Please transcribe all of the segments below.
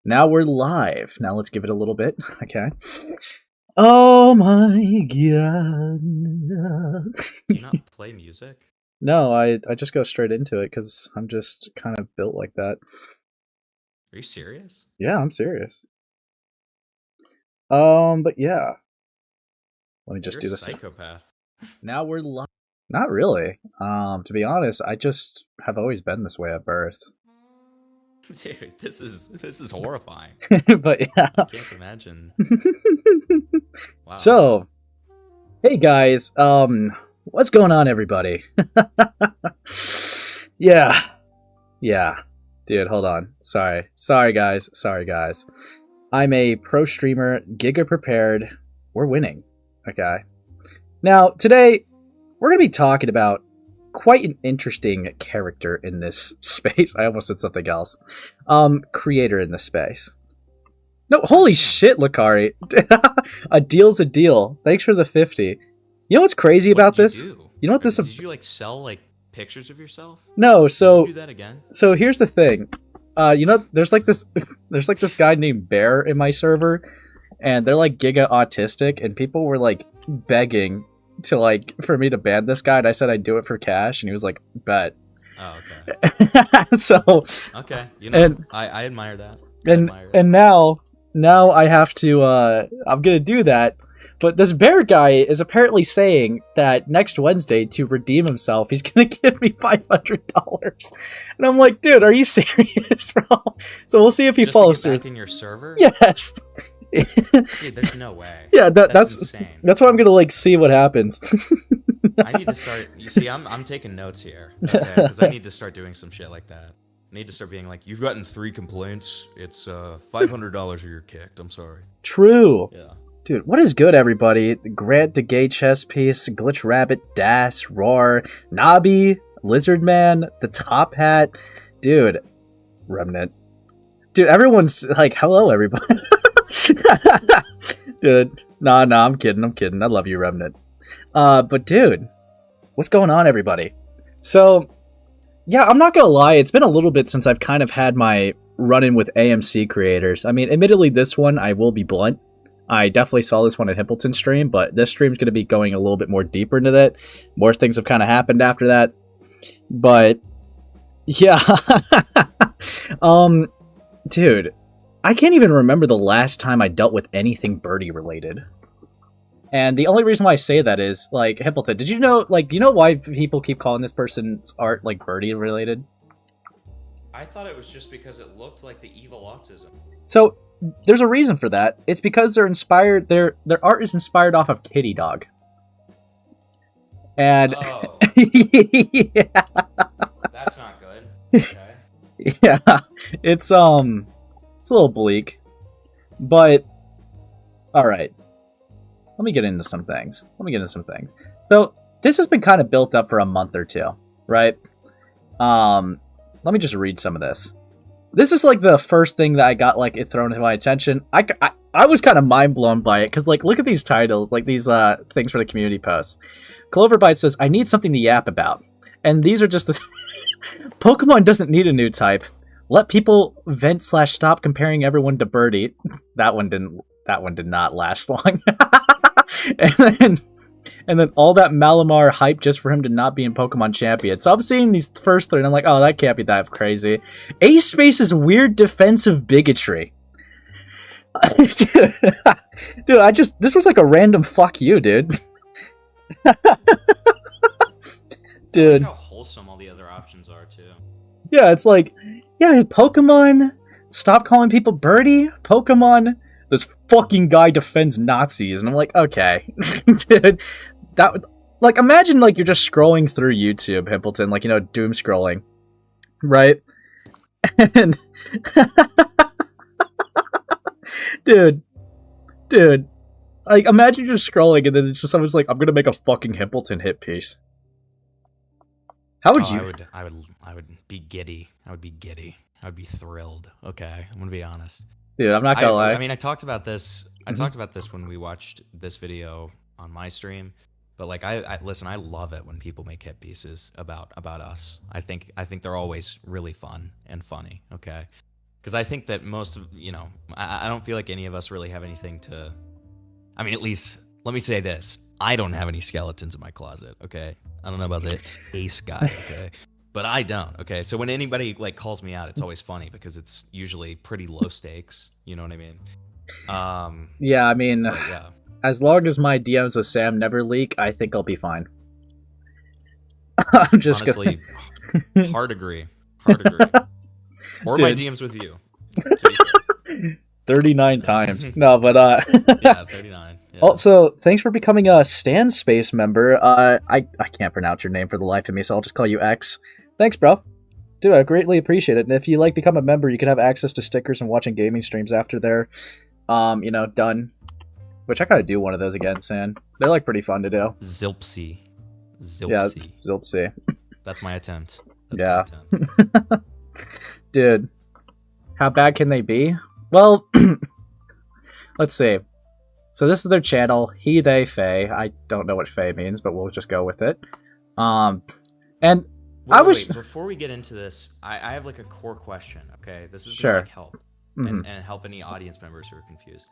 Now we're live. Now let's give it a little bit. Okay. Oh my god. Do you not play music? No, I just go straight into it because I'm just kind of built like that. Are you serious? Yeah, I'm serious. But yeah. Let me just You're do a this. psychopath. Now we're live. Not really. To be honest, I just have always been this way at birth. Dude, this is horrifying. But yeah. I can't imagine. Wow. So, hey guys, what's going on, everybody? Yeah. Dude, hold on. Sorry, guys. I'm a pro streamer, Giga prepared. We're winning. Okay. Now, today, we're going to be talking about quite an interesting character in this space. I almost said something else. Creator in this space. No, holy shit, Lakari. A deal's a deal. Thanks for the 50. You know what's crazy about this? You know what this? Did you like sell like pictures of yourself? No, so did you do that again? So here's the thing. You know, there's like this guy named Bear in my server, and they're like giga autistic, and people were like begging to like for me to ban this guy, and I said I'd do it for cash, and he was like, bet. Oh, okay. So okay, you know, and, I admire that. And now I have to I'm gonna do that. But this bear guy is apparently saying that next Wednesday, to redeem himself, he's gonna give me $500. And I'm like, dude, are you serious, bro? So we'll see if he follows through. Back in your server? Yes. Dude, there's no way. Yeah, that's insane. That's why I'm gonna like see what happens. I need to start. You see, I'm taking notes here, okay? Because I need to start doing some shit like that. I need to start being like, you've gotten 3 complaints. It's $500 or you're kicked. I'm sorry. True. Yeah. Dude, what is good, everybody? Grant the Gay Chess Piece, Glitch Rabbit, Das, Roar, Nobby, Lizard Man, the Top Hat. Dude, Remnant. Dude, everyone's like, hello, everybody. Dude, nah, I'm kidding. I love you, Remnant. But dude, what's going on, everybody? So, yeah, I'm not gonna lie, it's been a little bit since I've kind of had my run-in with AMC creators. I mean, admittedly, this one, I will be blunt, I definitely saw this one at Himpleton's stream, but this stream's going to be going a little bit more deeper into that. More things have kind of happened after that. But, yeah. Dude, I can't even remember the last time I dealt with anything birdie related. And the only reason why I say that is, like, Himpleton, did you know, like, do you know why people keep calling this person's art, like, birdie related? I thought it was just because it looked like the evil autism. So, there's a reason for that. It's because they're inspired. Their art is inspired off of Kitty Dog. And oh. Yeah. That's not good. Okay. Yeah, it's a little bleak, but all right. Let me get into some things. So this has been kind of built up for a month or two, right? Let me just read some of this. This is like the first thing that I got like it thrown to my attention. I was kind of mind blown by it because like look at these titles, like these things for the community posts. CloverBitez says, "I need something to yap about," and these are just the Pokemon doesn't need a new type. Let people vent / stop comparing everyone to Birdie. That one did not last long. And then all that Malamar hype just for him to not be in Pokemon Champion. So I'm seeing these first three, and I'm like, oh, that can't be that crazy. Ace Space's weird defensive bigotry. Dude, this was like a random fuck you, dude. Dude. I like how wholesome all the other options are, too. Yeah, it's like, yeah, Pokemon, stop calling people Birdie. Pokemon, this fucking guy defends Nazis. And I'm like, okay. Dude, that would, like, imagine, like, you're just scrolling through YouTube, Himpleton, like, you know, doom scrolling, right? And, dude, like, imagine you're scrolling and then it's just someone's like, I'm gonna make a fucking Himpleton hit piece. How would you? I would be giddy. I would be thrilled. Okay, I'm gonna be honest. Dude, I'm not gonna lie. I mean, I talked about this. I talked about this when we watched this video on my stream. But like, I listen. I love it when people make hit pieces about us. I think they're always really fun and funny. Okay, Because I think that most of, I don't feel like any of us really have anything to, I mean, at least, let me say this. I don't have any skeletons in my closet, okay? I don't know about this ace guy, okay? But I don't, okay? So when anybody, like, calls me out, it's always funny because it's usually pretty low stakes, you know what I mean? Yeah, I mean, yeah. As long as my DMs with Sam never leak, I think I'll be fine. I'm just honestly, hard agree. Or Dude. my DMs with you. 39 times. No, but yeah, 39. Yeah. Also, thanks for becoming a Stan Space member. I can't pronounce your name for the life of me, so I'll just call you X. Thanks, bro. Dude, I greatly appreciate it. And if you become a member, you can have access to stickers and watching gaming streams after they're done. Which I gotta do one of those again, San. They're pretty fun to do. Zilpsy. Yeah, Zilpsy. That's my attempt. My attempt. Dude, how bad can they be? Well, let's see. So this is their channel, he, they, Faye. I don't know what Faye means, but we'll just go with it. And wait, before we get into this, I have a core question. Okay, this is gonna help and help any audience members who are confused.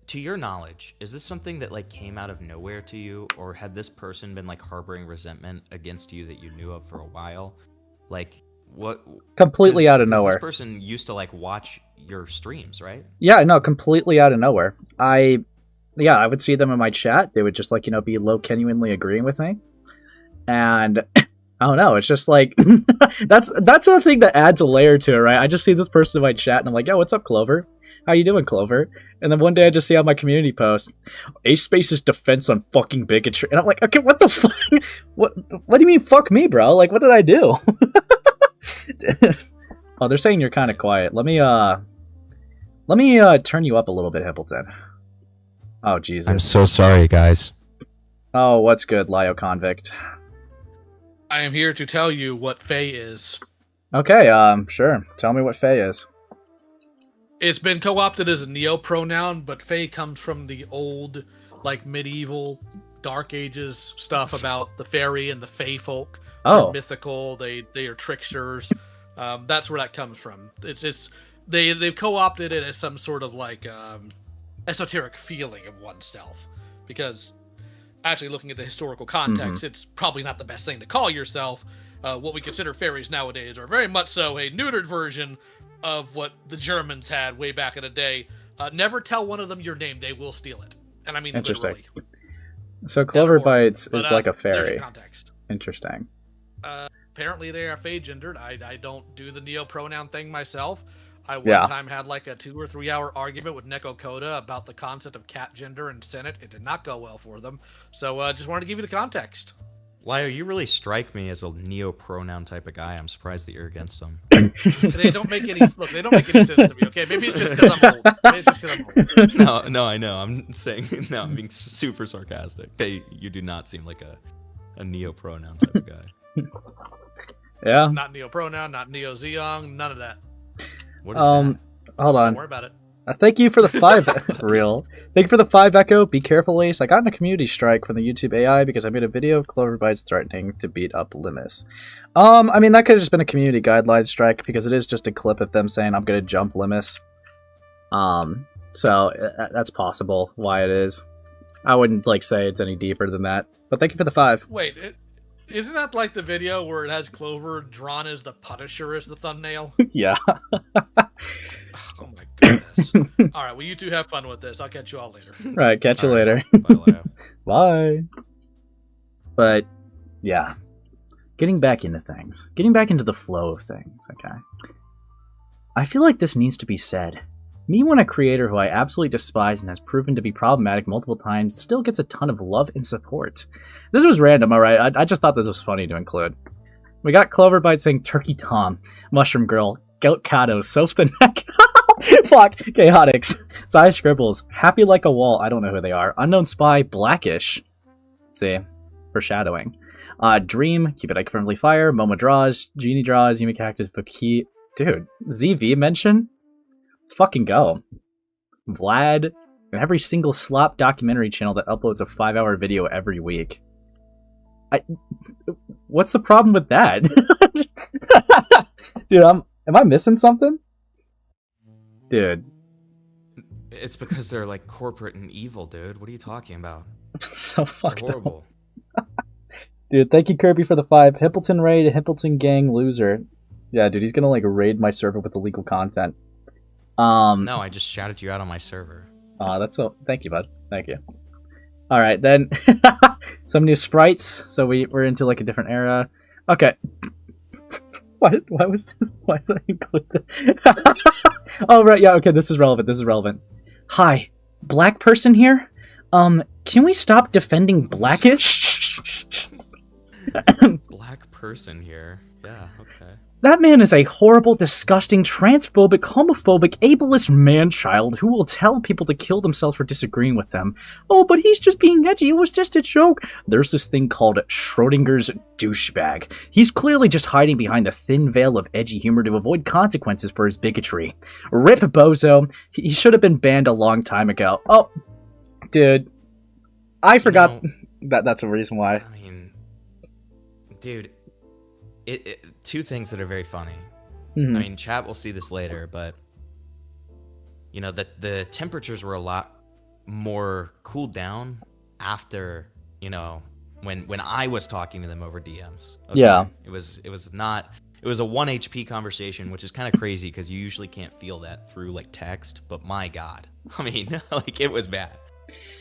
To your knowledge, is this something that came out of nowhere to you, or had this person been harboring resentment against you that you knew of for a while? What? Completely out of nowhere. This person used to watch your streams, right? Yeah, no, completely out of nowhere. I would see them in my chat. They would just be genuinely agreeing with me, and I don't know. It's just that's one thing that adds a layer to it, right? I just see this person in my chat, and I'm like, "Yo, what's up, Clover? How you doing, Clover?" And then one day I just see on my community post, Ace Space's defense on fucking bigotry, and I'm like, "Okay, what the fuck? What do you mean, fuck me, bro? What did I do?" Oh, they're saying you're kind of quiet. Let me turn you up a little bit, Hippleton. Oh, Jesus. I'm so sorry, guys. Oh, what's good, Lio Convict? I am here to tell you what Faye is. Okay, sure. Tell me what Faye is. It's been co-opted as a neo-pronoun, but Fae comes from the old, medieval, Dark Ages stuff about the fairy and the Fae folk. Oh. They're mythical. They are tricksters. That's where that comes from. They've co-opted it as some sort of esoteric feeling of oneself, because actually looking at the historical context, it's probably not the best thing to call yourself. What we consider fairies nowadays are very much so a neutered version of what the Germans had way back in the day. Never tell one of them your name; they will steal it. And I mean literally. So CloverBitez is like a fairy. There's your context. Interesting. Apparently they are Fae gendered. I don't do the neo pronoun thing myself. I one time had a 2 or 3 hour argument with Neko Koda about the concept of cat gender in Senate. It did not go well for them. So just wanted to give you the context. Lio, you really strike me as a neo-pronoun type of guy. I'm surprised that you're against them. They don't make any sense to me, okay? Maybe it's just because I'm old. No, I know. I'm saying, I'm being super sarcastic. You do not seem like a neo-pronoun type of guy. Yeah. Not neo-pronoun, not neo-zeong, none of that. What is that? Hold on. Don't worry about it. Thank you for the 5 real. Thank you for the 5 echo. Be careful, Ace. I got in a community strike from the YouTube AI because I made a video of CloverBitez threatening to beat up Limus. I mean, that could have just been a community guideline strike because it is just a clip of them saying I'm gonna jump Limus. So that's possible why it is. I wouldn't say it's any deeper than that. But thank you for the 5. Wait, isn't that the video where it has Clover drawn as the Punisher as the thumbnail? Yeah. Oh my goodness. All right, well, you two have fun with this. I'll catch you all later. Right, catch you later. Bye, Lio. Bye. But, yeah. Getting back into things. Getting back into the flow of things, okay? I feel like this needs to be said. Me, when a creator who I absolutely despise and has proven to be problematic multiple times, still gets a ton of love and support. This was random, alright? I just thought this was funny to include. We got CloverBitez saying Turkey Tom, Mushroom Girl, Goat Kato, Soap the Neck, Flock, Chaotix, Sai Scribbles, Happy Like a Wall, I don't know who they are, Unknown Spy, Blackish, see, foreshadowing, Dream, Keep It Ike Friendly Fire, Momo Draws, Genie Draws, Yumi Cactus, Buki, dude, ZV mention? Let's fucking go. Vlad, and every single slop documentary channel that uploads a 5-hour video every week. What's the problem with that? Dude, Am I missing something? Dude. It's because they're like corporate and evil, dude. What are you talking about? It's so fucked they're horrible. Up. Dude, thank you, Kirby, for the 5. Hippleton raid, Hippleton gang loser. Yeah, dude, he's gonna like raid my server with illegal content. No, I just shouted you out on my server. That's so. Thank you, bud. Thank you. All right, then. Some new sprites. So we're into like a different era. Okay. Why was this? Why did I include that? Oh, right. Yeah. Okay. This is relevant. This is relevant. Hi, black person here. Can we stop defending Blackishhh? Black person here. Yeah. Okay. That man is a horrible, disgusting, transphobic, homophobic, ableist man-child who will tell people to kill themselves for disagreeing with them. Oh, but he's just being edgy, it was just a joke. There's this thing called Schrodinger's douchebag. He's clearly just hiding behind a thin veil of edgy humor to avoid consequences for his bigotry. Rip Bozo, he should have been banned a long time ago. Oh, dude. I forgot that's a reason why. I mean, dude. Two things that are very funny. Mm-hmm. I mean, chat will see this later, but you know that the temperatures were a lot more cooled down after, you know, when I was talking to them over DMs. Okay? Yeah. It was a 1 HP conversation, which is kind of crazy because you usually can't feel that through like text. But my God, I mean, like it was bad.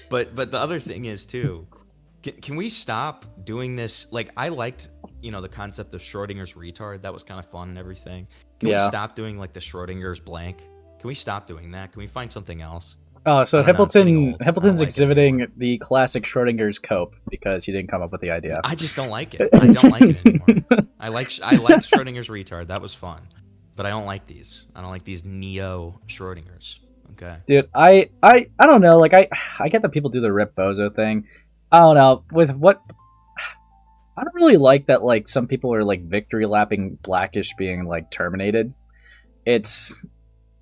But the other thing is too. Can we stop doing this? Like, I liked, you know, the concept of Schrodinger's retard. That was kind of fun and everything. Can we stop doing, like, the Schrodinger's blank? Can we stop doing that? Can we find something else? Oh, so Hippleton's exhibiting the classic Schrodinger's cope because he didn't come up with the idea. I just don't like it. I don't like it anymore. I like Schrodinger's retard. That was fun. But I don't like these. I don't like these neo Schrodingers. Okay. Dude, I don't know. Like, I get that people do the Rip Bozo thing. I don't know, I don't really like that, like, some people are, like, victory lapping Blackishhh being, like, terminated. I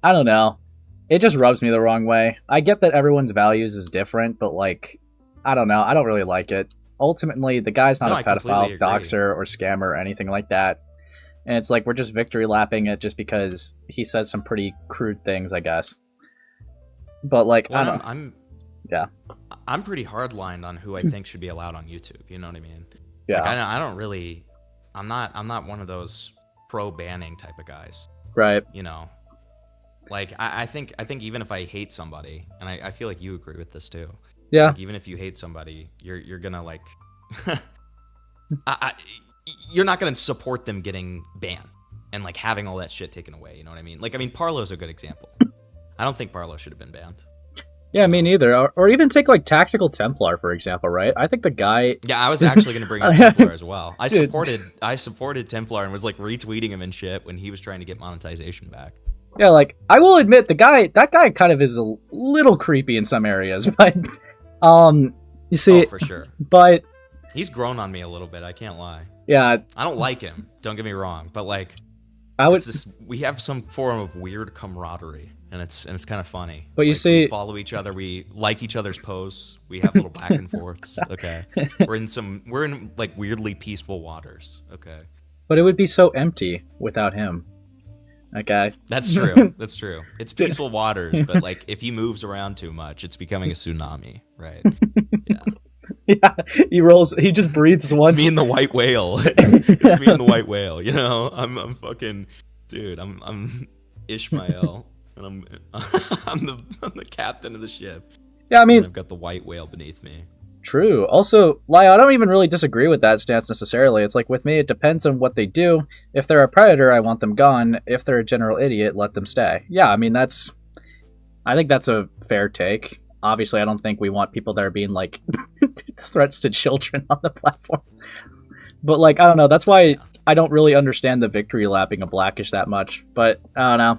don't know. It just rubs me the wrong way. I get that everyone's values is different, but, like, I don't know. I don't really like it. Ultimately, the guy's not a pedophile, doxer, or scammer, or anything like that. And it's like, we're just victory lapping it just because he says some pretty crude things, I guess. But, like, well, I don't know. Yeah. I'm pretty hardlined on who I think should be allowed on YouTube. You know what I mean? Yeah. Like, I don't really. I'm not one of those pro banning type of guys. Right. You know, like I think even if I hate somebody, and I feel like you agree with this too. Yeah. Like, even if you hate somebody, you're gonna like. You're not gonna support them getting banned and like having all that shit taken away. You know what I mean? Like, I mean, Parlo's a good example. I don't think Parlo should have been banned. Yeah, me neither. Or even take, like, Tactical Templar, for example, right? I think the guy... Yeah, I was actually going to bring up Templar as well. I supported Templar and was, like, retweeting him and shit when he was trying to get monetization back. Yeah, like, I will admit, that guy kind of is a little creepy in some areas, but... you see... Oh, for sure. But... He's grown on me a little bit, I can't lie. Yeah. I don't like him, don't get me wrong, but, like... we have some form of weird camaraderie. And it's kind of funny. But you see, we follow each other, we like each other's posts, we have little back and forths. Okay, we're in like weirdly peaceful waters. Okay, but it would be so empty without him. Okay, that's true. That's true. It's peaceful waters, but like if he moves around too much, it's becoming a tsunami, right? Yeah. Yeah, he just breathes once. It's me and the white whale. It's me and the white whale. You know, I'm fucking dude. I'm Ishmael. And I'm the captain of the ship. Yeah, I mean, I've got the white whale beneath me. True. Also, I don't even really disagree with that stance necessarily. It's like, with me, it depends on what they do. If they're a predator, I want them gone. If they're a general idiot, let them stay. Yeah, I mean, I think that's a fair take. Obviously, I don't think we want people that are being, like, threats to children on the platform. But, like, I don't know. That's why I don't really understand the victory lapping of Blackishhh that much. But, I don't know.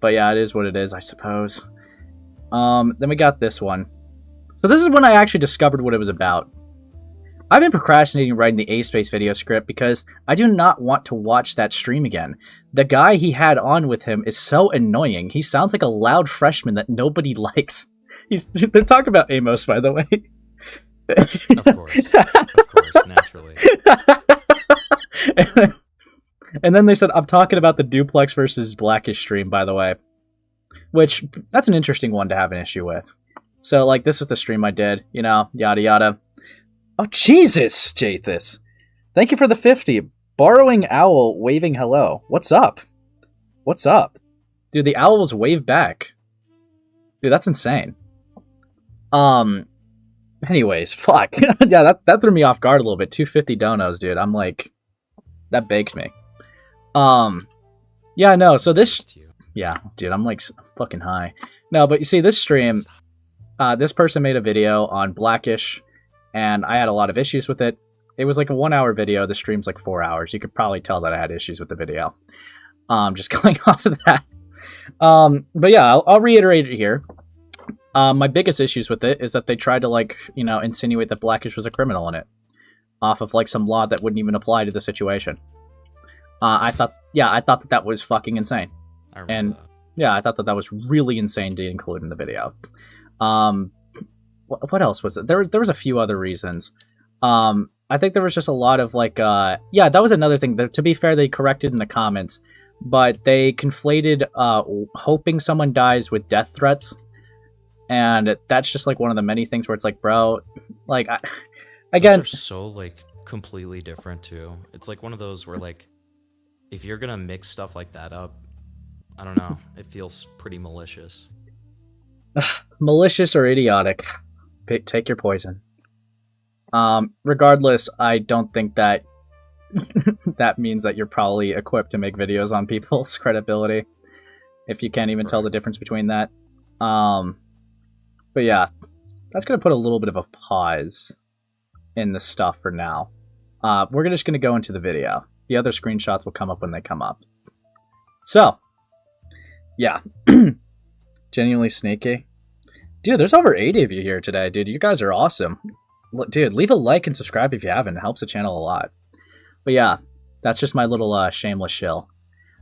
But yeah, it is what it is, I suppose. Then we got this one. So this is when I actually discovered what it was about. I've been procrastinating writing the A-Space video script because I do not want to watch that stream again. The guy he had on with him is so annoying. He sounds like a loud freshman that nobody likes. They're talking about Amos, by the way. Of course, naturally. And then they said, I'm talking about the Duplex versus Blackishhh stream, by the way. Which, that's an interesting one to have an issue with. So, like, this is the stream I did, you know, yada yada. Oh, Jesus, Jathis. Thank you for the 50. Borrowing Owl waving hello. What's up? What's up? Dude, the owl was waved back. Dude, that's insane. Anyways, fuck. Yeah, that threw me off guard a little bit. 250 donos, dude. I'm like, that baked me. Yeah, no, so this... Yeah, dude, I'm like fucking high. No, but you see, this stream, this person made a video on Blackishhh, and I had a lot of issues with it. It was like a 1 hour video. The stream's like 4 hours. You could probably tell that I had issues with the video. Just going off of that. But yeah, I'll reiterate it here. My biggest issues with it is that they tried to, like, you know, insinuate that Blackishhh was a criminal in it, off of like some law that wouldn't even apply to the situation. I thought that was fucking insane. And yeah, I thought that was really insane to include in the video. What else was it? There was a few other reasons. I think there was just a lot of like, yeah, that was another thing. To be fair, they corrected in the comments, but they conflated hoping someone dies with death threats. And that's just like one of the many things where it's like, bro, like, again, those are so like completely different too. It's like one of those where like, if you're gonna mix stuff like that up, I don't know, it feels pretty malicious. Malicious or idiotic, take your poison. Regardless, I don't think that that means that you're probably equipped to make videos on people's credibility, if you can't even tell the difference between that. But yeah, that's going to put a little bit of a pause in the stuff for now. We're just going to go into the video. The other screenshots will come up when they come up. So, yeah. Genuinely sneaky. Dude, there's over 80 of you here today, dude. You guys are awesome. Dude, leave a like and subscribe if you haven't. It helps the channel a lot. But yeah, that's just my little shameless shill.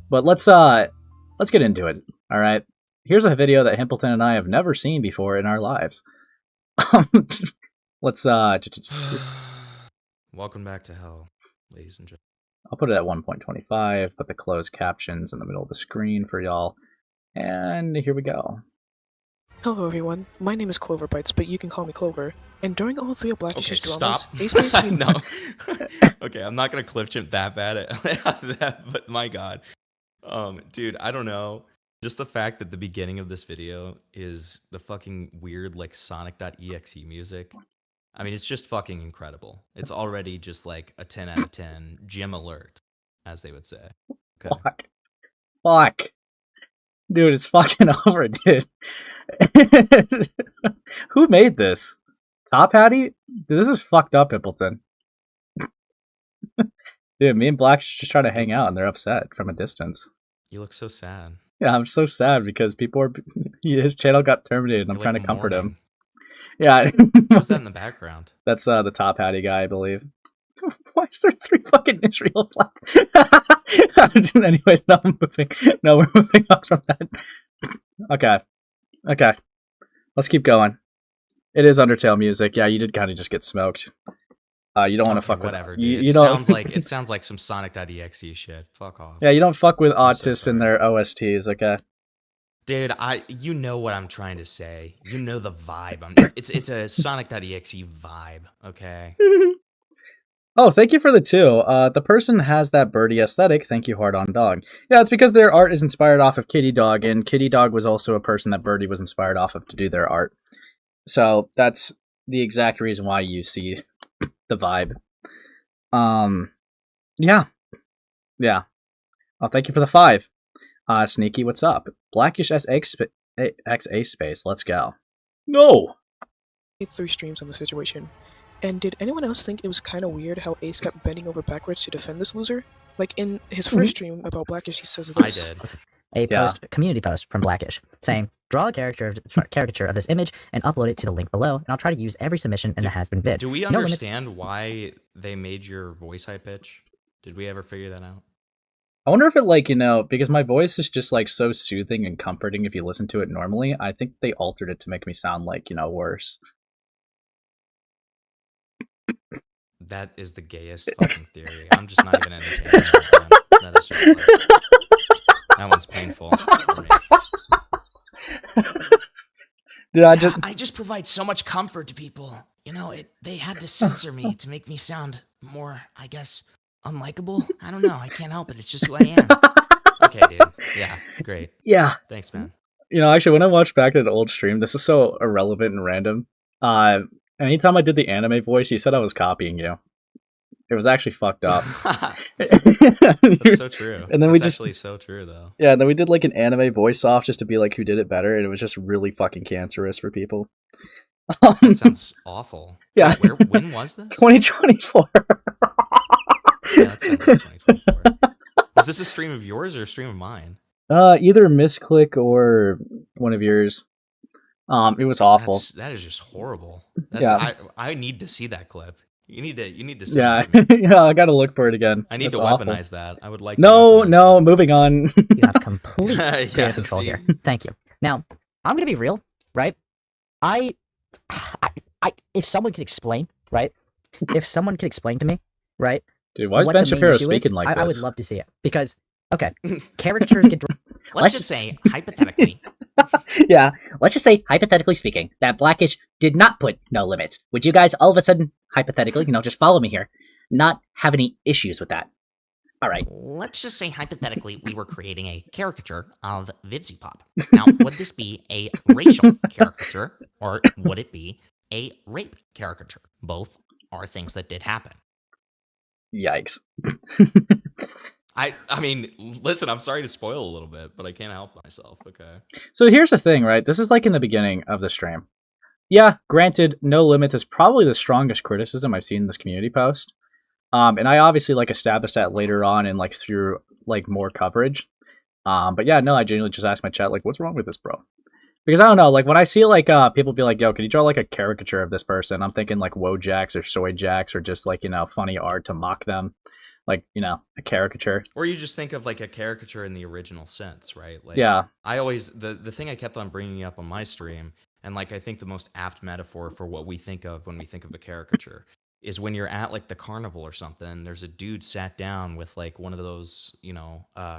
But let's get into it, all right? Here's a video that Himpleton and I have never seen before in our lives. Let's Welcome back to hell, ladies and gentlemen. I'll put it at 1.25, put the closed captions in the middle of the screen for y'all. And here we go. Hello everyone, my name is CloverBitez, but you can call me Clover. And during all three of Blackishh's dramas, stop. No. Okay, I'm not gonna clip chimp that bad at that, but my god. Dude, I don't know. Just the fact that the beginning of this video is the fucking weird, like, Sonic.exe music. I mean, it's just fucking incredible. It's already just, like, a 10 out of 10 gem alert, as they would say. Okay. Fuck. Dude, it's fucking over, dude. Who made this? Top Hattie? Dude, this is fucked up, Himpleton. Dude, me and Blackishhh just trying to hang out, and they're upset from a distance. You look so sad. Yeah, I'm so sad because his channel got terminated and I'm trying to comfort him. Yeah. What's that in the background? That's the Top Hattie guy, I believe. Why is there 3 fucking Israel flags? Anyways, no, we're moving on from that. Okay. Let's keep going. It is Undertale music. Yeah, you did kind of just get smoked. You don't want to fuck whatever, with... Dude. You it sounds like some Sonic.exe shit. Fuck off. Yeah, you don't fuck with autists and their OSTs, okay? Dude, you know what I'm trying to say. You know the vibe. It's a Sonic.exe vibe, okay? Oh, thank you for the 2. The person has that birdie aesthetic. Thank you, Hard On Dog. Yeah, it's because their art is inspired off of Kitty Dog, and Kitty Dog was also a person that Birdie was inspired off of to do their art. So that's the exact reason why you see the vibe. Yeah. Oh, thank you for the 5. Sneaky, what's up? Blackishhh XA space, let's go. No! 3 streams on the situation. And did anyone else think it was kind of weird how Ace kept bending over backwards to defend this loser? Like in his first stream about Blackishhh, he says this. I did. A community post from Blackishhh saying, draw a caricature of this image and upload it to the link below, and I'll try to use every submission in the has-been vid. Do we understand why they made your voice high pitch? Did we ever figure that out? I wonder if it, like, you know, because my voice is just, like, so soothing and comforting if you listen to it normally, I think they altered it to make me sound, like, you know, worse. That is the gayest fucking theory. I'm just not even entertaining that. That is just like, that one's painful for me. Dude, I just provide so much comfort to people. You know, they had to censor me to make me sound more, I guess, unlikable. I don't know. I can't help it. It's just who I am. Okay, dude. Yeah, great. Yeah. Thanks, man. You know, actually, when I watched back at an old stream, this is so irrelevant and random. Anytime I did the anime voice, you said I was copying you. It was actually fucked up. That's so true. And then That's actually so true, though. Yeah, and then we did like an anime voice off just to be like who did it better, and it was just really fucking cancerous for people. That sounds awful. Yeah. When was this? 2024. Yeah, that sounds like 2024. Was this a stream of yours or a stream of mine? Either misclick or one of yours. It was awful. That is just horrible. Yeah. I need to see that clip. You need to send Yeah. it to me. Yeah, I gotta look for it again. I need That's to awful. weaponize that. I would like No, moving on. You have complete Yeah, control see? here. Thank you. Now, I'm gonna be real, right? I if someone could explain, right? If someone could explain to me, right? Dude, why is what Ben the main Shapiro issue speaking is, like this? I would love to see it. Because, okay, caricatures get Let's just say, hypothetically. Yeah, let's just say, hypothetically speaking, that Blackishhh did not put no limits. Would you guys all of a sudden, hypothetically, just follow me here, not have any issues with that? All right. Let's just say, hypothetically, we were creating a caricature of VivziePop. Now, would this be a racial caricature, or would it be a rape caricature? Both are things that did happen. Yikes. I mean, listen, I'm sorry to spoil a little bit, but I can't help myself, okay? So here's the thing, right? This is like in the beginning of the stream. Yeah, granted, no limits is probably the strongest criticism I've seen in this community post. And I obviously like established that later on and like through like more coverage. But yeah, no, I genuinely just asked my chat, like, what's wrong with this, bro? Because I don't know, like when I see like people be like, yo, can you draw like a caricature of this person? I'm thinking like Wojaks or Soy Jacks or just like, funny art to mock them. Like, a caricature. Or you just think of like a caricature in the original sense, right? Like, yeah. I always, the thing I kept on bringing up on my stream, and like I think the most apt metaphor for what we think of when we think of a caricature is when you're at like the carnival or something, there's a dude sat down with like one of those,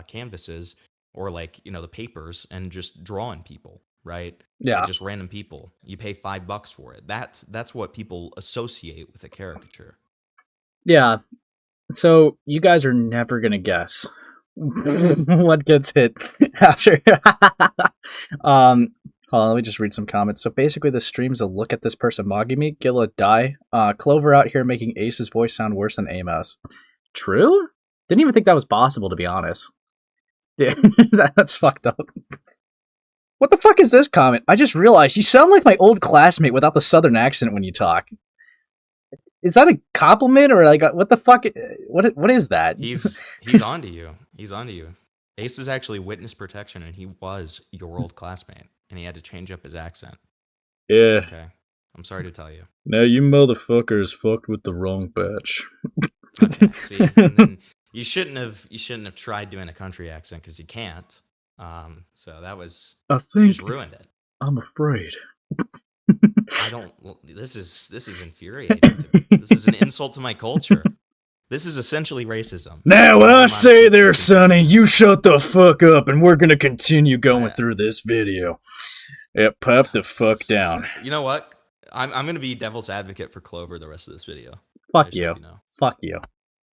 canvases or like, the papers and just drawing people, right? Yeah. Like just random people. You pay $5 for it. That's what people associate with a caricature. Yeah. So you guys are never gonna guess what gets hit after. Hold on, let me just read some comments. So basically, the stream's a look at this person mogging me. Gilla die. Clover out here making Ace's voice sound worse than Amos. True? Didn't even think that was possible, to be honest. Yeah, that's fucked up. What the fuck is this comment? I just realized you sound like my old classmate without the southern accent when you talk. Is that a compliment or like what the fuck? What is that? He's onto you. He's onto you. Ace is actually witness protection, and he was your old classmate, and he had to change up his accent. Yeah. Okay. I'm sorry to tell you. No, you motherfuckers fucked with the wrong batch. Okay. See, and then you shouldn't have tried doing a country accent because you can't. So that was. I think you just ruined it. I'm afraid. I don't. This is infuriating to me. This is an insult to my culture. This is essentially racism. Now, when I say there, Sonny, you shut the fuck up, and we're gonna continue going through this video. Yeah, pop the fuck down. You know what? I'm gonna be devil's advocate for Clover the rest of this video. Fuck you. Fuck you.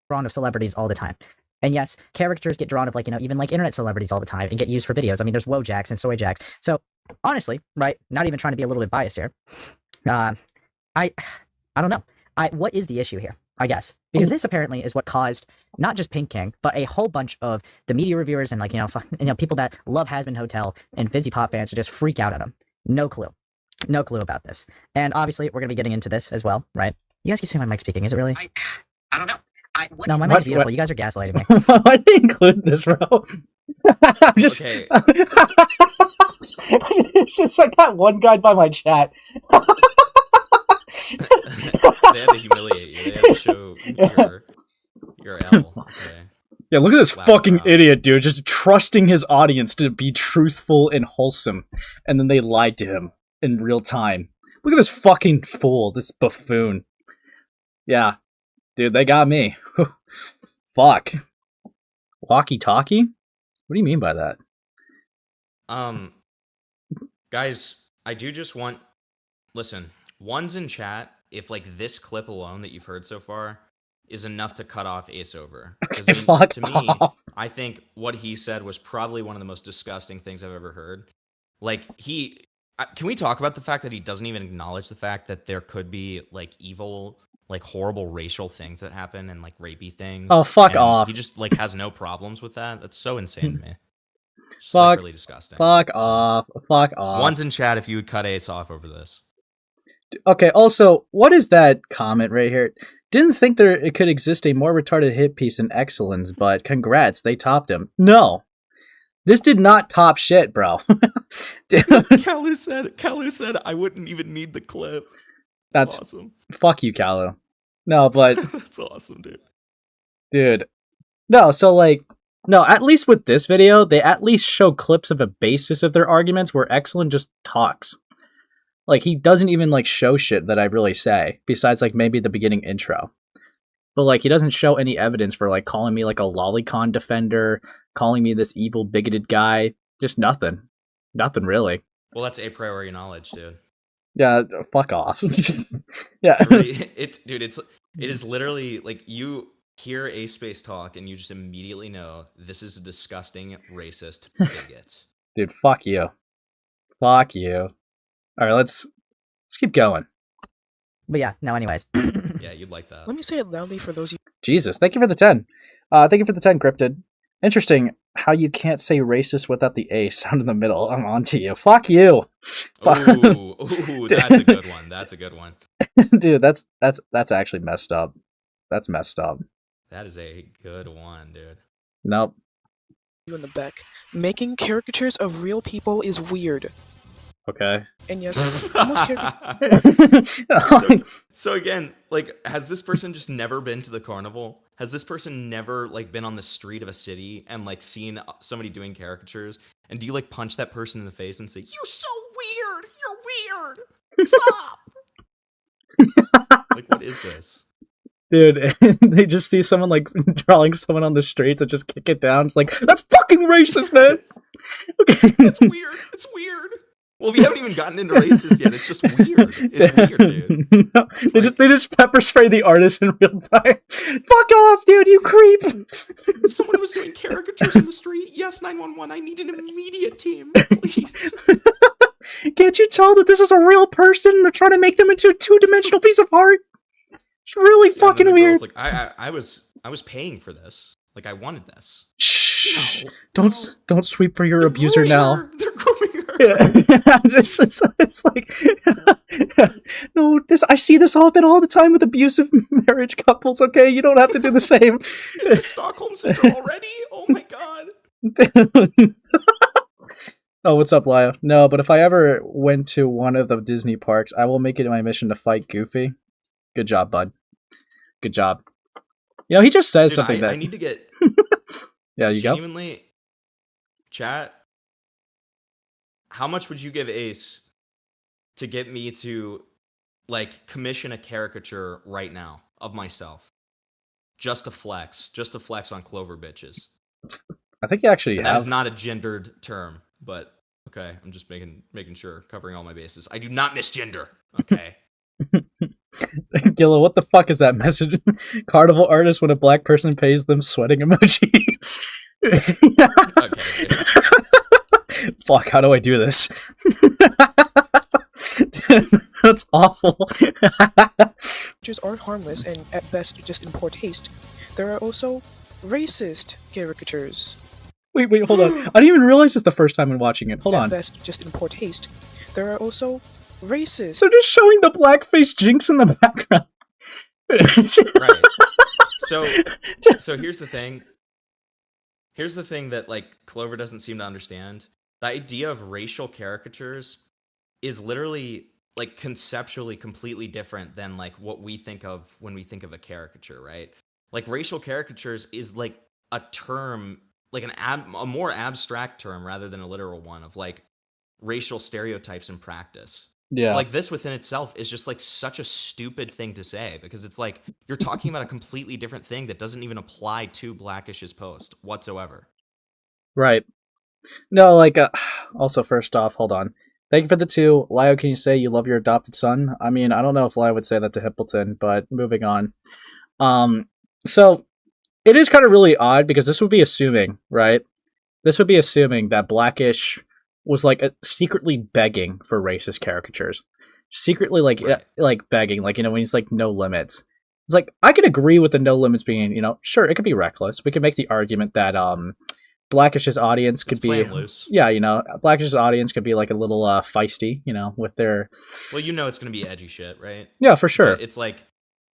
Drawn of celebrities all the time. And yes, characters get drawn of like, even like internet celebrities all the time and get used for videos. I mean, there's Wojaks and Soy Jacks. So honestly, right, not even trying to be a little bit biased here. I don't know. What is the issue here, I guess? Because this apparently is what caused not just Pink King, but a whole bunch of the media reviewers and like, people that love Hazbin Hotel and VivziePop fans to just freak out at him. No clue. No clue about this. And obviously, we're going to be getting into this as well, right? You guys keep saying my mic's speaking. Is it really? I don't know. No, my mic's beautiful. You guys are gaslighting me. Why did you include this, bro? I'm just. Okay. It's just like that one guy by my chat. They had to humiliate you. They had to show your L. Okay. Yeah, look at this Wow, fucking wow. idiot, dude. Just trusting his audience to be truthful and wholesome. And then they lied to him in real time. Look at this fucking fool, this buffoon. Yeah. Dude, they got me. Fuck. Walkie-talkie? What do you mean by that? Guys, I do just want... Listen, ones in chat, if like this clip alone that you've heard so far is enough to cut off Ace over. Because to me, I think what he said was probably one of the most disgusting things I've ever heard. Like, can we talk about the fact that he doesn't even acknowledge the fact that there could be like evil, like horrible racial things that happen and like rapey things? Oh, fuck off. He just like has no problems with that. That's so insane to me. Just Fuck, like really disgusting. Fuck off. One's in chat if you would cut Ace off over this. Okay, also, what is that comment right here? Didn't think it could exist a more retarded hit piece in excellence, but congrats, they topped him. No. This did not top shit, bro. Kalu said I wouldn't even need the clip. That's awesome. Fuck you, Kalu. No, but that's awesome, dude. Dude. No, so like no, at least with this video, they at least show clips of a basis of their arguments where Excellent just talks. Like, he doesn't even, like, show shit that I really say, besides, like, maybe the beginning intro. But, like, he doesn't show any evidence for, like, calling me, like, a lolicon defender, calling me this evil, bigoted guy. Just nothing. Nothing, really. Well, that's a priori knowledge, dude. Yeah, fuck off. Yeah. It is literally, like, you hear A-Space talk, and you just immediately know this is a disgusting, racist bigot. Dude, fuck you. Fuck you. All right, let's keep going. But yeah, no, anyways. Yeah, you'd like that. Let me say it loudly for those you... Jesus, thank you for the 10. Thank you for the 10, Cryptid. Interesting how you can't say racist without the A sound in the middle. I'm on to you. Fuck you. Ooh, that's a good one. That's a good one. Dude, that's actually messed up. That's messed up. That is a good one, dude. Nope. You in the back. Making caricatures of real people is weird. Okay. And yes, so again, like, has this person just never been to the carnival? Has this person never like been on the street of a city and like seen somebody doing caricatures? And do you like punch that person in the face and say, "You're so weird. You're weird. Stop." Like, what is this? Dude, they just see someone like drawing someone on the streets and just kick it down. It's like, that's fucking racist, man. Okay. It's weird. It's weird. Well, we haven't even gotten into racist yet. It's just weird. It's weird, dude. No, they just pepper spray the artist in real time. Fuck off, dude, you creep! Someone was doing caricatures in the street. Yes, 911. I need an immediate team, please. Can't you tell that this is a real person? They're trying to make them into a two-dimensional piece of art. It's really fucking weird. Like, I was paying for this. Like, I wanted this. Shh! No, don't sweep for your abuser now. They're grooming her. Yeah. it's like no, I see this happen all the time with abusive marriage couples. Okay, you don't have to do the same. Is this Stockholm Syndrome already? Oh my god. Oh, what's up, Lyle? No, but if I ever went to one of the Disney parks, I will make it my mission to fight Goofy. Good job, bud. Good job. You know, he just says something that I need to get. Yeah, you genuinely, chat. How much would you give Ace to get me to, like, commission a caricature right now of myself? Just to flex on CloverBitez. I think you actually have. That is not a gendered term, but okay, I'm just making sure, covering all my bases. I do not misgender, okay? Gillo, what the fuck is that message? Carnival artist when a black person pays them sweating emoji. Okay. Fuck, how do I do this? That's awful. Caricatures aren't harmless and at best just in poor taste. There are also racist caricatures. Wait, hold on. I didn't even realize this the first time in watching it. Hold on. At best just in poor taste. There are also racist. They're just showing the blackface Jinx in the background. Right. So here's the thing. Here's the thing that, like, Clover doesn't seem to understand. The idea of racial caricatures is literally, like, conceptually completely different than, like, what we think of when we think of a caricature, right? Like, racial caricatures is, like, a term, like, a more abstract term rather than a literal one of, like, racial stereotypes in practice. Yeah. So like this within itself is just like such a stupid thing to say, because it's like you're talking about a completely different thing that doesn't even apply to Blackish's post whatsoever. Right. No, like, also, first off, hold on. Thank you for the 2. Lio, can you say you love your adopted son? I mean, I don't know if Lio would say that to Hippleton, but moving on. So, it is kind of really odd, because this would be assuming, right? This would be assuming that Blackishh was, like, secretly begging for racist caricatures. Secretly, like, Right. like begging, like, when he's like, no limits. It's like, I could agree with the no limits being, sure, it could be reckless. We could make the argument that, Blackish's audience could be loose. Yeah, Blackish's audience could be like a little feisty, with their Well, it's gonna be edgy shit, right? Yeah, for sure. But it's like,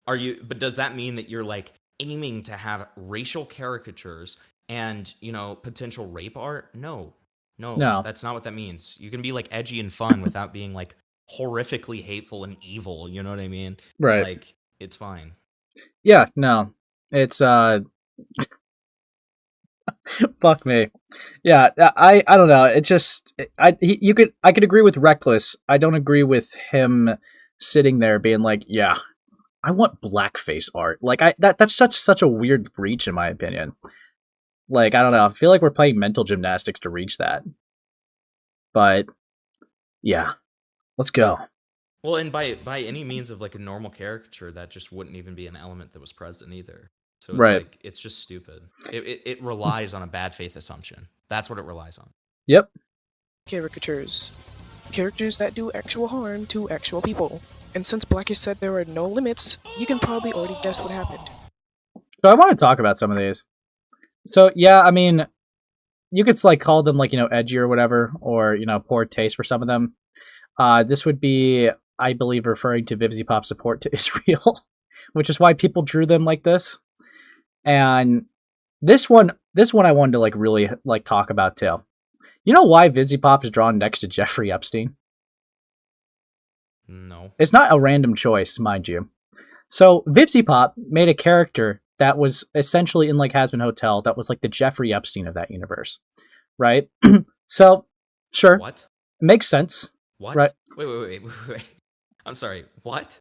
but does that mean that you're like aiming to have racial caricatures and potential rape art? No, that's not what that means. You can be like edgy and fun without being like horrifically hateful and evil, you know what I mean? Right. Like, it's fine. Yeah, no. It's fuck me. Yeah, I don't know. It just I could agree with reckless. I don't agree with him sitting there being like, yeah, I want blackface art. Like that's such a weird reach in my opinion. Like, I don't know. I feel like we're playing mental gymnastics to reach that. But yeah. Let's go. Well, and by any means of like a normal caricature, that just wouldn't even be an element that was present either. So it's like, it's just stupid. It relies on a bad faith assumption. That's what it relies on. Yep. Caricatures. Characters that do actual harm to actual people. And since Blackishh said there are no limits, you can probably already guess what happened. So I want to talk about some of these. So yeah, I mean, you could like call them like, edgy or whatever, or, poor taste for some of them. This would be, I believe, referring to VivziePop's support to Israel, which is why people drew them like this. And this one I wanted to like really like talk about too. You know why VivziePop is drawn next to Jeffrey Epstein? No. It's not a random choice, mind you. So VivziePop made a character that was essentially in like Hazbin Hotel that was like the Jeffrey Epstein of that universe, right? So, sure. What? Makes sense. What? Right. Wait. I'm sorry. What?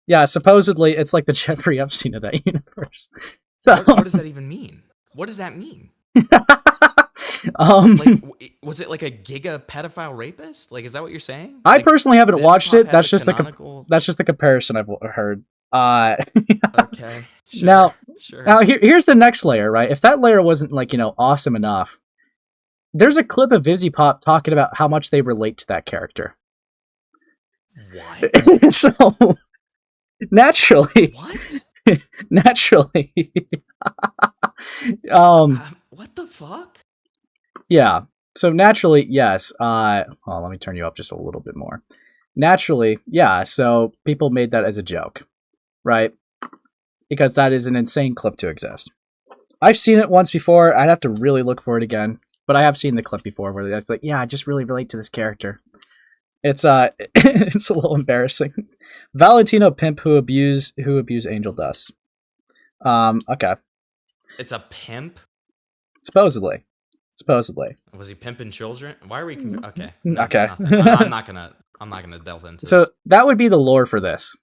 Yeah, supposedly it's like the Jeffrey Epstein of that universe. So what does that even mean? What does that mean? Like, was it like a giga pedophile rapist? Like, is that what you're saying? I Like, personally haven't watched it. That's just canonical... that's just the comparison I've heard. Okay. Sure, sure. Now here's the next layer, right? If that layer wasn't like, awesome enough, there's a clip of VivziePop talking about how much they relate to that character. What? So naturally. What? Naturally. What the fuck? Yeah. So naturally, yes. Let me turn you up just a little bit more. Naturally, yeah. So people made that as a joke, right? Because that is an insane clip to exist. I've seen it once before. I'd have to really look for it again, but I have seen the clip before where it's like, yeah, I just really relate to this character. It's it's a little embarrassing. Valentino pimp who abuse Angel Dust. Okay. It's a pimp? Supposedly. Was he pimping children? Why are we okay. Okay. I'm not gonna delve into So this. that would be the lore for this.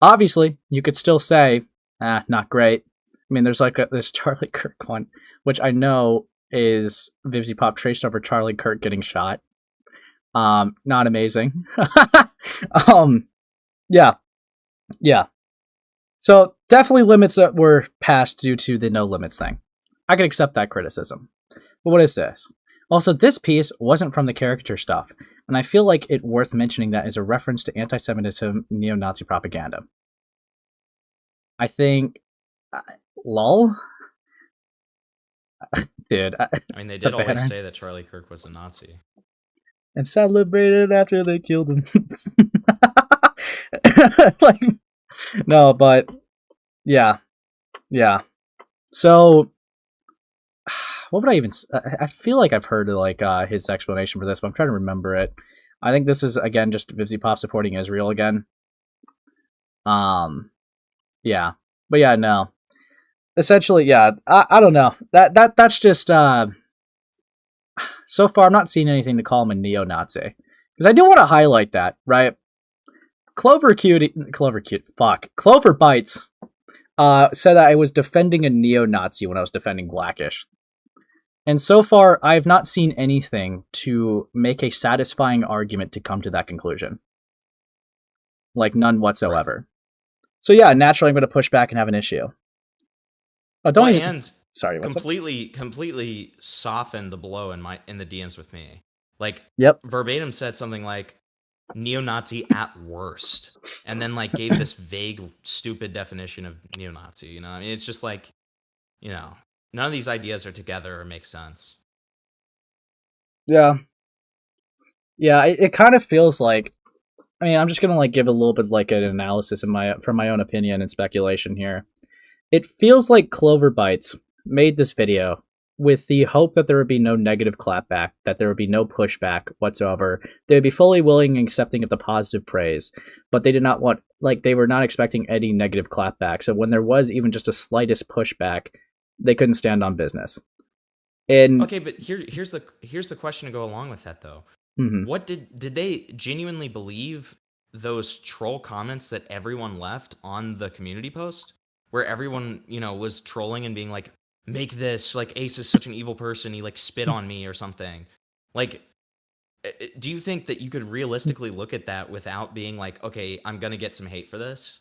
Obviously, you could still say, not great. I mean, there's like this Charlie Kirk one, which I know is VivziePop traced over Charlie Kirk getting shot. Not amazing. Yeah. So definitely limits that were passed due to the no limits thing. I can accept that criticism. But what is this? Also, this piece wasn't from the caricature stuff, and I feel like it worth mentioning that as a reference to anti-Semitism, neo-Nazi propaganda. I think, lol? Dude. I mean, they did always say that Charlie Kirk was a Nazi. And celebrated after they killed him. Like, no, but yeah. So, what would I even? I feel like I've heard like his explanation for this, but I'm trying to remember it. I think this is again just VivziePop supporting Israel again. Yeah, but yeah, no. Essentially, yeah. I don't know. That's just. So far, I'm not seeing anything to call him a neo-Nazi. because I do want to highlight that, right? CloverBitez said that I was defending a neo-Nazi when I was defending Blackishhh. And so far, I have not seen anything to make a satisfying argument to come to that conclusion. Like, none whatsoever. So yeah, naturally I'm going to push back and have an issue. Oh, don't even... And sorry, what's completely softened the blow in the DMs with me. Like, verbatim said something like, neo-Nazi at worst, and then like gave this vague, stupid definition of neo-Nazi. You know, I mean, it's just like, you know, none of these ideas are together or make sense. Yeah, it kind of feels like. I mean, I'm just gonna like give a little bit like an analysis from my own opinion and speculation here. It feels like CloverBitez made this video with the hope that there would be no negative clapback, that there would be no pushback whatsoever. They would be fully willing and accepting of the positive praise, but they did not want, like, they were not expecting any negative clapback. So when there was even just a slightest pushback, they couldn't stand on business. And okay, but here's the question to go along with that though. What did they genuinely believe those troll comments that everyone left on the community post, where everyone, you know, was trolling and being like, make this, like, Ace is such an evil person, he like spit on me or something. Like, do you think that you could realistically look at that without being like, okay, I'm gonna get some hate for this?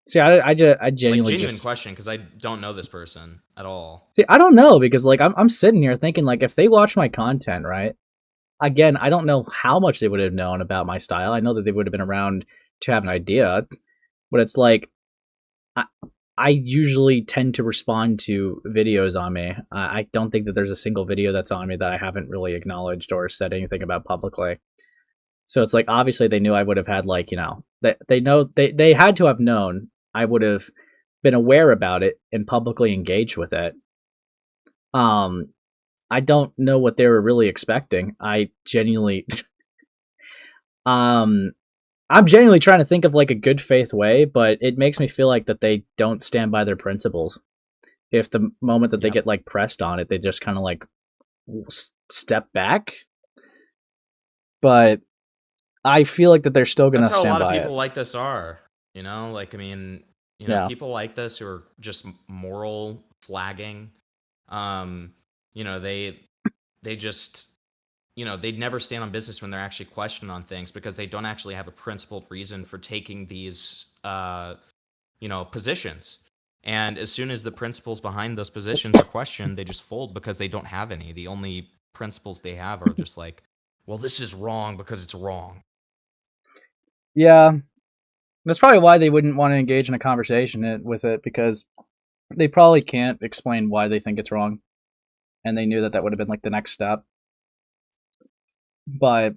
See, I genuinely like, genuine question, because I don't know this person at all. See, I don't know, because like I'm sitting here thinking, like, if they watch my content, right? Again, I don't know how much they would have known about my style. I know that they would have been around to have an idea, but it's like, I usually tend to respond to videos on me. I don't think that there's a single video that's on me that I haven't really acknowledged or said anything about publicly. So it's like, obviously they knew I would have had, like, you know, they had to have known I would have been aware about it and publicly engaged with it. I don't know what they were really expecting. I genuinely I'm genuinely trying to think of like a good faith way, but it makes me feel like that they don't stand by their principles. If the moment that they get like pressed on it, they just kind of like step back. But I feel like that they're still going to stand by it. That's how a lot of people like this are, you know? Like, I mean, you know, people like this who are just moral flagging. You know, they just, you know, they'd never stand on business when they're actually questioned on things, because they don't actually have a principled reason for taking these, you know, positions. And as soon as the principles behind those positions are questioned, they just fold because they don't have any. The only principles they have are just like, well, this is wrong because it's wrong. Yeah. That's probably why they wouldn't want to engage in a conversation with it, because they probably can't explain why they think it's wrong. And they knew that that would have been like the next step. But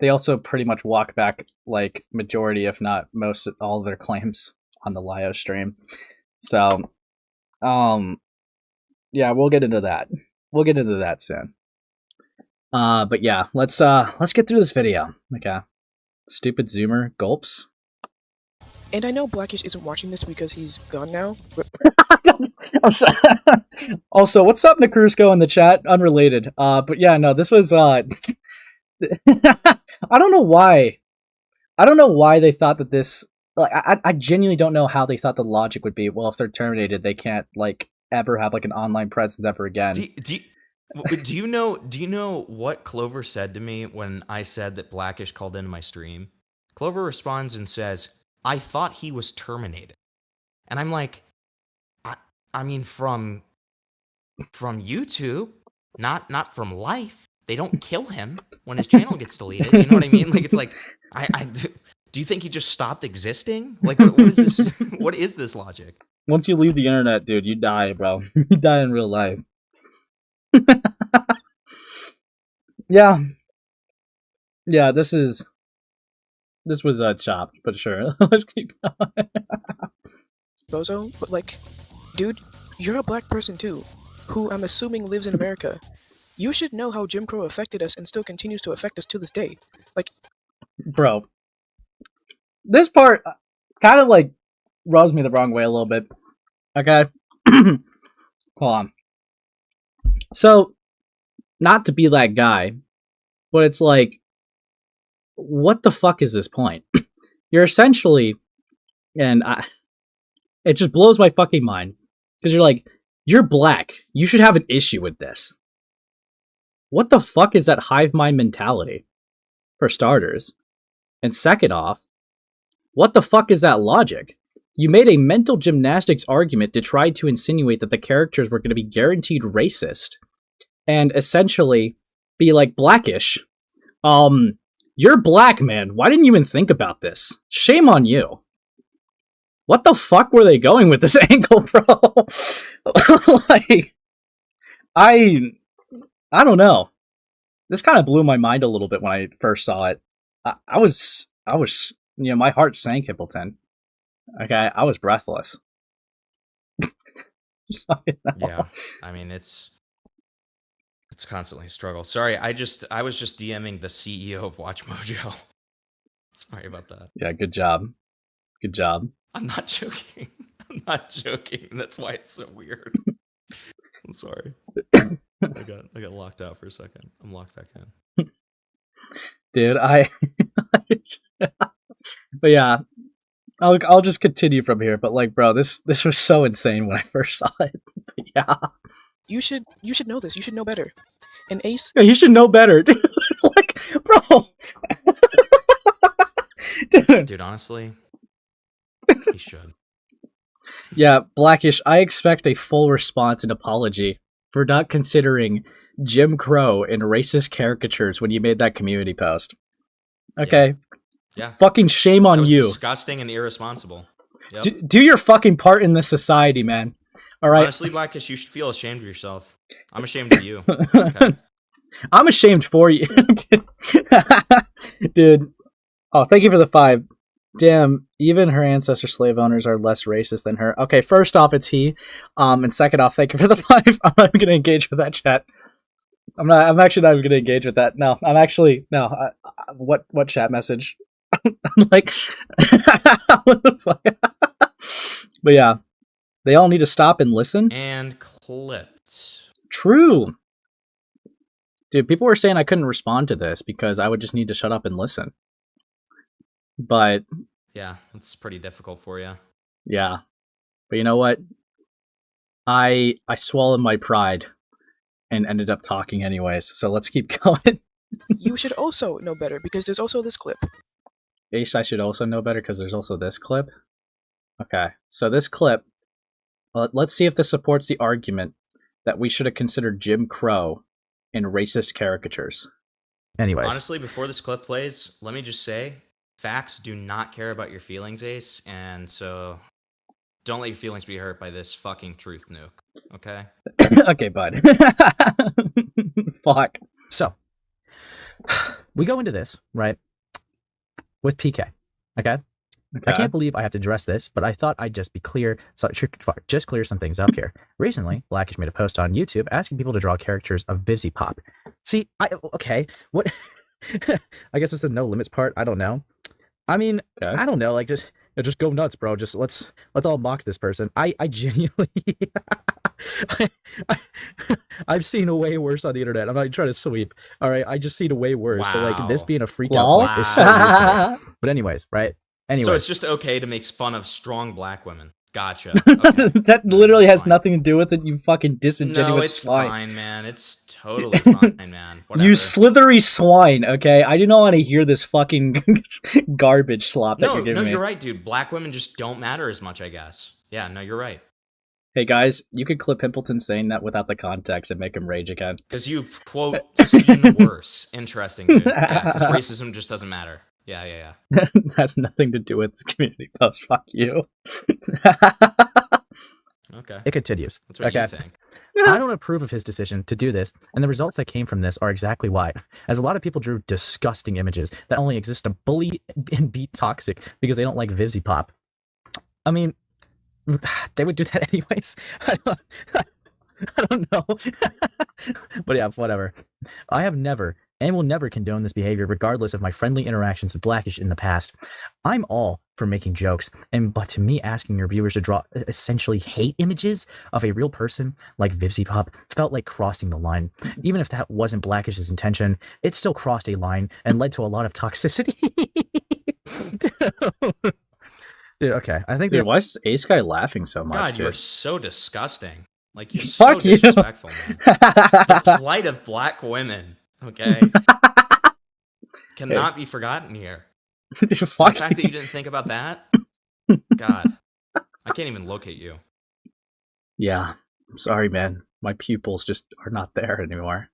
they also pretty much walk back like majority, if not most, of all of their claims on the Lio stream. So, yeah, we'll get into that. We'll get into that soon. But yeah, let's get through this video. Okay. Stupid Zoomer gulps. And I know Blackishhh isn't watching this because he's gone now, but... Also, what's up, Nakrusco in the chat? Unrelated. But yeah, no, this was, I don't know why. I don't know why they thought that this... Like, I genuinely don't know how they thought the logic would be. Well, if they're terminated, they can't, like, ever have, like, an online presence ever again. Do you know what Clover said to me when I said that Blackishhh called into my stream? Clover responds and says, I thought he was terminated. And I'm like, I mean, from YouTube, not from life. They don't kill him when his channel gets deleted. You know what I mean? Like, it's like, do you think he just stopped existing? Like, what is this? What is this logic? Once you leave the internet, dude, you die, bro. You die in real life. Yeah, this was chopped, but sure. Let's keep going. Bozo, but like, dude, you're a black person too, who I'm assuming lives in America. You should know how Jim Crow affected us and still continues to affect us to this day. Like, bro, this part kind of like rubs me the wrong way a little bit. Okay, hold on. So, not to be that guy, but it's like, what the fuck is this point? You're essentially, it just blows my fucking mind, because you're like, you're black, you should have an issue with this. What the fuck is that hive mind mentality, for starters? And second off, what the fuck is that logic? You made a mental gymnastics argument to try to insinuate that the characters were going to be guaranteed racist, and essentially be like, Blackishhh, you're black, man. Why didn't you even think about this? Shame on you. What the fuck were they going with this angle, bro? Like, I don't know. This kind of blew my mind a little bit when I first saw it. I was, my heart sank, Hippleton. Okay, I was breathless. Yeah, I mean, it's constantly a struggle. Sorry, I was just DMing the CEO of Watch Mojo. Sorry about that. Yeah, good job. Good job. I'm not joking. I'm not joking. That's why it's so weird. I'm sorry. I got locked out for a second. I'm locked back in. Dude, but yeah, I'll just continue from here. But like, bro, this was so insane when I first saw it. But yeah, you should know this. You should know better. And Ace, yeah, you should know better, dude. Like, bro, dude, honestly, he should. Yeah, Blackishhh, I expect a full response and apology for not considering Jim Crow in racist caricatures when you made that community post. Okay. Yeah. Fucking shame on you. Disgusting and irresponsible. Yep. Do your fucking part in this society, man. All right. Honestly, Blackishhh, you should feel ashamed of yourself. I'm ashamed of you. Okay. I'm ashamed for you. Dude. Oh, thank you for the 5. Damn, even her ancestor slave owners are less racist than her. Okay, first off, it's he. And second off, thank you for the 5. I'm not even gonna engage with that chat. I'm actually not even gonna engage with that. No, I'm actually no. What chat message? I'm like, what the fuck? But yeah, they all need to stop and listen. And clipped. True. Dude, people were saying I couldn't respond to this because I would just need to shut up and listen. But yeah, it's pretty difficult for you. Yeah. But you know what? I swallowed my pride and ended up talking anyways. So let's keep going. You should also know better because there's also this clip. Ace, I should also know better because there's also this clip. Okay. So this clip, let's see if this supports the argument that we should have considered Jim Crow in racist caricatures. Anyways. Honestly, before this clip plays, let me just say, facts do not care about your feelings, Ace, and so don't let your feelings be hurt by this fucking truth nuke, okay? Okay, bud. Fuck. So, we go into this, right, with PK, okay? I can't believe I have to address this, but I thought I'd just be clear, so just clear some things up here. Recently, Blackishhh made a post on YouTube asking people to draw characters of Vivzy Pop. See, okay, what? I guess it's the no limits part. I don't know. I mean, I don't know. Like, just go nuts, bro. Just let's all mock this person. I genuinely, I've seen a way worse on the internet. I'm not trying to sweep. All right, I just seen a way worse. Wow. So like this being a freak out point is so weird. But anyways, right? Anyway, so it's just okay to make fun of strong black women. Gotcha. Okay. That literally has nothing to do with it, you fucking disingenuous no, it's swine. Fine, man. It's totally fine, man. Whatever. You slithery swine, okay? I do not want to hear this fucking garbage slop that you're giving me. No, you're right, dude. Black women just don't matter as much, I guess. Yeah, no, you're right. Hey, guys, you could clip Hippleton saying that without the context and make him rage again. Because you've, quote, seen worse. Interesting, dude. Yeah, because racism just doesn't matter. Yeah. That has nothing to do with this community post. Fuck you. Okay. It continues. That's what you think. I don't approve of his decision to do this, and the results that came from this are exactly why. As a lot of people drew disgusting images that only exist to bully and be toxic because they don't like Vivzy Pop. I mean, they would do that anyways. I don't know. But yeah, whatever. I have never and will never condone this behavior regardless of my friendly interactions with Blackishhh in the past. I'm all for making jokes, but to me asking your viewers to draw essentially hate images of a real person like VivziePop felt like crossing the line. Even if that wasn't Blackishh's intention, it still crossed a line and led to a lot of toxicity. Dude, okay. I think why is this Ace guy laughing so much? God, dude? you're so disgusting. Like, you're so disrespectful, man. The plight of black women, okay, cannot be forgotten here. The fact that you didn't think about that, God, I can't even locate you. Yeah, I'm sorry, man. My pupils just are not there anymore.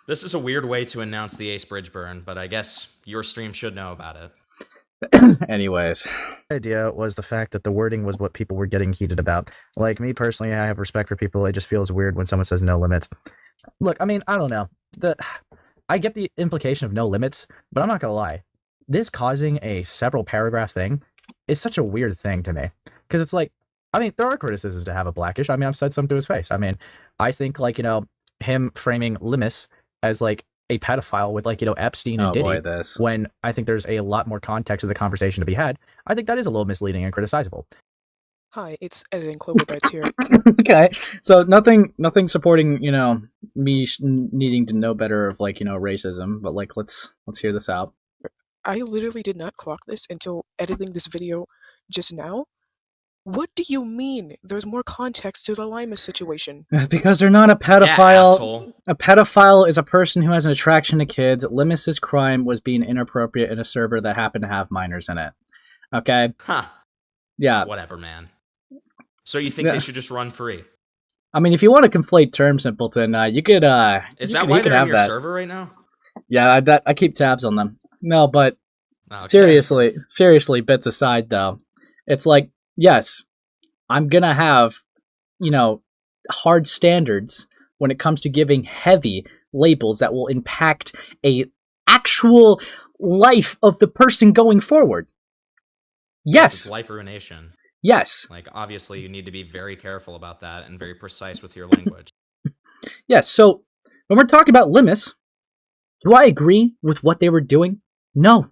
This is a weird way to announce the Ace Bridge burn, but I guess your stream should know about it. Anyways, the idea was the fact that the wording was what people were getting heated about. Like, me personally, I have respect for people. It just feels weird when someone says no limits. Look, I mean, I don't know. I get the implication of no limits, but I'm not gonna lie. This causing a several paragraph thing is such a weird thing to me. Because it's like, I mean, there are criticisms to have a Blackishhh. I mean, I've said some to his face. I mean, I think, like, you know, him framing Limis as, like, a pedophile with, like, you know, Epstein and Diddy, when I think there's a lot more context to the conversation to be had, I think that is a little misleading and criticizable. Hi, it's editing CloverBitez here. Okay, so nothing supporting, you know, me needing to know better of, like, you know, racism, but, like, let's hear this out. I literally did not clock this until editing this video just now. What do you mean there's more context to the Limas situation? Because they're not a pedophile. Yeah, a pedophile is a person who has an attraction to kids. Limis's crime was being inappropriate in a server that happened to have minors in it. Okay? Huh. Yeah. Whatever, man. So you think they should just run free? I mean, if you want to conflate terms, Simpleton, you could... Is that why they're in your server right now? Yeah, I keep tabs on them. No, but seriously, bits aside, though, it's like, yes, I'm gonna have, you know, hard standards when it comes to giving heavy labels that will impact a actual life of the person going forward. Yes. It's life ruination. Yes. Like, obviously, you need to be very careful about that and very precise with your language. Yes, so when we're talking about Limis, do I agree with what they were doing? No.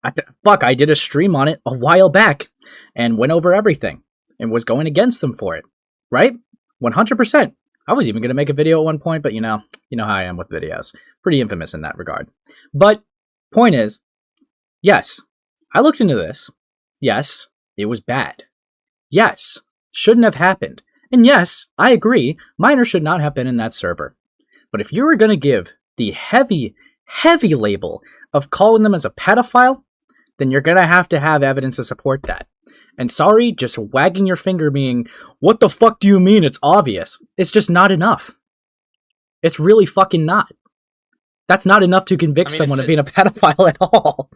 I did a stream on it a while back and went over everything and was going against them for it, right? 100%. I was even going to make a video at one point, but you know how I am with videos. Pretty infamous in that regard. But point is, yes, I looked into this. Yes, it was bad. Yes, shouldn't have happened. And yes, I agree, minors should not have been in that server. But if you were going to give the heavy label of calling them as a pedophile, then you're going to have evidence to support that. And sorry, just wagging your finger being, what the fuck do you mean it's obvious? It's just not enough. It's really fucking not. That's not enough to convict someone of being a pedophile at all.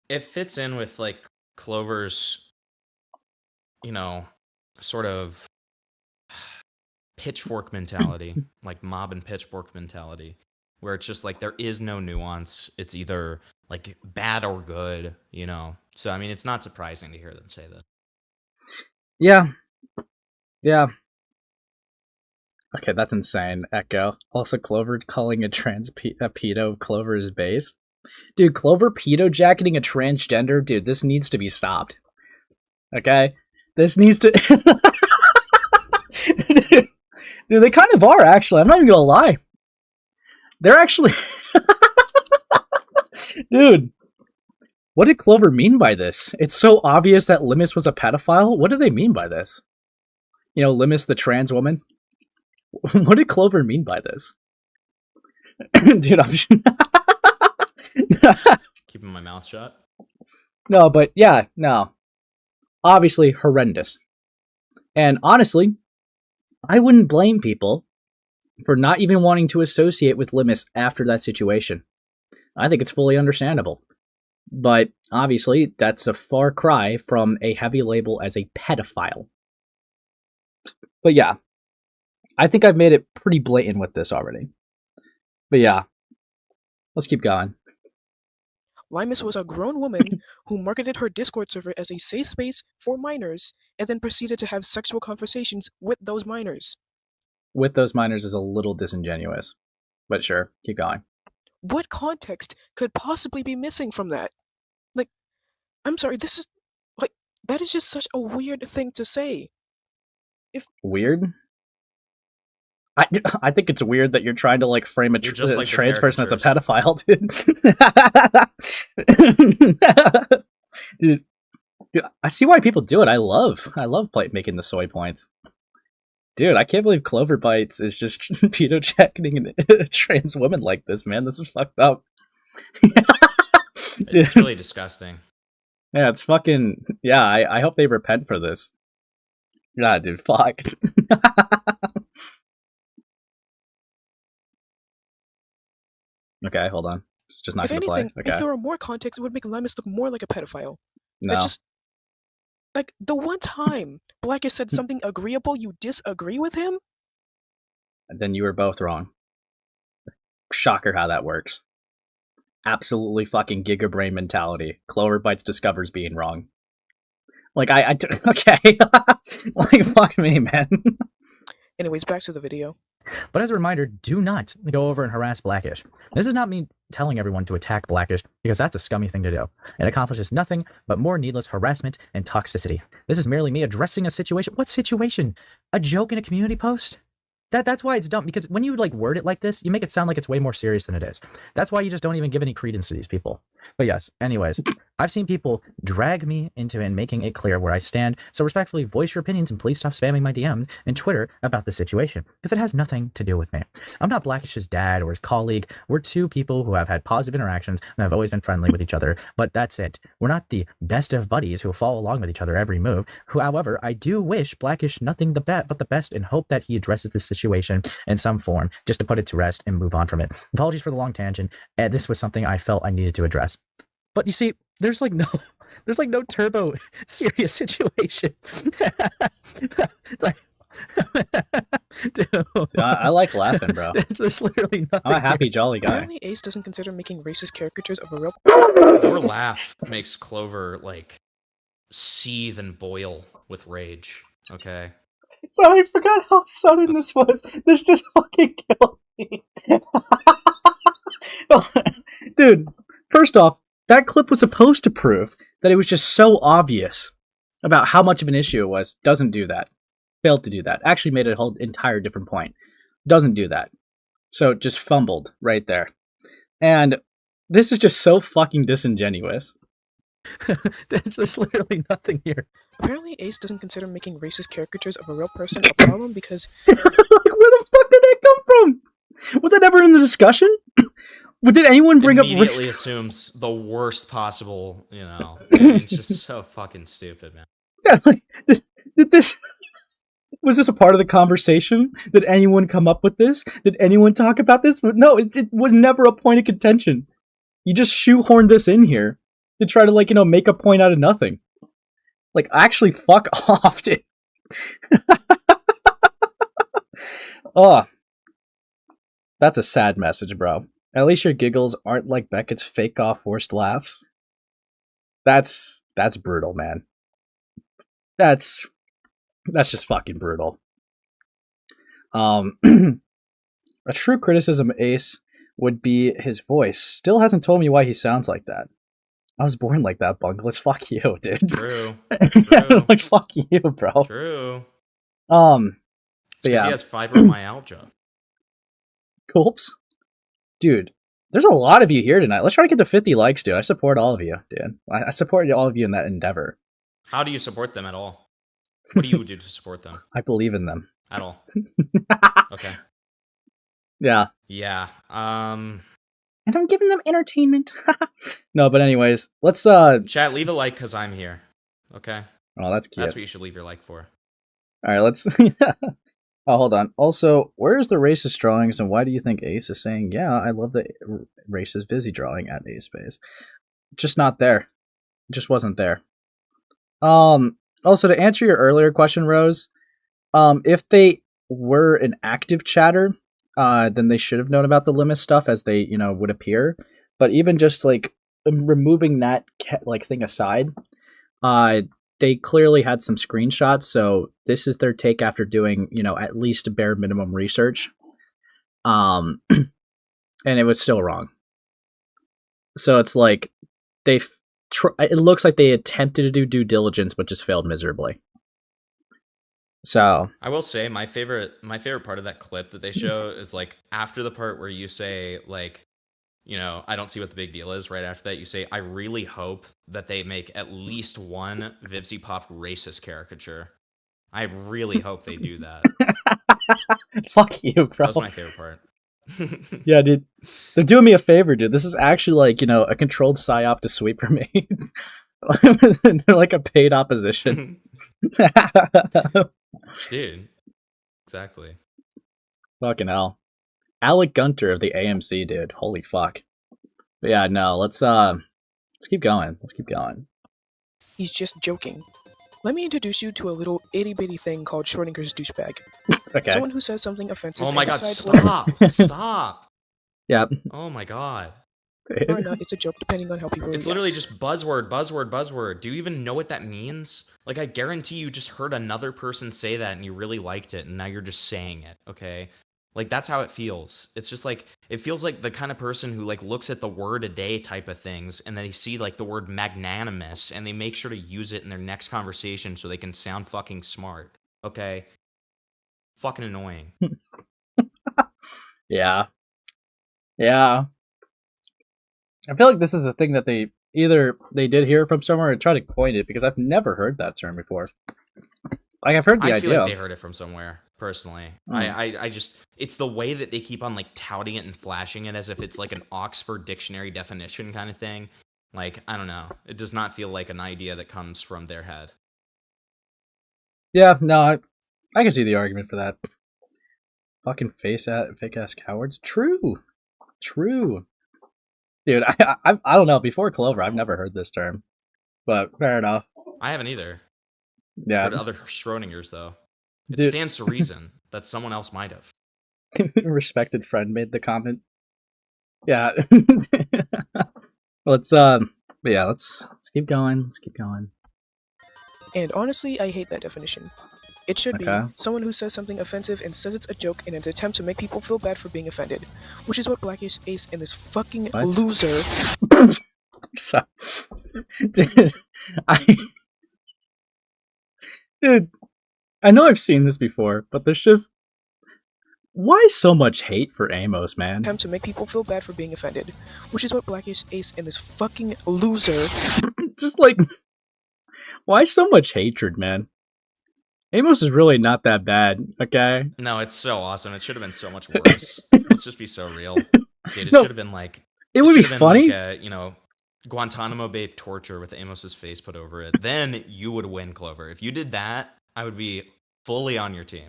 It fits in with, like, Clover's, you know, sort of pitchfork mentality, like mob and pitchfork mentality, where it's just like there is no nuance. It's either like bad or good, you know? So, I mean, it's not surprising to hear them say that. Yeah. Yeah. Okay, that's insane, Echo. Also, Clover calling a pedo Clover's base. Dude, Clover pedo jacketing a transgender? Dude, this needs to be stopped. Okay? This needs to... Dude, they kind of are, actually. I'm not even gonna lie. They're actually... Dude, what did Clover mean by this? It's so obvious that Limis was a pedophile? What do they mean by this? You know, Limis the trans woman? What did Clover mean by this? Dude, I'm... Keeping my mouth shut? No, but yeah, no. Obviously, horrendous. And honestly, I wouldn't blame people for not even wanting to associate with Limis after that situation. I think it's fully understandable. But obviously, that's a far cry from a heavy label as a pedophile. But yeah, I think I've made it pretty blatant with this already. But yeah, let's keep going. Limas was a grown woman who marketed her Discord server as a safe space for minors and then proceeded to have sexual conversations with those minors. With those minors is a little disingenuous. But sure, keep going. What context could possibly be missing from that? Like, I'm sorry, this is, like, that is just such a weird thing to say. Weird? I think it's weird that you're trying to like frame a trans person as a pedophile, dude. Dude, I see why people do it. I love making the soy points. Dude, I can't believe CloverBitez is just pedo checking a trans woman like this, man. This is fucked up. It's really disgusting. Yeah, it's fucking... Yeah, I hope they repent for this. Yeah, dude, fuck. Okay, hold on. It's just not going to play. Okay. If there were more context, it would make Limus look more like a pedophile. No. It's just... Like, the one time Blackishhh said something agreeable, you disagree with him? And then you were both wrong. Shocker how that works. Absolutely fucking gigabrain mentality. CloverBitez discovers being wrong. Like, okay. Like, fuck me, man. Anyways, back to the video. But as a reminder, do not go over and harass Blackishhh. This is not me telling everyone to attack Blackishhh, because that's a scummy thing to do. It accomplishes nothing but more needless harassment and toxicity. This is merely me addressing a situation. What situation? A joke in a community post? That's why it's dumb, because when you like word it like this, you make it sound like it's way more serious than it is. That's why you just don't even give any credence to these people. But yes, anyways, I've seen people drag me into it and making it clear where I stand, so respectfully voice your opinions and please stop spamming my DMs and Twitter about the situation, because it has nothing to do with me. I'm not Blackishh's dad or his colleague. We're two people who have had positive interactions and have always been friendly with each other, but that's it. We're not the best of buddies who follow along with each other every move. However, I do wish Blackishhh nothing but the best and hope that he addresses this situation in some form, just to put it to rest and move on from it. Apologies for the long tangent. This was something I felt I needed to address. But you see, there's like no turbo serious situation. Like, dude, I like laughing, bro. It's just literally nothing. I'm a happy, jolly guy. Apparently, Ace doesn't consider making racist caricatures of a real... Your laugh makes Clover, like, seethe and boil with rage, okay? Sorry, I forgot how sudden this was. This just fucking killed me. Dude, first off, that clip was supposed to prove that it was just so obvious about how much of an issue it was. Doesn't do that. Failed to do that. Actually made a whole entire different point. Doesn't do that. So just fumbled right there. And this is just so fucking disingenuous. There's just literally nothing here. Apparently, Ace doesn't consider making racist caricatures of a real person a problem because... Like, where the fuck did that come from? Was that ever in the discussion? Did anyone bring up... Immediately assumes the worst possible, you know. It's just so fucking stupid, man. Yeah, like, did this... Was this a part of the conversation? Did anyone come up with this? Did anyone talk about this? No, it was never a point of contention. You just shoehorned this in here to try to, like, you know, make a point out of nothing. Like, actually, fuck off, dude. Oh. That's a sad message, bro. At least your giggles aren't like Beckett's fake-off forced laughs. That's brutal, man. That's just fucking brutal. A true criticism of Ace would be his voice. Still hasn't told me why he sounds like that. I was born like that, Bungless. Fuck you, dude. True. Yeah, like, fuck you, bro. True. But yeah. He has fibromyalgia. Coops? Dude, there's a lot of you here tonight. Let's try to get to 50 likes, dude. I support all of you, dude. I support all of you in that endeavor. How do you support them at all? What do you do to support them? I believe in them. At all. Okay. Yeah. Yeah. And I'm giving them entertainment. No, but anyways, let's chat, leave a like because I'm here. Okay. Oh, that's cute. That's what you should leave your like for. Alright, let's oh, hold on. Also, where is the racist drawings and why do you think Ace is saying, yeah, I love the racist Vizzy drawing at Ace Space? Just not there. It just wasn't there. Also, to answer your earlier question, Rose, if they were an active chatter, then they should have known about the Limus stuff as they, you know, would appear. But even just, like, removing that, like, thing aside, they clearly had some screenshots, so this is their take after doing, you know, at least bare minimum research. And it was still wrong. So it's like it looks like they attempted to do due diligence, but just failed miserably. So I will say my favorite part of that clip that they show is like after the part where you say like, you know, I don't see what the big deal is. Right after that, you say, I really hope that they make at least one VivziePop racist caricature. I really hope they do that. Fuck you, bro. That was my favorite part. Yeah, dude. They're doing me a favor, dude. This is actually like, you know, a controlled psyop to sweep for me. They're like a paid opposition. Dude. Exactly. Fucking hell. Alec Gunter of the AMC, dude. Holy fuck. But yeah, no, let's keep going. Let's keep going. He's just joking. Let me introduce you to a little itty-bitty thing called Schrodinger's douchebag. Okay. Someone who says something offensive. Oh my god, stop! Stop! Yeah. Oh my god. Or not, it's a joke depending on how people It's react. literally just buzzword. Do you even know what that means? Like, I guarantee you just heard another person say that and you really liked it, and now you're just saying it, okay? Like, that's how it feels. It's just like, it feels like the kind of person who, like, looks at the word a day type of things, and they see, like, the word magnanimous, and they make sure to use it in their next conversation so they can sound fucking smart, okay? Fucking annoying. Yeah. Yeah. I feel like this is a thing that they did hear from somewhere or try to coin it, because I've never heard that term before. Like, I've heard the idea. I feel like they heard it from somewhere, personally. I just, it's the way that they keep on, like, touting it and flashing it as if it's, like, an Oxford Dictionary definition kind of thing. Like, I don't know. It does not feel like an idea that comes from their head. Yeah, no, I can see the argument for that. Fucking fake-ass cowards. True. Dude, I don't know. Before Clover, I've never heard this term. But fair enough. I haven't either. Yeah. For other Schrodingers, though. It Dude. stands to reason that someone else might have. Respected friend made the comment. Yeah. Let's keep going. Let's keep going. And honestly, I hate that definition. It should be someone who says something offensive and says it's a joke in an attempt to make people feel bad for being offended, which is what Blackishhh, Ace, and this fucking loser. So, dude, I know I've seen this before, but there's just, why so much hate for Amos, man? Attempt to make people feel bad for being offended, which is what Blackishhh, Ace, and this fucking loser. Just like, why so much hatred, man? Amos is really not that bad, okay? No, it's so awesome. It should have been so much worse. Let's just be so real. Dude, it should have been like... It would be funny. Like a, Guantanamo Bay torture with Amos's face put over it. Then you would win, Clover. If you did that, I would be fully on your team.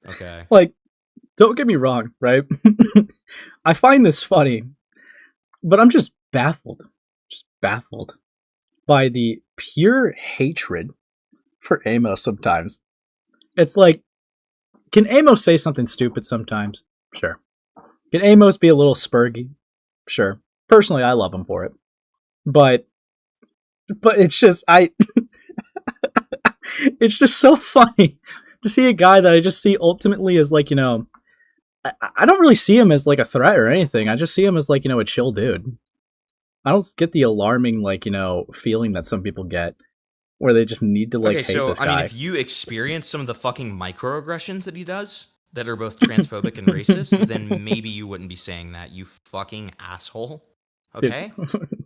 Okay? Like, don't get me wrong, right? I find this funny, but I'm just baffled. By the pure hatred for Amos sometimes. It's like, can Amos say something stupid sometimes? Sure. Can Amos be a little spurgy? Sure. Personally, I love him for it. But it's just, it's just so funny to see a guy that I just see ultimately as like, I don't really see him as like a threat or anything. I just see him as like, a chill dude. I don't get the alarming, like, feeling that some people get where they just need to like hate this guy. I mean, if you experience some of the fucking microaggressions that he does that are both transphobic and racist, then maybe you wouldn't be saying that, you fucking asshole. Okay?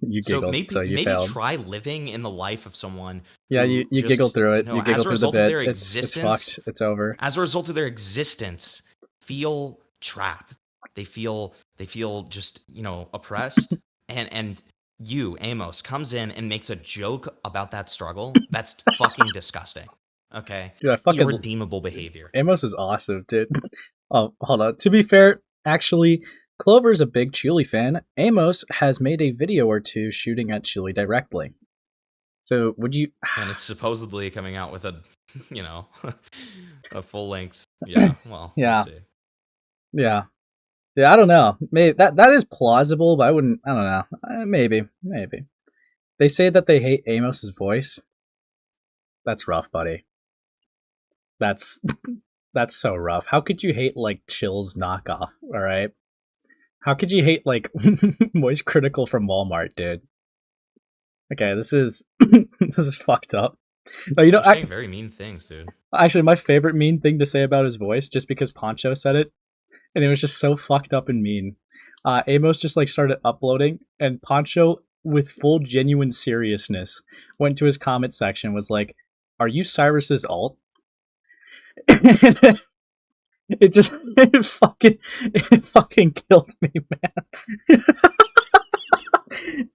You giggled, so you maybe failed. try living in the life of someone. Yeah, you just, giggled through it. You giggled through the bit. It's fucked. It's over. As a result of their existence, feel trapped. They feel just, oppressed. And you, Amos, comes in and makes a joke about that struggle. That's fucking disgusting. Okay? Dude, I fucking... irredeemable behavior. Amos is awesome, dude. Oh, hold on. To be fair, actually, Clover's a big Chuli fan. Amos has made a video or two shooting at Chuli directly. So, would you... And it's supposedly coming out with a, a full length... Yeah, well, yeah. We'll see. Yeah. Yeah, I don't know. Maybe that is plausible, but I don't know. Maybe. They say that they hate Amos's voice. That's rough, buddy. That's so rough. How could you hate like Chill's knockoff? All right. How could you hate, like, Moist Critical from Walmart, dude? Okay, this is this is fucked up. No, you know, you're saying very mean things, dude. Actually, my favorite mean thing to say about his voice, just because Poncho said it, and it was just so fucked up and mean. Amos just like started uploading, and Poncho, with full genuine seriousness, went to his comment section, was like, "Are you Cyrus's alt?" it fucking killed me, man.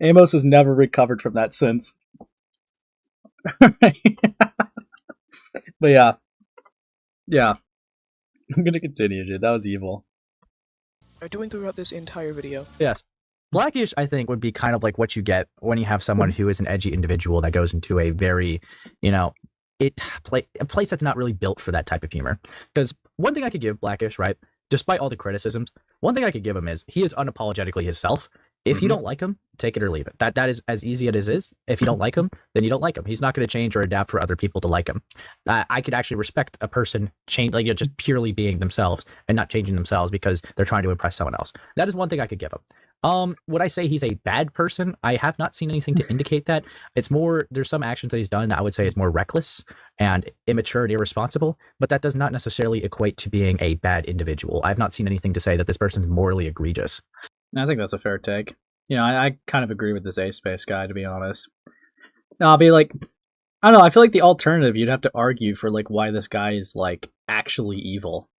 Amos has never recovered from that since. But yeah, I'm gonna continue, dude. That was evil. Are doing throughout this entire video. Yes. Blackishhh, I think, would be kind of like what you get when you have someone who is an edgy individual that goes into a very, you know, a place that's not really built for that type of humor. Because one thing I could give Blackishhh, right, despite all the criticisms, one thing I could give him is he is unapologetically himself. If you don't like him, take it or leave it. That is as easy as it is. If you don't like him, then you don't like him. He's not going to change or adapt for other people to like him. I could actually respect a person just purely being themselves and not changing themselves because they're trying to impress someone else. That is one thing I could give him. Would I say he's a bad person? I have not seen anything to indicate that. It's more, there's some actions that he's done that I would say is more reckless and immature and irresponsible, but that does not necessarily equate to being a bad individual. I've not seen anything to say that this person's morally egregious. I think that's a fair take. You know, I kind of agree with this A-Space guy, to be honest. No, I'll be like, I don't know, I feel like the alternative, you'd have to argue for, like, why this guy is, like, actually evil,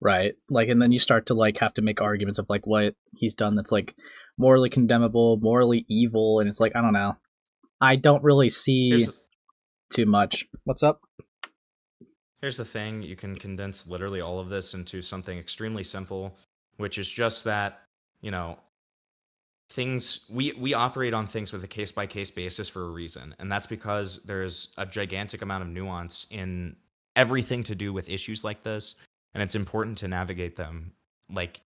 right? Like, and then you start to, like, have to make arguments of, like, what he's done that's, like, morally condemnable, morally evil, and it's like, I don't know. I don't really see too much. What's up? Here's the thing, you can condense literally all of this into something extremely simple, which is just that, you know, things we operate on things with a case-by-case basis for a reason, and that's because there's a gigantic amount of nuance in everything to do with issues like this, and it's important to navigate them, like,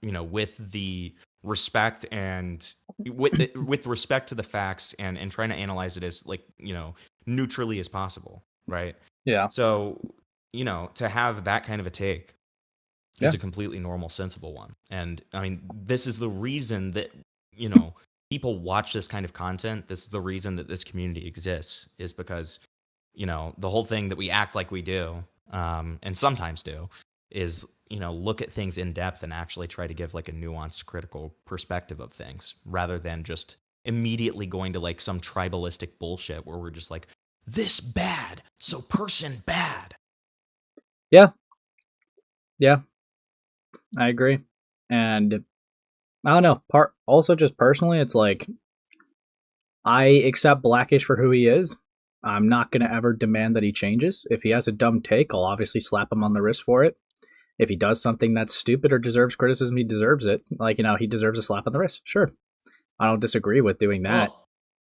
you know, with the respect and with respect to the facts and trying to analyze it as, like, you know, neutrally as possible, right? Yeah. So, you know, to have that kind of a take is a completely normal, sensible one. And I mean, this is the reason that, you know, people watch this kind of content. This is the reason that this community exists, is because, you know, the whole thing that we act like we do, and sometimes do, is, you know, look at things in depth and actually try to give like a nuanced, critical perspective of things, rather than just immediately going to like some tribalistic bullshit where we're just like, this bad, so person bad. Yeah. Yeah. I agree. And I don't know, also just personally, it's like, I accept Blackishhh for who he is. I'm not going to ever demand that he changes. If he has a dumb take, I'll obviously slap him on the wrist for it. If he does something that's stupid or deserves criticism, he deserves it. Like, you know, he deserves a slap on the wrist. Sure. I don't disagree with doing that.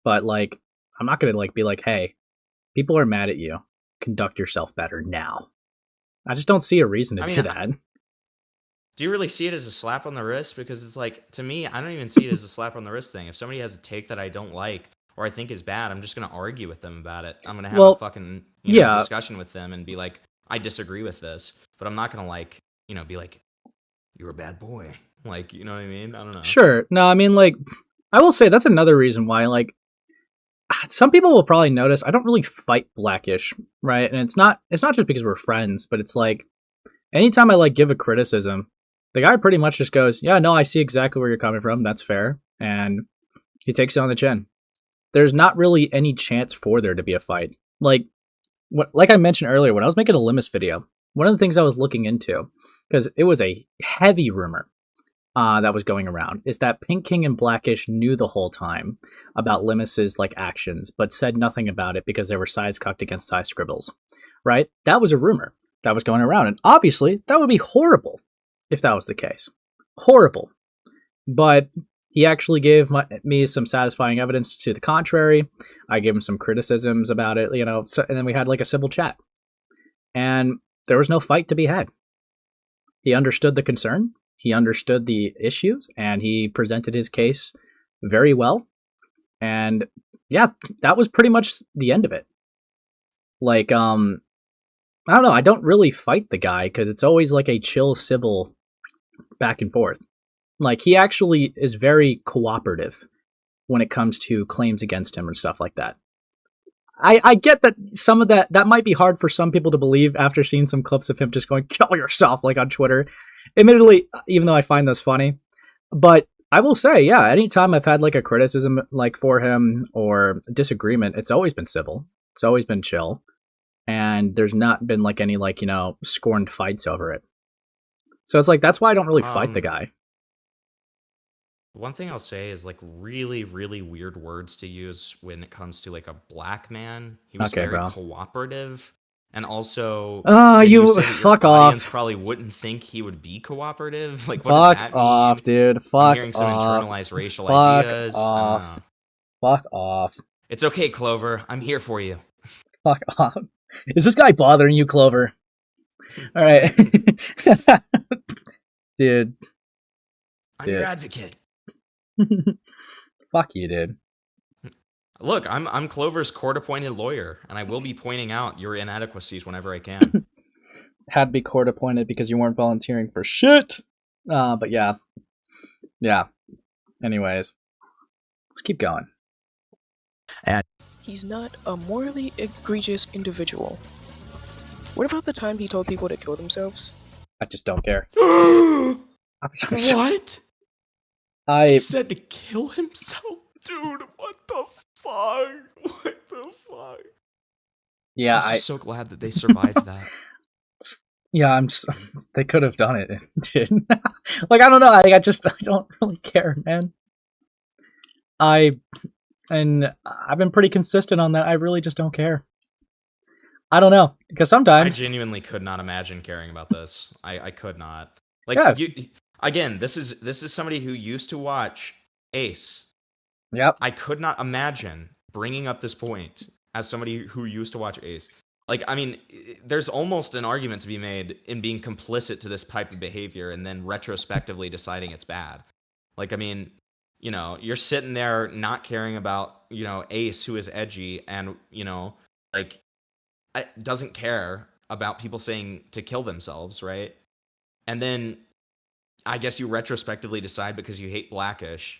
But, like, I'm not going to, like, be like, hey, people are mad at you. Conduct yourself better now. I just don't see a reason to do that. Do you really see it as a slap on the wrist? Because it's like, to me, I don't even see it as a slap on the wrist thing. If somebody has a take that I don't like or I think is bad, I'm just going to argue with them about it. I'm going to have a fucking discussion with them and be like, I disagree with this. But I'm not going to, like, you know, be like, you're a bad boy. Like, you know what I mean? I don't know. Sure. No, I mean, like, I will say that's another reason why, like, some people will probably notice I don't really fight Blackishhh, right? And it's not just because we're friends, but it's like, anytime I, like, give a criticism, the guy pretty much just goes, yeah, no, I see exactly where you're coming from. That's fair. And he takes it on the chin. There's not really any chance for there to be a fight. Like I mentioned earlier, when I was making a Limus video, one of the things I was looking into, because it was a heavy rumor that was going around, is that Pink King and Blackishhh knew the whole time about Limus's, like, actions, but said nothing about it because they were sides cucked against side scribbles, right? That was a rumor that was going around. And obviously, that would be horrible if that was the case. Horrible. But he actually gave me some satisfying evidence to the contrary. I gave him some criticisms about it, you know, and then we had like a civil chat. And there was no fight to be had. He understood the concern, he understood the issues, and he presented his case very well. And yeah, that was pretty much the end of it. Like, I don't know, I don't really fight the guy because it's always like a chill, civil back and forth. Like, he actually is very cooperative when it comes to claims against him and stuff like that. I get that some of that might be hard for some people to believe after seeing some clips of him just going, kill yourself, like on Twitter. Admittedly, even though I find those funny. But I will say, yeah, anytime I've had like a criticism like for him or a disagreement, it's always been civil. It's always been chill. And there's not been like any like, scorned fights over it. So it's like, that's why I don't really fight the guy. One thing I'll say is like really, really weird words to use when it comes to like a black man. He was very cooperative, and also you fuck off. Audience probably wouldn't think he would be cooperative. Like, what does that mean? Off, dude. Fuck I'm hearing some internalized racial ideas. Fuck off. It's okay, Clover. I'm here for you. Fuck off. Is this guy bothering you, Clover? All right, dude. I'm your advocate. Fuck you, dude. Look, I'm Clover's court-appointed lawyer, and I will be pointing out your inadequacies whenever I can. Had to be court-appointed because you weren't volunteering for shit. But yeah. Anyways, let's keep going. And he's not a morally egregious individual. What about the time he told people to kill themselves? I just don't care. What? He said to kill himself? Dude, what the fuck? What the fuck? Yeah, I'm just so glad that they survived that. Yeah, they could have done it, dude. Like, I don't know. I don't really care, man. I've been pretty consistent on that. I really just don't care. I don't know, because sometimes I genuinely could not imagine caring about this. I could not. Like, again, this is somebody who used to watch Ace. Yep. I could not imagine bringing up this point as somebody who used to watch Ace. Like, I mean, there's almost an argument to be made in being complicit to this type of behavior and then retrospectively deciding it's bad. Like, I mean, you're sitting there not caring about, Ace, who is edgy and, like, doesn't care about people saying to kill themselves, right? And then I guess you retrospectively decide because you hate Blackishhh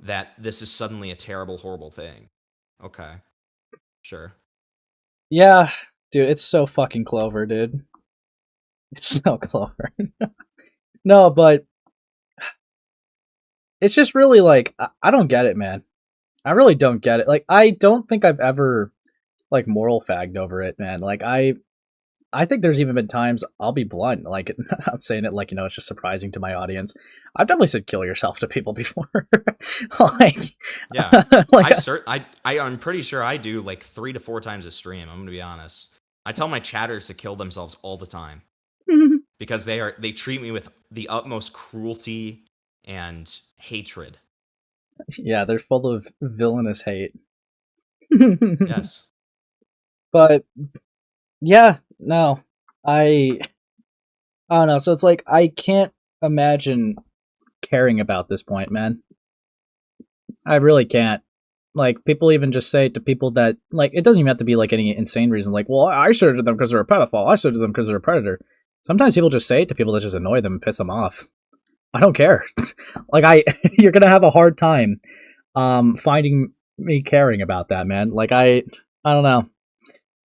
that this is suddenly a terrible, horrible thing. Okay. Sure. Yeah, dude, it's so fucking Clover, dude. It's so Clover. No, but it's just really like, I don't get it, man. I really don't get it. Like, I don't think I've ever like moral fagged over it, man. Like, I think there's even been times, I'll be blunt, like, I'm saying it like, it's just surprising to my audience. I've definitely said kill yourself to people before. Like, yeah. like, I'm pretty sure I do like 3 to 4 times a stream. I'm going to be honest. I tell my chatters to kill themselves all the time because they treat me with the utmost cruelty and hatred. Yeah, they're full of villainous hate. Yes. But yeah, no, I don't know. So it's like, I can't imagine caring about this point, man. I really can't. Like, people even just say to people that, like, it doesn't even have to be like any insane reason. Like, well, I showed it to them because they're a pedophile. I showed it to them because they're a predator. Sometimes people just say it to people that just annoy them and piss them off. I don't care. Like, you're gonna have a hard time finding me caring about that, man. Like, I don't know.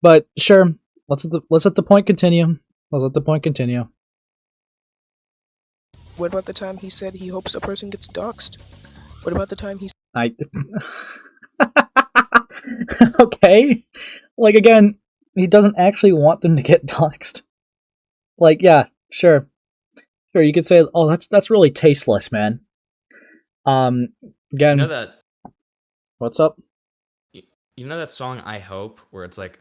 But sure, let's let the point continue. Let's let the point continue. What about the time he said he hopes a person gets doxxed? What about the time he... Okay. Like, again, he doesn't actually want them to get doxxed. Like, yeah, sure. Sure, you could say, oh, that's really tasteless, man. Again... You know that... What's up? You know that song, I Hope, where it's like,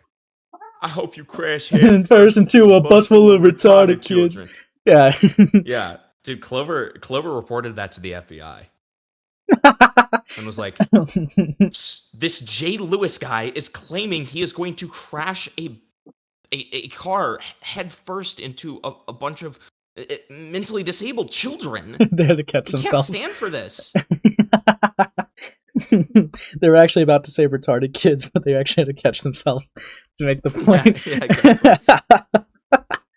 I hope you crash head first into a bus full of retarded kids. Yeah. Yeah. Dude, Clover reported that to the FBI. And was like, this Jay Lewis guy is claiming he is going to crash a car head first into a bunch of mentally disabled children. They had to catch themselves. Can't stand for this. They were actually about to say retarded kids, but they actually had to catch themselves to make the point. Yeah, exactly.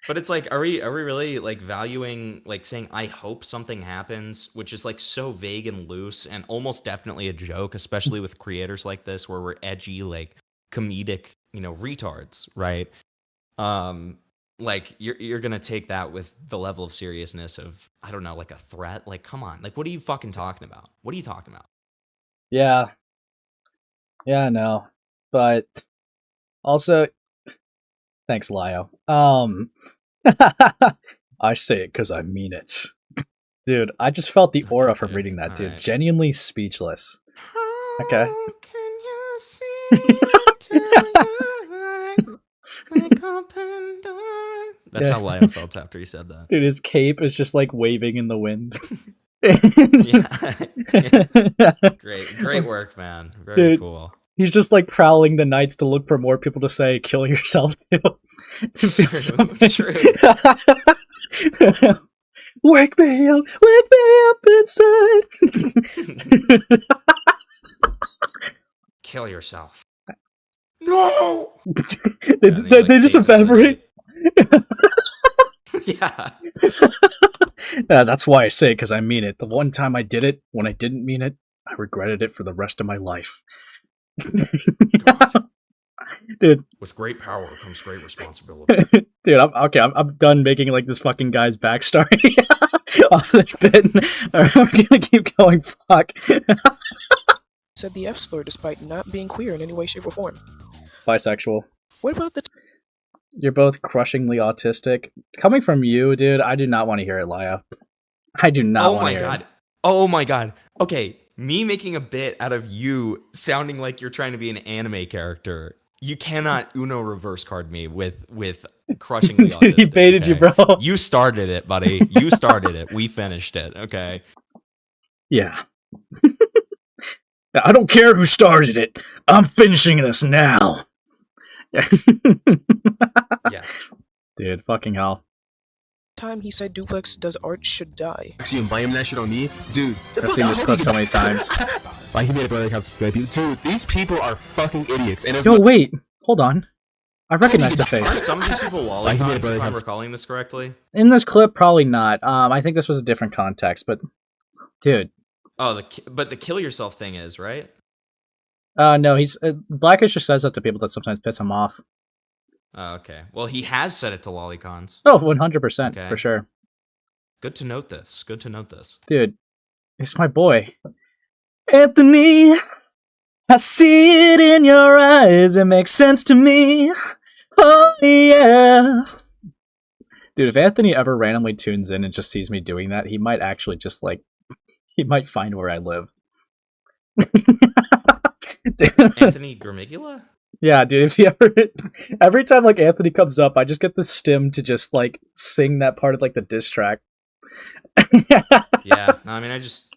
But it's like, are we really like valuing, like saying, I hope something happens, which is like so vague and loose and almost definitely a joke, especially with creators like this where we're edgy, like comedic, retards, right? Like you're gonna take that with the level of seriousness of, I don't know, like a threat. Like, come on, like what are you fucking talking about? What are you talking about? Yeah, I know, but also, thanks, Lio. I say it because I mean it. Dude, I just felt the aura from reading that, dude. Right. Genuinely speechless. Okay. How can you see That's how Lio felt after he said that. Dude, his cape is just like waving in the wind. Great work, man. Very cool. He's just like prowling the nights to look for more people to say, kill yourself too. To feel something. True. Wake me up inside. Kill yourself. No! they just evaporate. Yeah. That's why I say it, because I mean it. The one time I did it, when I didn't mean it, I regretted it for the rest of my life. Dude, with great power comes great responsibility. Dude, I'm done making like this fucking guy's backstory off this bit. Alright, we're gonna keep going. Fuck. Said the F slur despite not being queer in any way, shape, or form. Bisexual. What about the... You're both crushingly autistic. Coming from you, dude, I do not want to hear it, Lio. I do not want to hear it. Oh my god. Okay, me making a bit out of you sounding like you're trying to be an anime character. You cannot Uno reverse card me with crushingly autistic. Dude, he baited you, bro. You started it, buddy. You started it. We finished it, okay? Yeah. I don't care who started it. I'm finishing this now. Yeah. Dude, fucking hell. Time he said Duplex does art should die. You blame that shit on me? Dude, I've seen this clip so many times. Like, he made a brother account to people. Dude, these people are fucking idiots. And yo, wait. Hold on. I recognize the face. Aren't some of these people lollicons, if I'm recalling this correctly? In this clip, probably not. I think this was a different context, but... Dude. Oh, but the kill yourself thing is, right? No, he's... Blackishhh just says that to people that sometimes piss him off. Oh, okay. Well, he has said it to lollicons. Oh, 100%, okay. For sure. Good to note this. Good to note this. Dude, it's my boy. Anthony, I see it in your eyes. It makes sense to me. Oh, yeah. Dude, if Anthony ever randomly tunes in and just sees me doing that, he might actually just, like... He might find where I live. Anthony Gramigula? Yeah, dude, if you ever... Every time, like, Anthony comes up, I just get the stim to just, like, sing that part of, like, the diss track. Yeah, no, I mean, I just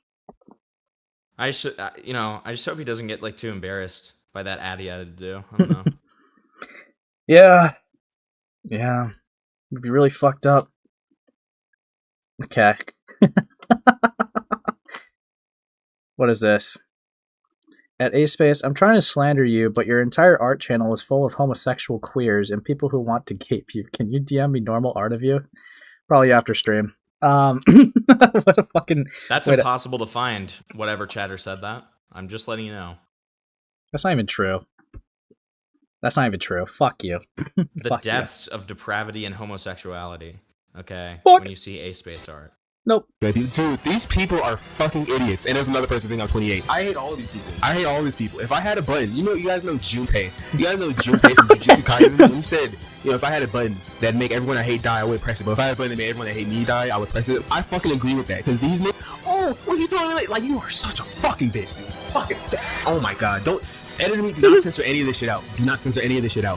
hope he doesn't get, like, too embarrassed by that ad he had to do. I don't know. Yeah. It'd be really fucked up. Okay. What is this? At A-Space, I'm trying to slander you, but your entire art channel is full of homosexual queers and people who want to gape you. Can you DM me normal art of you? Probably after stream. What a fucking... That's impossible to find, whatever chatter said that. I'm just letting you know. That's not even true. Fuck you. The depths of depravity and homosexuality. Okay? Fuck. When you see A-Space art. Nope. Dude, these people are fucking idiots. And there's another person thinking I'm 28. I hate all of these people. If I had a button, you guys know Junpei. You guys know Junpei from Jujutsu Kaisen. When you said, if I had a button that'd make everyone I hate die, I would press it. But if I had a button that made everyone that hate me die, I would press it. I fucking agree with that. Because these niggas... Oh, what are you doing? Like, you are such a fucking bitch, dude. Fucking fat. Oh my god. Don't... Edit me. Do not censor any of this shit out.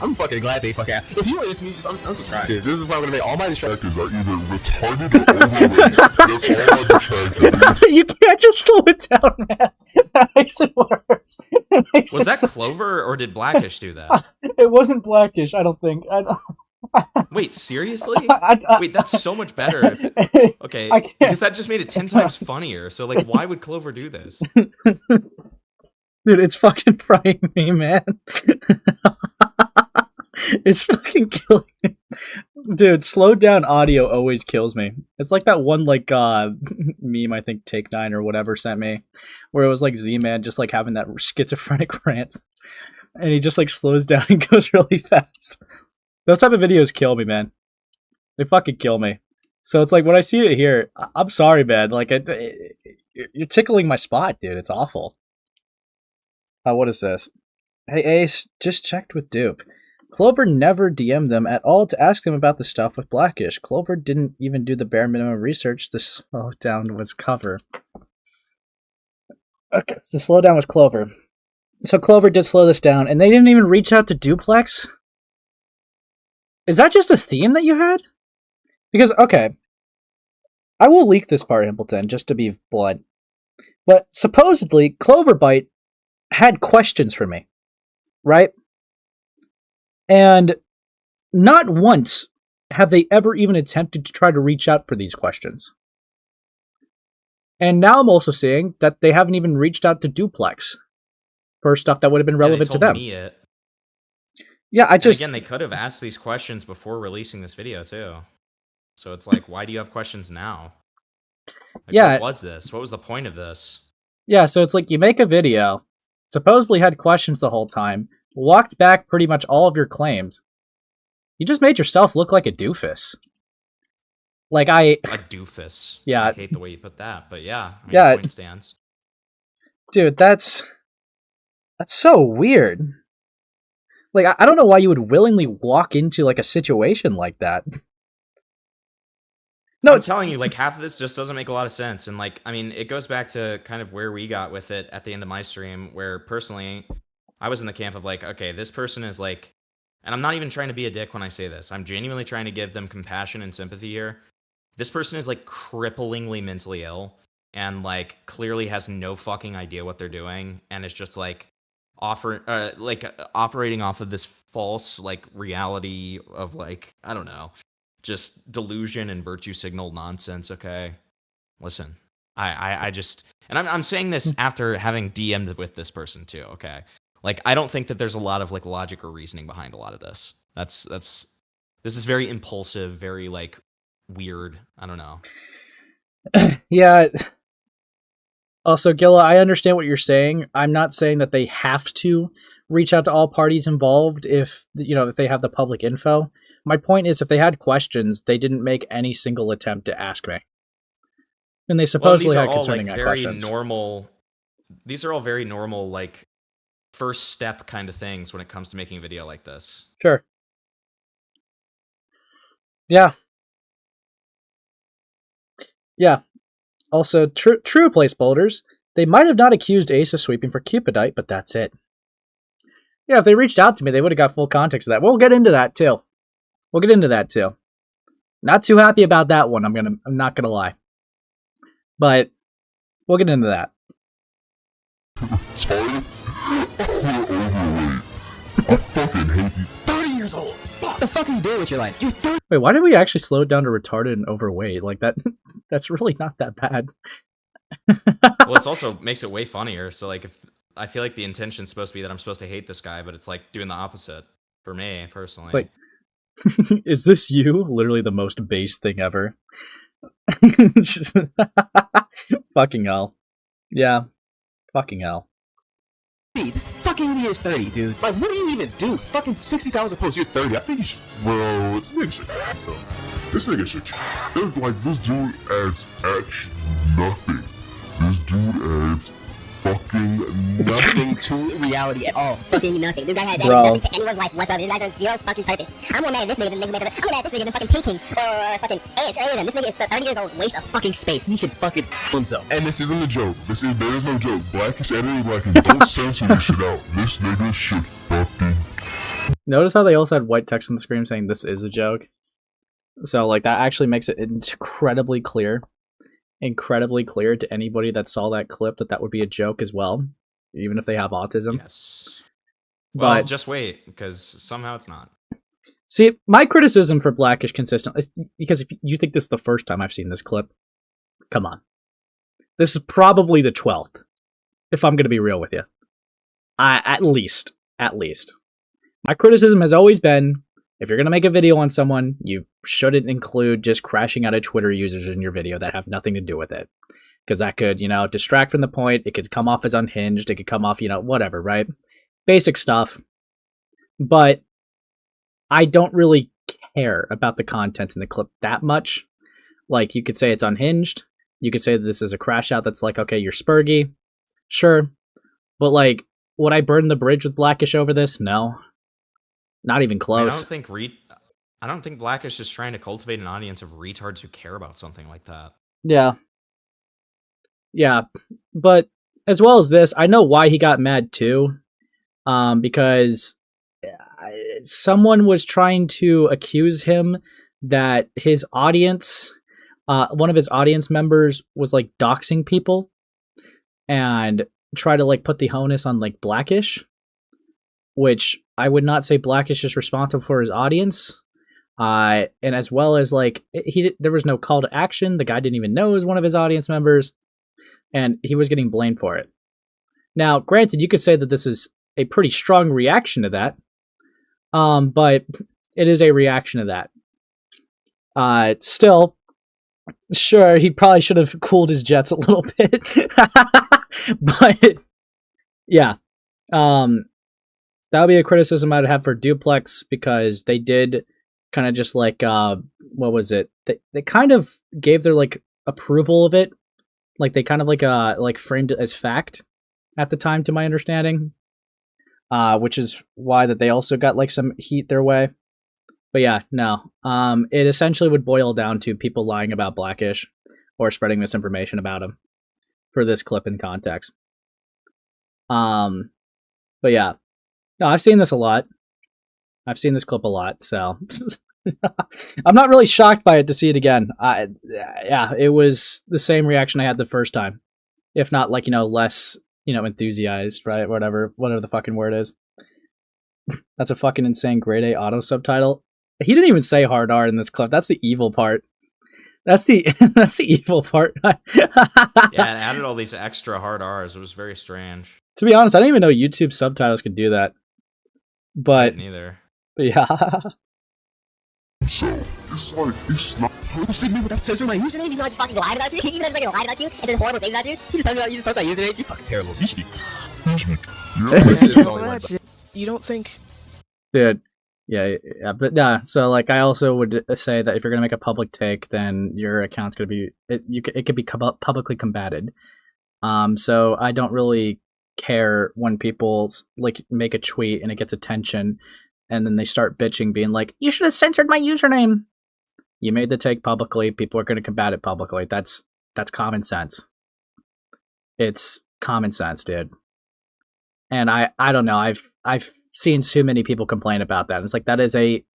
I'm fucking glad they fucking out. If you want to listen to me, I'm subscribed. This is why I'm gonna make all my distractions are either retarded or overrated. That's all my distractions. You can't just slow it down, man. That makes it worse. Was that Clover or did Blackishhh do that? It wasn't Blackishhh, I don't think. Wait, seriously? Wait, that's so much better. Okay, because that just made it 10 times funnier. So, like, why would Clover do this? Dude, it's fucking frying me, man. It's fucking killing me. Dude, slowed down audio always kills me. It's like that one like meme I think Take 9 or whatever sent me, where it was like Z-Man just like having that schizophrenic rant, and he just like slows down and goes really fast. Those type of videos kill me, man. They fucking kill me. So it's like when I see it here, I'm sorry, man. Like you're tickling my spot, dude. It's awful. What is this? Hey Ace, just checked with Dupe. Clover never DM'd them at all to ask them about the stuff with Blackishhh. Clover didn't even do the bare minimum research. The slowdown was cover. Okay, so the slowdown was Clover. So Clover did slow this down, and they didn't even reach out to Duplex? Is that just a theme that you had? Because, okay, I will leak this part, Impleton, just to be blunt. But supposedly, CloverBitez had questions for me, right? And not once have they ever even attempted to try to reach out for these questions. And now I'm also seeing that they haven't even reached out to Duplex for stuff that would have been relevant to them. Me it. Yeah, again, they could have asked these questions before releasing this video too. So it's like, why do you have questions now? Like, yeah. What was this? What was the point of this? Yeah, so it's like you make a video, supposedly had questions the whole time, walked back pretty much all of your claims. You just made yourself look like a doofus. Like a doofus. Yeah. I hate the way you put that, but yeah. I mean, yeah. Point stands. Dude, that's so weird. Like, I don't know why you would willingly walk into like a situation like that. No, I'm telling you, like, half of this just doesn't make a lot of sense. And like, I mean, it goes back to kind of where we got with it at the end of my stream, where personally I was in the camp of like, okay, this person is like, and I'm not even trying to be a dick when I say this. I'm genuinely trying to give them compassion and sympathy here. This person is like cripplingly mentally ill and like clearly has no fucking idea what they're doing and is just like operating off of this false like reality of like, I don't know, just delusion and virtue signal nonsense. Okay, listen, I just, and I'm saying this after having DM'd with this person too. Okay. Like, I don't think that there's a lot of like logic or reasoning behind a lot of this. This is very impulsive, very like weird. I don't know. Yeah. Also, Gilla, I understand what you're saying. I'm not saying that they have to reach out to all parties involved if they have the public info. My point is, if they had questions, they didn't make any single attempt to ask me. And they supposedly had concerning questions. These are all very normal, like, first step kind of things when it comes to making a video like this. Sure. Yeah. Yeah. Also, true placeholders, they might have not accused Ace of sweeping for Cupidite, but that's it. Yeah, if they reached out to me, they would have got full context of that. We'll get into that too. Not too happy about that one, I'm not gonna lie. But we'll get into that. Sorry? Overweight. I fucking hate you. 30 years old. What the fuck are you doing with your life? You're 30. Wait, why did we actually slow it down to retarded and overweight? Like that, that's really not that bad. Well, it's also makes it way funnier. So like, if I feel like the intention's supposed to be that I'm supposed to hate this guy, but it's like doing the opposite for me personally. It's like, is this you? Literally the most base thing ever. Fucking hell. Yeah. Fucking hell. This fucking idiot is 30, dude. Like, what do you even do? Fucking 60,000 posts, you're 30. I think you should. Bro, this nigga should cancel. This nigga should. Like, this dude adds actually nothing. This dude adds fucking nothing to reality at all. Fucking nothing. This guy has nothing to anyone's life whatsoever. This guy has zero fucking purpose. I'm more mad at this nigga than the nigga. I'm more mad at this nigga than fucking Painting or fucking Ants or any of them. This nigga is 30 years old, waste of fucking space. He should fucking himself. And this isn't a joke. There is no joke. Blackish editing, Blackish. Don't censor this shit out. This nigga should fucking. Notice how they also had white text on the screen saying this is a joke. So like that actually makes it incredibly clear to anybody that saw that clip that would be a joke as well, even if they have autism. Yes. Well, but just wait, because somehow it's not. See, my criticism for Blackishhh consistently, because if you think this is the first time I've seen this clip, come on. This is probably the 12th, if I'm going to be real with you. At least. My criticism has always been If you're going to make a video on someone, you shouldn't include just crashing out of Twitter users in your video that have nothing to do with it. Because that could, distract from the point. It could come off as unhinged. It could come off, whatever, right? Basic stuff. But I don't really care about the content in the clip that much. Like, you could say it's unhinged. You could say that this is a crash out that's like, okay, you're spurgy. Sure. But, like, would I burn the bridge with Blackishhh over this? No. Not even close. I don't think Blackishhh is trying to cultivate an audience of retards who care about something like that. Yeah. Yeah. But as well as this, I know why he got mad too. Because someone was trying to accuse him that his audience, one of his audience members was like doxing people and try to like put the onus on like Blackishhh, which I would not say Blackishhh is responsible for his audience. And as well as like there was no call to action. The guy didn't even know it was one of his audience members, and he was getting blamed for it. Now, granted, you could say that this is a pretty strong reaction to that. But it is a reaction to that. Still, sure, he probably should have cooled his jets a little bit. But yeah. That would be a criticism I'd have for Duplex, because they did kind of just like what was it? They kind of gave their like approval of it. Like they kind of like framed it as fact at the time, to my understanding. Which is why that they also got like some heat their way. But yeah, no. It essentially would boil down to people lying about Blackishhh or spreading misinformation about him for this clip in context. But yeah. No, I've seen this a lot. I've seen this clip a lot, so I'm not really shocked by it to see it again. Yeah, it was the same reaction I had the first time, if not like less enthusiased, right? Whatever the fucking word is. That's a fucking insane grade A auto subtitle. He didn't even say hard R in this clip. That's the evil part. That's the evil part. Yeah, and added all these extra hard R's. It was very strange. To be honest, I didn't even know YouTube subtitles could do that. But neither. Yeah. So it's like it's not. Censor my username, even though I just fucking lied about you. Even though I lied about you and said horrible things about you. You just post my username. You fucking terrible. You don't think? Dude. Yeah, but yeah. So like, I also would say that if you're gonna make a public take, then your account's gonna be it could be publicly combated. So I don't really care when people like make a tweet and it gets attention, and then they start bitching, being like, "You should have censored my username." You made the take publicly. People are going to combat it publicly. That's common sense. It's common sense, dude. And I don't know. I've seen so many people complain about that. It's like that is a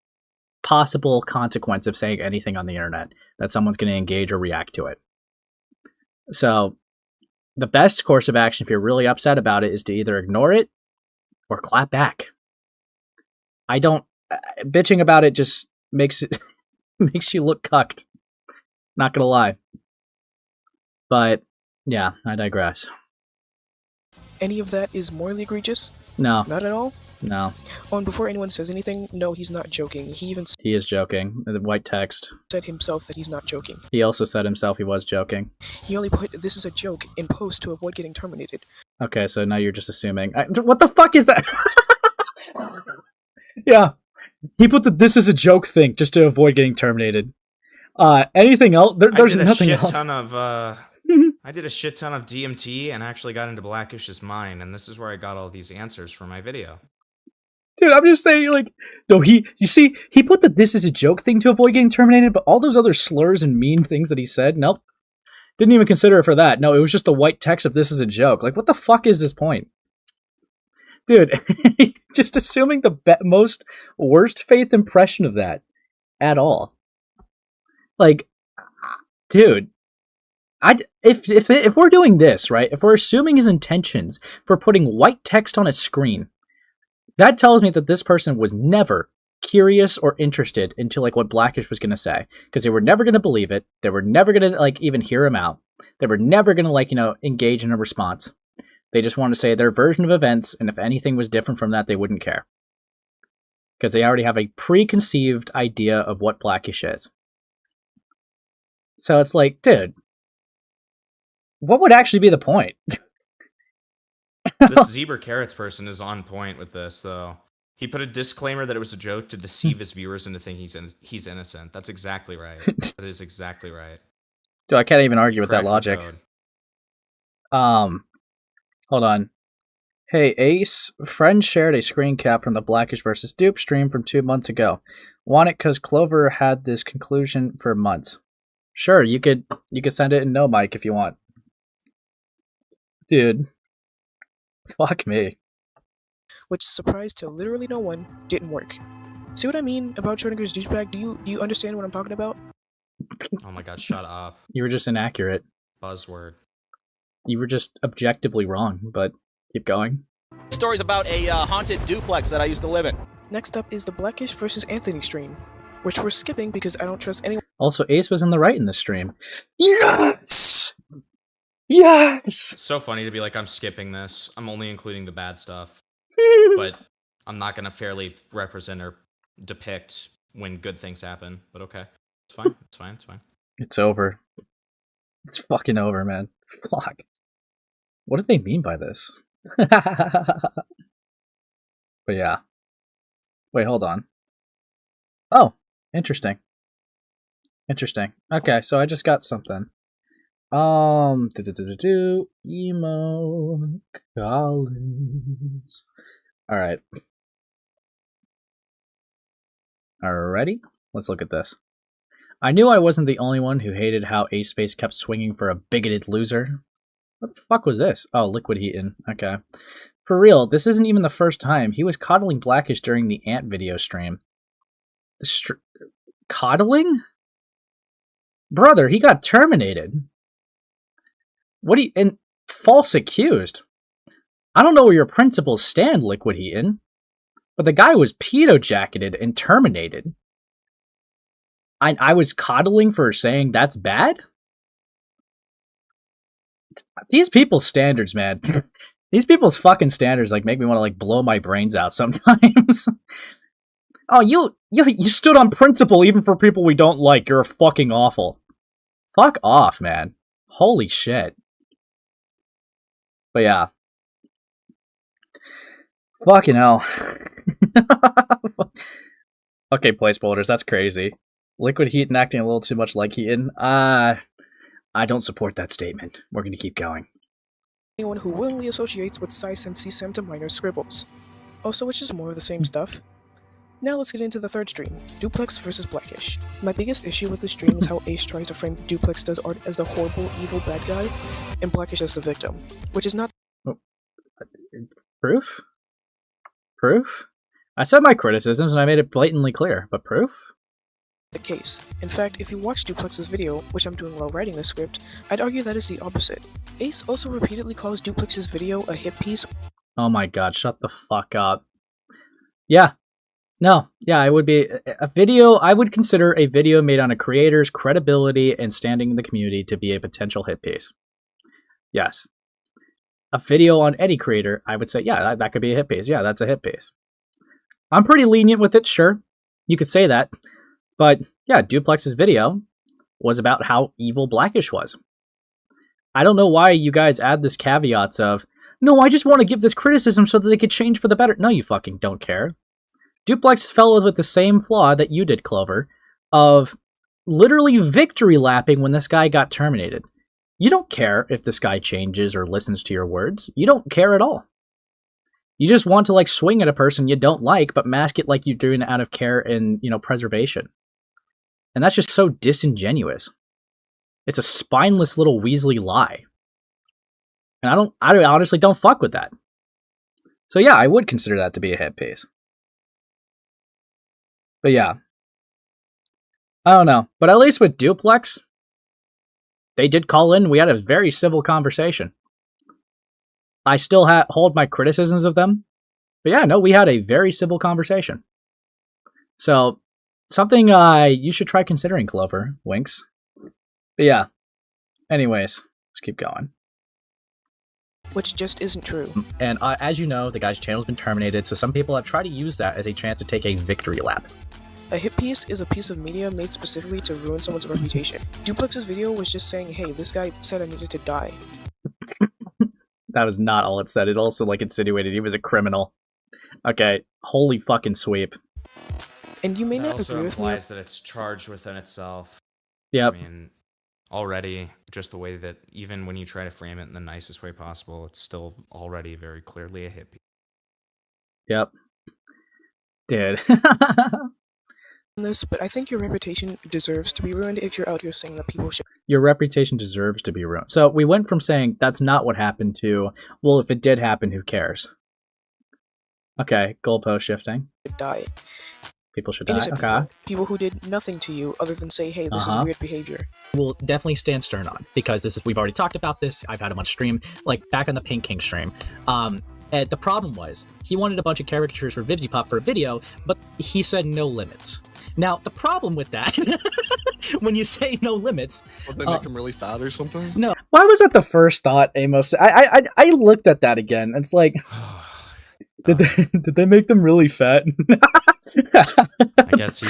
possible consequence of saying anything on the internet, that someone's going to engage or react to it. So the best course of action, if you're really upset about it, is to either ignore it or clap back. Bitching about it just makes you look cucked. Not gonna lie. But yeah, I digress. Any of that is morally egregious? No. Not at all? No. Oh, and before anyone says anything, no, he's not joking. He is joking. The white text said himself that he's not joking. He also said himself he was joking. He only put "this is a joke" in post to avoid getting terminated. Okay, so now you're just assuming. What the fuck is that? Yeah. He put the "this is a joke" thing just to avoid getting terminated. Anything else? There's nothing else. I did a shit ton of DMT and actually got into Blackishh's mind, and this is where I got all these answers for my video. Dude, I'm just saying, like, no, he put the "this is a joke" thing to avoid getting terminated, but all those other slurs and mean things that he said, nope. Didn't even consider it for that. No, it was just the white text of "this is a joke." Like, what the fuck is this point? Dude, just assuming the most worst faith impression of that at all. Like, dude, if we're doing this, right, if we're assuming his intentions for putting white text on a screen, that tells me that this person was never curious or interested into like what Blackishhh was going to say, because they were never going to believe it. They were never going to like even hear him out. They were never going to like, engage in a response. They just wanted to say their version of events, and if anything was different from that, they wouldn't care. because they already have a preconceived idea of what Blackishhh is. So it's like, dude, what would actually be the point? This Zebra Carrots person is on point with this, though. He put a disclaimer that it was a joke to deceive his viewers into thinking he's innocent. That's exactly right. That is exactly right. Dude, I can't even argue with that logic. Hold on. Hey, Ace, friend shared a screen cap from the Blackishhh vs. Dupe stream from 2 months ago. Want it because Clover had this conclusion for months. Sure, you could send it in no mic if you want. Dude. Fuck me. Which, surprise to literally no one, didn't work. See what I mean about Schrodinger's douchebag? Do you understand what I'm talking about? Oh my god, shut up. You were just inaccurate. Buzzword. You were just objectively wrong, but keep going. Stories about a haunted duplex that I used to live in. Next up is the Blackishhh vs. Anthony stream, which we're skipping because I don't trust anyone. Also, Ace was in the right in this stream. Yes! Yes! So funny to be like, I'm skipping this. I'm only including the bad stuff. But I'm not going to fairly represent or depict when good things happen. But okay. It's fine. It's fine. It's fine. It's over. It's fucking over, man. Fuck. What did they mean by this? But yeah. Wait, hold on. Oh, interesting. Interesting. Okay, so I just got something. Emo Collins. Alright. Alrighty, let's look at this. I knew I wasn't the only one who hated how Ace Space kept swinging for a bigoted loser. What the fuck was this? Oh, Liquid Heaton. Okay. For real, this isn't even the first time. He was coddling Blackishhh during the Ant video stream. Coddling? Brother, he got terminated. What do you... And false accused. I don't know where your principles stand, Liquid Heaton, but the guy was pedo-jacketed and terminated. I was coddling for saying that's bad? These people's standards, man. These people's fucking standards like make me want to like blow my brains out sometimes. Oh, you stood on principle even for people we don't like. You're fucking awful. Fuck off, man. Holy shit. But yeah. Fucking hell. Okay, place builders, that's crazy. Liquid Heaton acting a little too much like Heaton. I don't support that statement. We're gonna keep going. Anyone who willingly associates with Sice and CSEM to minor scribbles. Also, which is more of the same stuff. Now let's get into the third stream, Duplex vs. Blackishhh. My biggest issue with this stream is how Ace tries to frame Duplex does art as the horrible, evil bad guy, and Blackishhh as the victim, which is not... Oh. Proof? Proof? I said my criticisms and I made it blatantly clear, but proof? The case. In fact, if you watch Duplex's video, which I'm doing while writing the script, I'd argue that is the opposite. Ace also repeatedly calls Duplex's video a hit piece. Oh my god, shut the fuck up. Yeah. No, yeah, it would be a video. I would consider a video made on a creator's credibility and standing in the community to be a potential hit piece. Yes. A video on any creator, I would say, yeah, that could be a hit piece. Yeah, that's a hit piece. I'm pretty lenient with it, sure. You could say that. But yeah, Duplex's video was about how evil Blackishhh was. I don't know why you guys add this caveats of, no, I just want to give this criticism so that they could change for the better. No, you fucking don't care. Duplex fell with the same flaw that you did, Clover, of literally victory lapping when this guy got terminated. You don't care if this guy changes or listens to your words. You don't care at all. You just want to like swing at a person you don't like, but mask it like you're doing it out of care and, preservation. And that's just so disingenuous. It's a spineless little Weasley lie. And I honestly don't fuck with that. So yeah, I would consider that to be a hit piece. But yeah. I don't know. But at least with Duplex, they did call in. We had a very civil conversation. I still hold my criticisms of them. But yeah, no, we had a very civil conversation. So, something you should try considering, Clover. Winks. But yeah. Anyways, let's keep going. which just isn't true. And as you know, the guy's channel's been terminated, so some people have tried to use that as a chance to take a victory lap. A hit piece is a piece of media made specifically to ruin someone's reputation. Duplex's video was just saying, hey, this guy said I needed to die. That was not all it said. It also, like, insinuated he was a criminal. Okay, holy fucking sweep. And you may that not also agree with me. implies that it's charged within itself. Yep. I mean, already, just the way that even when you try to frame it in the nicest way possible, it's still already very clearly a hit piece. Yep. Dude. This, but I think your reputation deserves to be ruined if you're out here saying that people should. Your reputation deserves to be ruined. So we went from saying that's not what happened to, well, if it did happen, who cares? Okay, goalpost shifting. Die. People should die. Innocent Okay. People who did nothing to you other than say, hey, this is weird behavior. We'll definitely stand stern on, because we've already talked about this. I've had him on stream, like back on the Pink King stream. And the problem was, he wanted a bunch of caricatures for VivziePop for a video, but he said no limits. Now, the problem with that, when you say no limits... Would they make him really fat or something? No. Why was that the first thought, Amos? I looked at that again. It's like, did they make them really fat? I guess,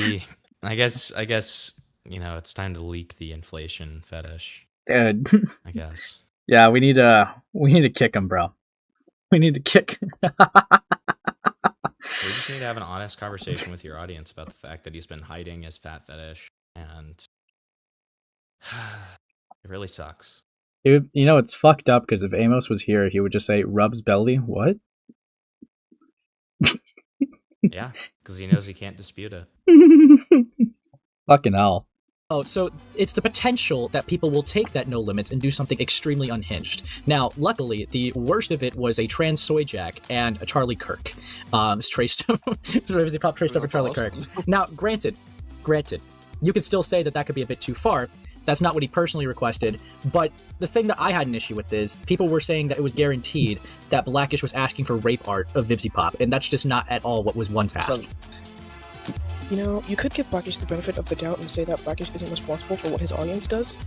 you know, it's time to leak the inflation fetish. Dude. I guess. Yeah, we need to kick him, bro. We need to kick. We just need to have an honest conversation with your audience about the fact that he's been hiding his fat fetish, and it really sucks. Dude, you know, it's fucked up, because if Amos was here, he would just say, rubs belly? What? Yeah, because he knows he can't dispute it. Fucking hell. Oh, so it's the potential that people will take that no limits and do something extremely unhinged. Now, luckily, the worst of it was a trans soy jack and a Charlie Kirk. It's traced Pop traced over Charlie Kirk. Now, granted, you could still say that could be a bit too far. That's not what he personally requested, but the thing that I had an issue with is people were saying that it was guaranteed that Blackishhh was asking for rape art of VivziePop, and that's just not at all what was once asked. You know, you could give Blackishhh the benefit of the doubt and say that Blackishhh isn't responsible for what his audience does.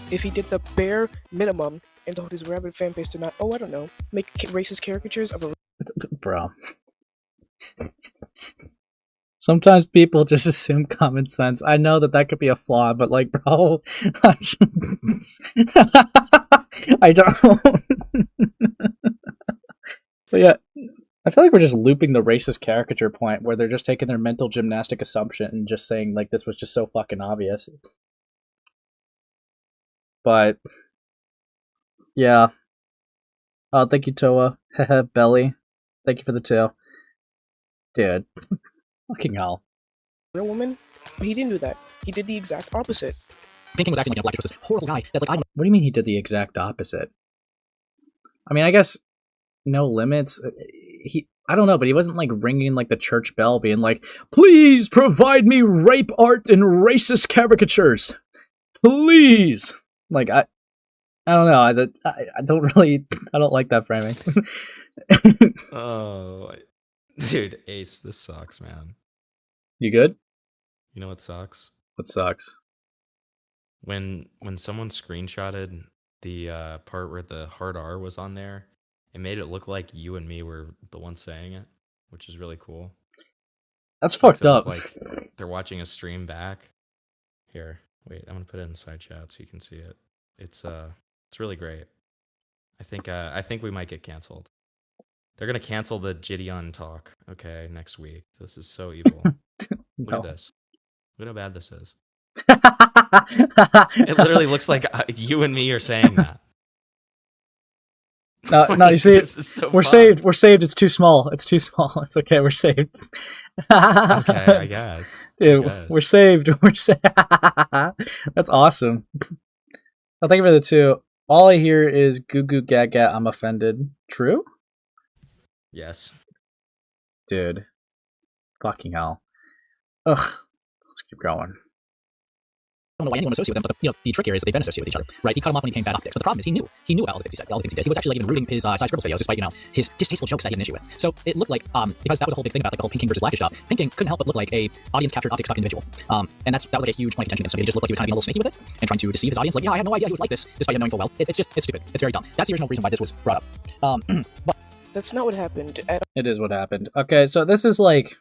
If he did the bare minimum and told his rabid fan base to not, I don't know, make racist caricatures of a... Bro. Sometimes people just assume common sense. I know that could be a flaw, but like, bro, I don't. But yeah, I feel like we're just looping the racist caricature point, where they're just taking their mental gymnastic assumption and just saying like this was just so fucking obvious. But yeah. Oh, thank you, Toa. Hehe, Belly. Thank you for the 2. Dude. Fucking hell. Real woman? But he didn't do that. He did the exact opposite. Pink King was acting like Blackishhh was this horrible guy that's like, What do you mean he did the exact opposite? I mean, I guess no limits. I don't know, but he wasn't like ringing like the church bell, being like, "Please provide me rape art and racist caricatures, please." Like I don't know. I don't like that framing. Oh, dude, Ace, this sucks, man. You good? You know what sucks? What sucks? When someone screenshotted the part where the hard R was on there, it made it look like you and me were the ones saying it, which is really cool. That's fucked up. Like they're watching a stream back. Here, wait, I'm gonna put it in side chat so you can see it. It's really great. I think we might get canceled. They're gonna cancel the Gideon talk. Okay, next week. This is so evil. Look at this. Look how bad this is. It literally looks like you and me are saying that. No, you see, we're fun. saved. We're saved. It's too small. It's too small. It's okay. We're saved. Okay, I guess. Dude, we're saved. We're saved. That's awesome. I'll thank you for the 2. All I hear is goo goo gaga. I'm offended. True? Yes. Dude. Fucking hell. Ugh. Let's keep going. don't know why anyone would associate with them, but the trick here is that they've been associated with each other, right? He cut him off when he came bad optics. But the problem is he knew about all the things he said, all the things he did. He was actually like even rooting his Side Scribbles videos, despite his distasteful jokes that he had an issue with. So it looked like because that was the whole big thing about like the whole Pink King versus Blackishhh stuff. Pink King couldn't help but look like a audience captured optics fucking individual. And that was like a huge point of contention against him. He just looked like he was kind of being a little sneaky with it and trying to deceive his audience. Like, I had no idea he was like this, despite him knowing full well. It's stupid. It's very dumb. That's the original reason why this was brought up. But that's not what happened. It is what happened. Okay, so this is like,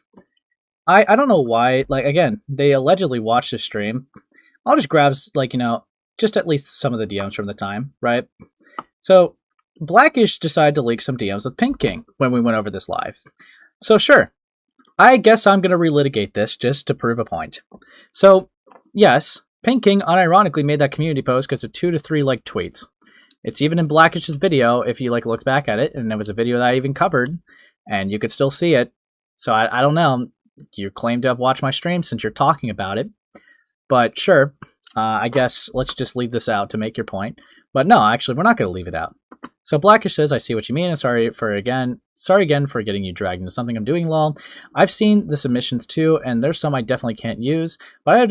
I don't know why. Like, again, they allegedly watched the stream. I'll just grab, like, just at least some of the DMs from the time, right? So, Blackishhh decided to leak some DMs with Pink King when we went over this live. So, sure. I guess I'm going to relitigate this just to prove a point. So, yes, Pink King unironically made that community post because of 2 to 3 like tweets. It's even in Blackishh's video if you like look back at it, and there was a video that I even covered, and you could still see it. So I don't know. You claim to have watched my stream since you're talking about it, but sure. I guess let's just leave this out to make your point. But no, actually, we're not going to leave it out. So Blackishhh says, "I see what you mean, and sorry again for getting you dragged into something I'm doing, lol. I've seen the submissions too, and there's some I definitely can't use, but I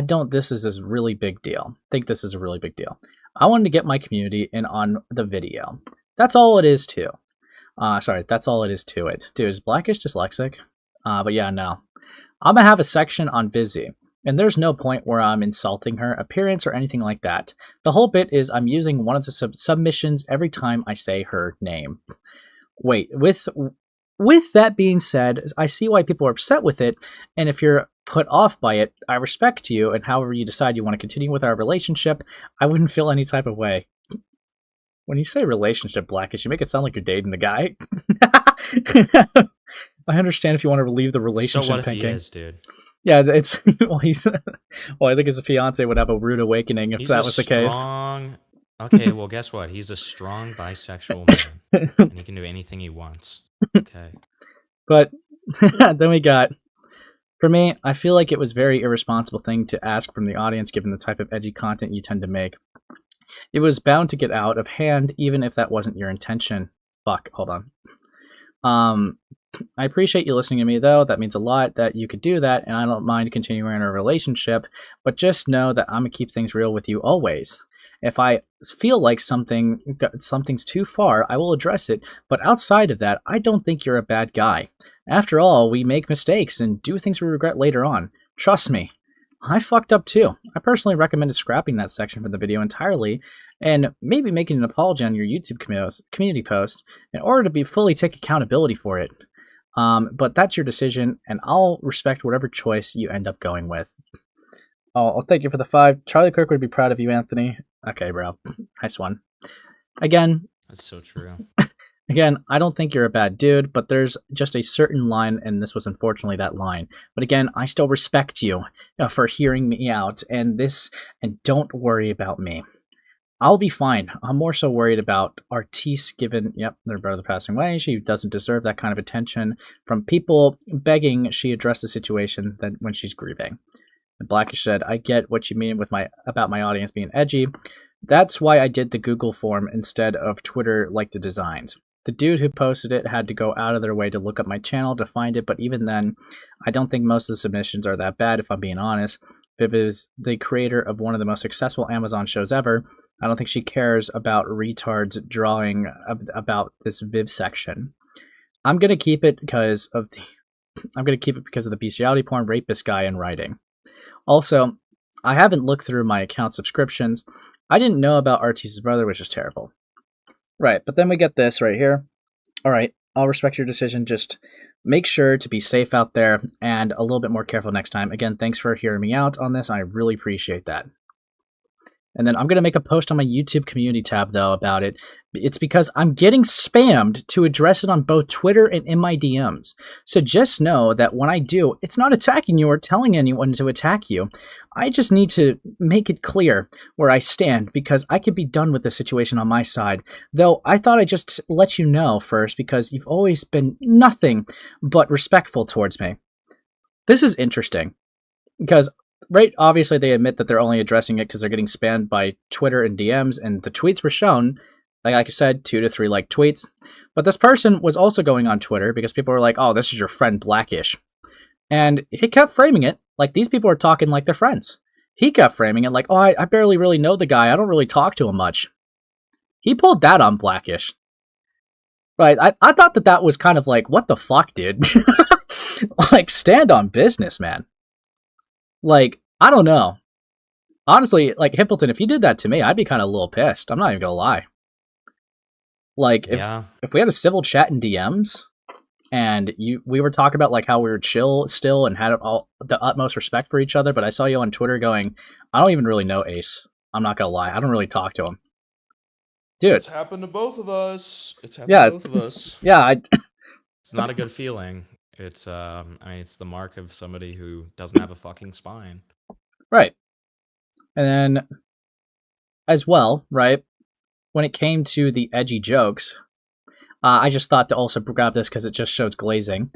don't. This is a really big deal. Think this is a really big deal. I wanted to get my community in on the video. That's all it is too. That's all it is to it. Dude, is Blackishhh dyslexic? But yeah, no. I'm gonna have a section on Vizzy. And there's no point where I'm insulting her appearance or anything like that. The whole bit is I'm using one of the submissions every time I say her name. Wait, with that being said, I see why people are upset with it, and if you're put off by it, I respect you, and however you decide you want to continue with our relationship, I wouldn't feel any type of way. When you say relationship, Blackishhh, you make it sound like you're dating the guy. I understand if you want to relieve the relationship. So what if he is, dude? Yeah, it's well, I think his fiance would have a rude awakening if that was the case. Okay, well, guess what? He's a strong bisexual man, and he can do anything he wants. Okay. But then we got, for me, I feel like it was a very irresponsible thing to ask from the audience given the type of edgy content you tend to make. It was bound to get out of hand, even if that wasn't your intention. Fuck, hold on. I appreciate you listening to me, though. That means a lot that you could do that, and I don't mind continuing our relationship, but just know that I'm going to keep things real with you always. If I feel like something's too far, I will address it, but outside of that, I don't think you're a bad guy. After all, we make mistakes and do things we regret later on. Trust me. I fucked up too. I personally recommended scrapping that section from the video entirely and maybe making an apology on your YouTube community post in order to fully take accountability for it. But that's your decision, and I'll respect whatever choice you end up going with. Oh, thank you for the 5. Charlie Kirk would be proud of you, Anthony. Okay, bro. Nice one. Again. That's so true. Again, I don't think you're a bad dude, but there's just a certain line, and this was unfortunately that line. But again, I still respect you for hearing me out, and don't worry about me. I'll be fine. I'm more so worried about Artiste, given, their brother passing away. She doesn't deserve that kind of attention from people begging she address the situation when she's grieving. And Blackishhh said, I get what you mean about my audience being edgy. That's why I did the Google form instead of Twitter like the designs. The dude who posted it had to go out of their way to look up my channel to find it, but even then, I don't think most of the submissions are that bad if I'm being honest. Viv is the creator of one of the most successful Amazon shows ever. I don't think she cares about retards drawing about this Viv section. I'm gonna keep it because of the bestiality porn rapist guy in writing. Also, I haven't looked through my account subscriptions. I didn't know about Artiste's brother, which is terrible. Right, but then we get this right here. All right, I'll respect your decision. Just make sure to be safe out there and a little bit more careful next time. Again, thanks for hearing me out on this. I really appreciate that. And then I'm going to make a post on my YouTube community tab, though, about it. It's because I'm getting spammed to address it on both Twitter and in my DMs. So just know that when I do, it's not attacking you or telling anyone to attack you. I just need to make it clear where I stand because I could be done with the situation on my side. Though I thought I'd just let you know first because you've always been nothing but respectful towards me. This is interesting because right, obviously they admit that they're only addressing it because they're getting spammed by Twitter and DMs, and the tweets were shown, like I said, 2 to 3 like tweets. But this person was also going on Twitter because people were like, oh, this is your friend Blackishhh. And he kept framing it like these people are talking like they're friends. he kept framing it like, oh, I barely really know the guy. I don't really talk to him much. He pulled that on Blackishhh. Right, I thought that was kind of like, what the fuck, dude? Like, stand on business, man. Like, I don't know. Honestly, like, Hippleton, if you did that to me, I'd be kind of a little pissed. I'm not even gonna lie. Like, if we had a civil chat in DMs, and we were talking about, like, how we were chill still and had all the utmost respect for each other, but I saw you on Twitter going, I don't even really know Ace. I'm not gonna lie. I don't really talk to him. Dude. It's happened to both of us. It's happened to both of us. Yeah, it's not a good feeling. It's I mean, it's the mark of somebody who doesn't have a fucking spine. Right. And then, as well, right, when it came to the edgy jokes, I just thought to also grab this because it just shows glazing.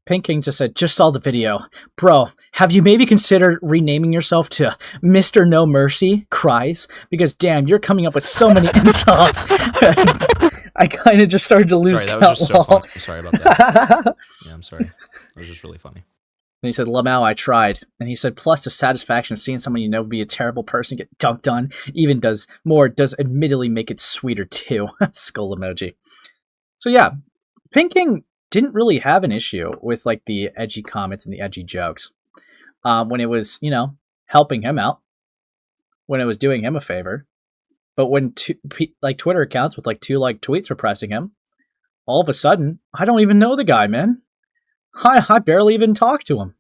Pink King just said, just saw the video. Bro, have you maybe considered renaming yourself to Mr. No Mercy? Cries? Because damn, you're coming up with so many insults. I kind of just started to lose count. That was just so funny. I'm sorry about that. Yeah, I'm sorry. It was just really funny. And he said, Lamau, I tried. And he said, plus the satisfaction of seeing someone you know be a terrible person get dunked on even does admittedly make it sweeter too. Skull emoji. So yeah, Pink King didn't really have an issue with like the edgy comments and the edgy jokes when it was, you know, helping him out, when it was doing him a favor. But when like Twitter accounts with like 2 like tweets were pressing him, all of a sudden, I don't even know the guy, man. I barely even talked to him.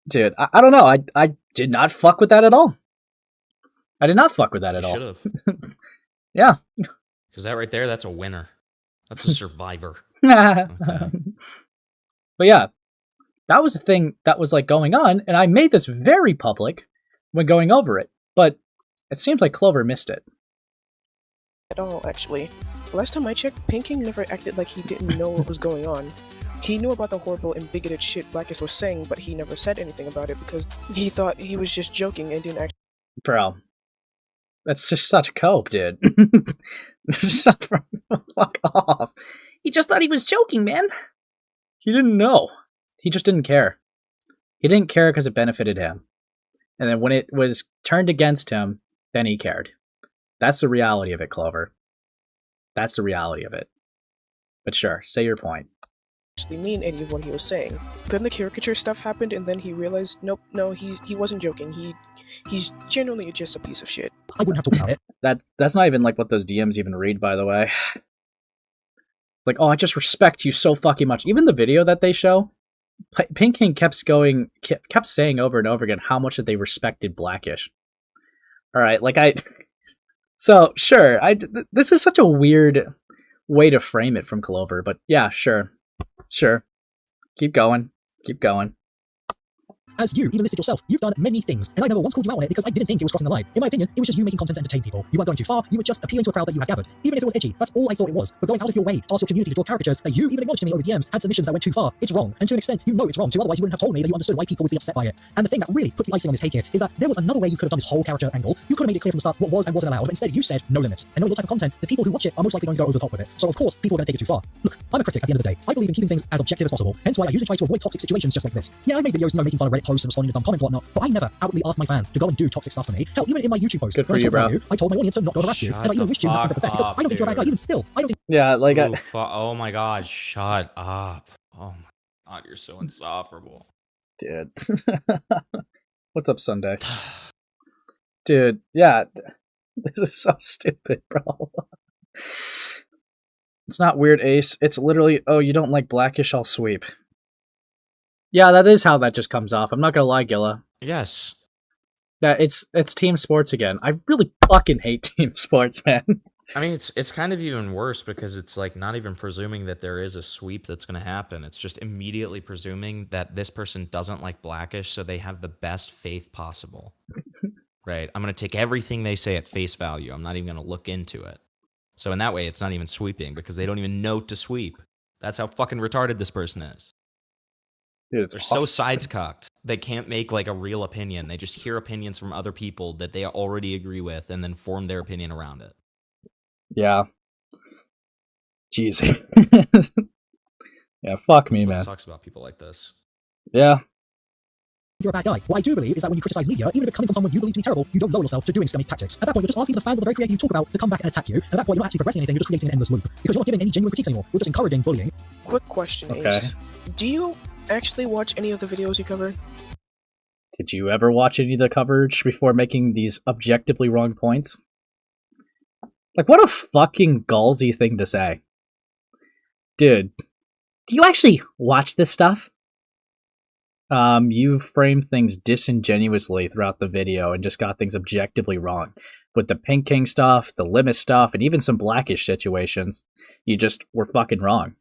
Dude, I don't know. I did not fuck with that at all. I did not fuck with that at all. Should have. Yeah. Because that right there, that's a winner. That's a survivor. Okay. But yeah, that was the thing that was like going on, and I made this very public when going over it, but it seems like Clover missed it. At all, actually. Last time I checked, Pink King never acted like he didn't know what was going on. He knew about the horrible and bigoted shit Blackishhh was saying, but he never said anything about it because he thought he was just joking and didn't act. Bro, that's just such cope, dude. Fuck off. He just thought he was joking, man. He didn't know. He just didn't care. He didn't care because it benefited him. And then when it was turned against him, then he cared. That's the reality of it, Clover. That's the reality of it. But sure, say your point. Actually mean any of what he was saying. Then the caricature stuff happened, and then he realized, nope, no, he wasn't joking. He's genuinely just a piece of shit. I wouldn't have talked about it. That's not even like what those DMs even read, by the way. Like, oh, I just respect you so fucking much. Even the video that they show, Pink King kept saying over and over again how much that they respected Blackishhh. All right, like so sure, this is such a weird way to frame it from Clover, but yeah, sure. Keep going. As you even listed yourself, you've done many things, and I never once called you out on it because I didn't think it was crossing the line. In my opinion, it was just you making content to entertain people. You weren't going too far, you were just appealing to a crowd that you had gathered. Even if it was edgy, that's all I thought it was. But going out of your way to ask your community to draw caricatures that you even acknowledged to me over DMs had submissions that went too far, it's wrong. And to an extent, you know it's wrong too, otherwise you wouldn't have told me that you understood why people would be upset by it. And the thing that really puts the icing on this cake here is that there was another way you could have done this whole caricature angle. You could have made it clear from the start what was and wasn't allowed, but instead you said no limits. And knowing your type of content, the people who watch it are most likely going to go over the top with it. So of course, people are going to take it too far. Look, I'm a critic at the end of the day. I believe in keeping things as objective as possible, hence why I usually try to avoid toxic situations just like this. Yeah, I made videos, making fun of Reddit posts and responding to dumb comments and whatnot, but I never outwardly asked my fans to go and do toxic stuff to me. Hell, even in my YouTube post, when I told my audience to not go harass you, and I even wished you nothing but the best because I don't think you're a bad guy. Even still, I don't think. Yeah, like oh my god, shut up! Oh my god, you're so insufferable, dude. What's up, Sunday? Dude, yeah, this is so stupid, bro. It's not weird, Ace. It's literally, oh, you don't like Blackishhh, I'll sweep. Yeah, that is how that just comes off. I'm not gonna lie, Gilla. Yes. Yeah, it's team sports again. I really fucking hate team sports, man. I mean, it's kind of even worse because it's like not even presuming that there is a sweep that's going to happen. It's just immediately presuming that this person doesn't like Blackishhh, so they have the best faith possible. Right? I'm going to take everything they say at face value. I'm not even going to look into it. So in that way, it's not even sweeping because they don't even know to sweep. That's how fucking retarded this person is. Dude, they're so sidecocked. They can't make like a real opinion. They just hear opinions from other people that they already agree with and then form their opinion around it. Yeah. Jeez. Yeah, fuck me, man. Sucks about people like this. Yeah. you're a bad guy. What I do believe is that when you criticize media, even if it's coming from someone you believe to be terrible, you don't lower yourself to doing scummy tactics. At that point, you're just asking the fans of the very creator you talk about to come back and attack you. At that point, you're not actually progressing anything, you're just creating an endless loop. Because you're not giving any genuine critiques anymore. You're just encouraging bullying. Quick question, Ace. Do you actually watch any of the videos you cover? Did you ever watch any of the coverage before making these objectively wrong points? Like, what a fucking gallsy thing to say. Dude, do you actually watch this stuff? You framed things disingenuously throughout the video and just got things objectively wrong. With the Pink King stuff, the Limit stuff, and even some Blackishhh situations, you just were fucking wrong.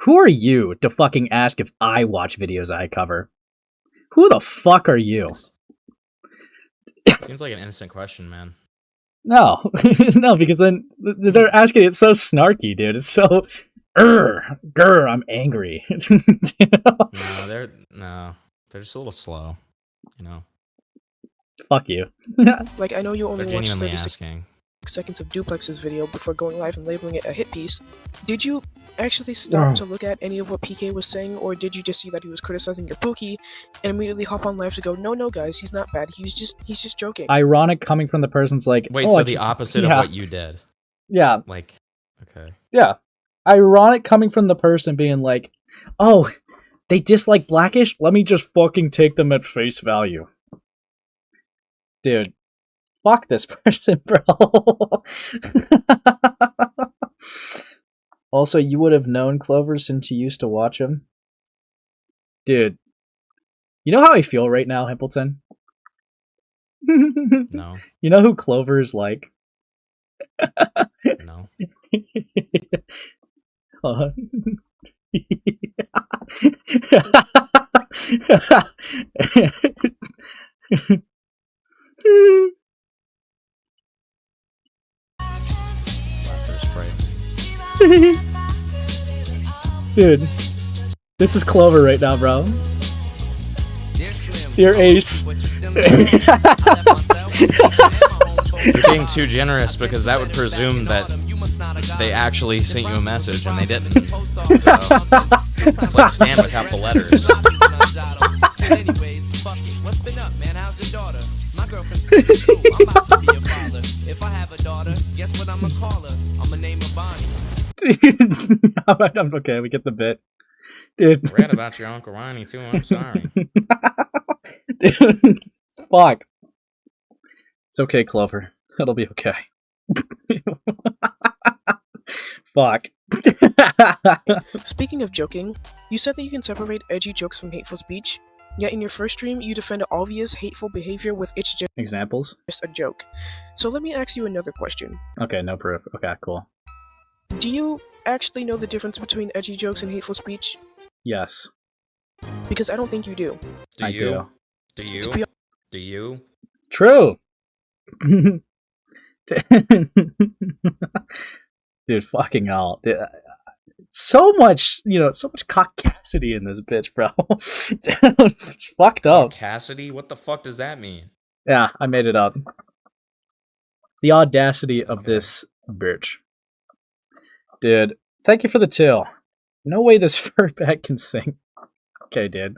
Who are you to fucking ask if I watch videos I cover? Who the fuck are you? Seems like an innocent question, man. No. No, because then they're asking it so snarky, dude. It's so... grr, I'm angry. No, they're just a little slow, you know. Fuck you. Like, I know you only watched 36 asking. seconds of Duplex's video before going live and labeling it a hit piece. Did you actually stop to look at any of what PK was saying, or did you just see that he was criticizing your Pookie and immediately hop on live to go, no guys, he's not bad, he's just joking? Ironic coming from the person's like, wait, so the opposite of what you did. Yeah. Like, okay. Yeah. Ironic coming from the person being like, oh, they dislike Blackishhh? Let me just fucking take them at face value. Dude, fuck this person, bro. Also, you would have known Clover since you used to watch him. Dude, you know how I feel right now, Himpleton? No. You know who Clover is like? No. Dude, this is Clover right now, bro. Dear Ace. You're being too generous because that would presume that they actually sent you a message and they didn't. So, it's like Stan without the letters. Anyways, fuck it. What's been up, man? How's your daughter? My girlfriend's pretty too. I'm about to be a father. If I have a daughter, guess what I'ma call her? I'ma name her Bonnie. I'm okay, we get the bit. Dude. I read about your Uncle Ronnie too, I'm sorry. Dude, fuck. It's okay, Clover. It'll be okay. Fuck. Speaking of joking, you said that you can separate edgy jokes from hateful speech, yet in your first stream you defend obvious hateful behavior with it's just examples? Just a joke. So let me ask you another question. Okay, no proof. Okay, cool. Do you actually know the difference between edgy jokes and hateful speech? Yes. Because I don't think you do. Do you? Do you? Do you? True. Dude, fucking hell. Dude, so much caucasity in this bitch, bro. It's fucked up. Caucasity? What the fuck does that mean? Yeah, I made it up. The audacity of this bitch. Dude, thank you for the till. No way this furbat can sing. Okay, dude.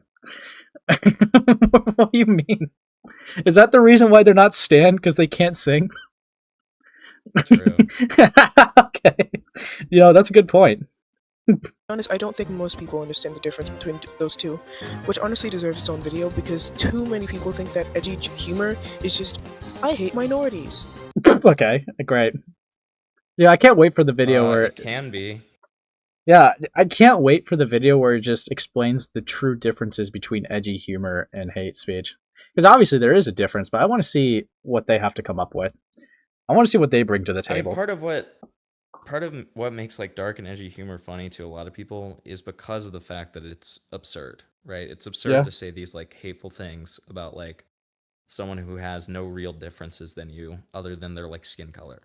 What do you mean? Is that the reason why they're not Stan? Because they can't sing? True. Okay. That's a good point. Honest, I don't think most people understand the difference between those two, which honestly deserves its own video because too many people think that edgy humor is just, I hate minorities. Okay, great. Yeah, I can't wait for the video where... It can be. Yeah, I can't wait for the video where it just explains the true differences between edgy humor and hate speech. Because obviously there is a difference, but I want to see what they have to come up with. I want to see what they bring to the table. I mean, part of what makes like dark and edgy humor funny to a lot of people is because of the fact that it's absurd, right? It's absurd to say these like hateful things about like someone who has no real differences than you other than their like skin color.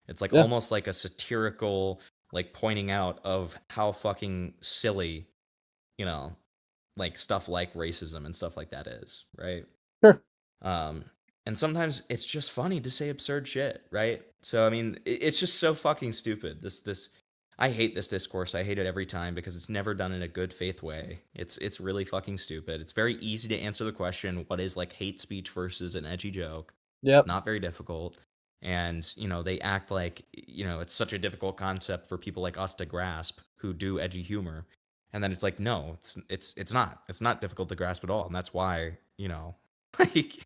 It's like almost like a satirical like pointing out of how fucking silly, like stuff like racism and stuff like that is, right? Sure. And sometimes it's just funny to say absurd shit, right? So I mean, it's just so fucking stupid. I hate this discourse. I hate it every time because it's never done in a good faith way. It's really fucking stupid. It's very easy to answer the question, what is like hate speech versus an edgy joke? Yep. It's not very difficult. And, you know, they act like, you know, it's such a difficult concept for people like us to grasp who do edgy humor. And then it's like, no, it's not. It's not difficult to grasp at all. And that's why, you know, like,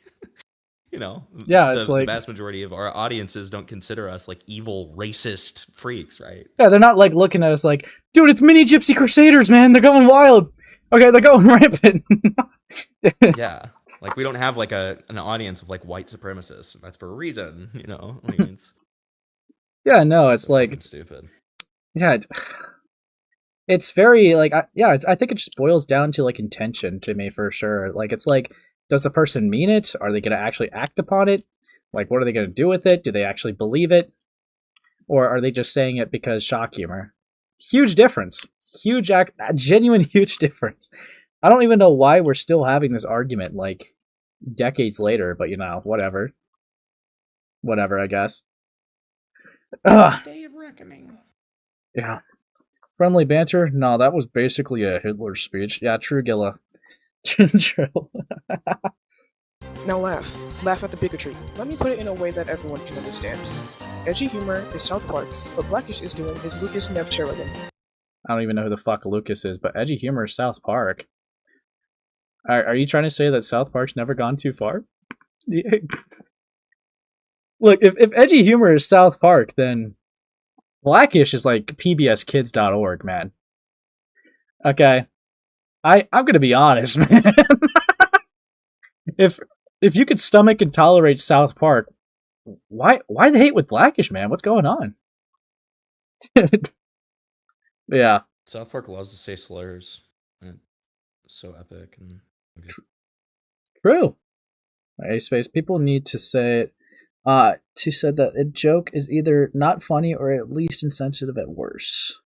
you know, it's the like vast majority of our audiences don't consider us like evil, racist freaks, right? Yeah, they're not like looking at us like, dude, it's mini Gypsy Crusaders, man. They're going wild. Okay, they're going rampant. Yeah. Like, we don't have, like, an audience of, like, white supremacists. That's for a reason, you know? Like, it's... Yeah, no, it's so like... stupid. Yeah, it's very, like... I think it just boils down to, like, intention to me, for sure. Like, it's like, does the person mean it? Are they going to actually act upon it? Like, what are they going to do with it? Do they actually believe it? Or are they just saying it because shock humor? Huge difference. Genuine huge difference. I don't even know why we're still having this argument, like, decades later, but, you know, whatever. Whatever, I guess. Day of reckoning. Yeah. Friendly banter? No, that was basically a Hitler speech. Yeah, true, Gilla. True. Now laugh. Laugh at the bigotry. Let me put it in a way that everyone can understand. Edgy humor is South Park. What Blackishhh is doing is Lucas Nev Cherrigan. I don't even know who the fuck Lucas is, but edgy humor is South Park. Are you trying to say that South Park's never gone too far? Look, if edgy humor is South Park, then Blackishhh is like pbskids.org, man. Okay. I'm gonna be honest, man. If you could stomach and tolerate South Park, why the hate with Blackishhh, man? What's going on? Yeah. South Park loves to say slurs. It's so epic and good. True. A-space, people need to say that a joke is either not funny or at least insensitive at worst.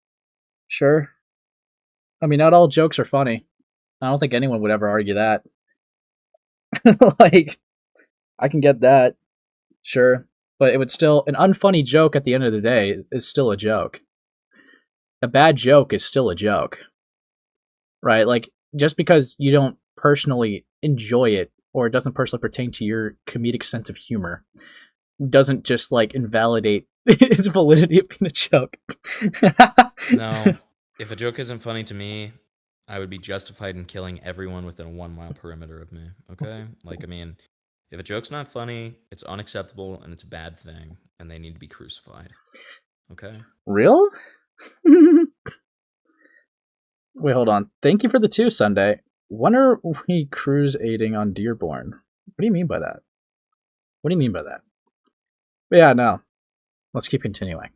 Sure. I mean, not all jokes are funny. I don't think anyone would ever argue that. Like, I can get that. Sure. But it would still, an unfunny joke at the end of the day is still a joke. A bad joke is still a joke. Right? Like, just because you don't personally enjoy it, or it doesn't personally pertain to your comedic sense of humor, doesn't just, like, invalidate its validity of being a joke. No. If a joke isn't funny to me, I would be justified in killing everyone within a 1 mile perimeter of me. Okay? Like, I mean, if a joke's not funny, it's unacceptable and it's a bad thing, and they need to be crucified. Okay? Real? Wait, hold on. Thank you for the 2, Sunday. When are we cruise aiding on Dearborn? What do you mean by that? What do you mean by that? But yeah, no. Let's keep continuing.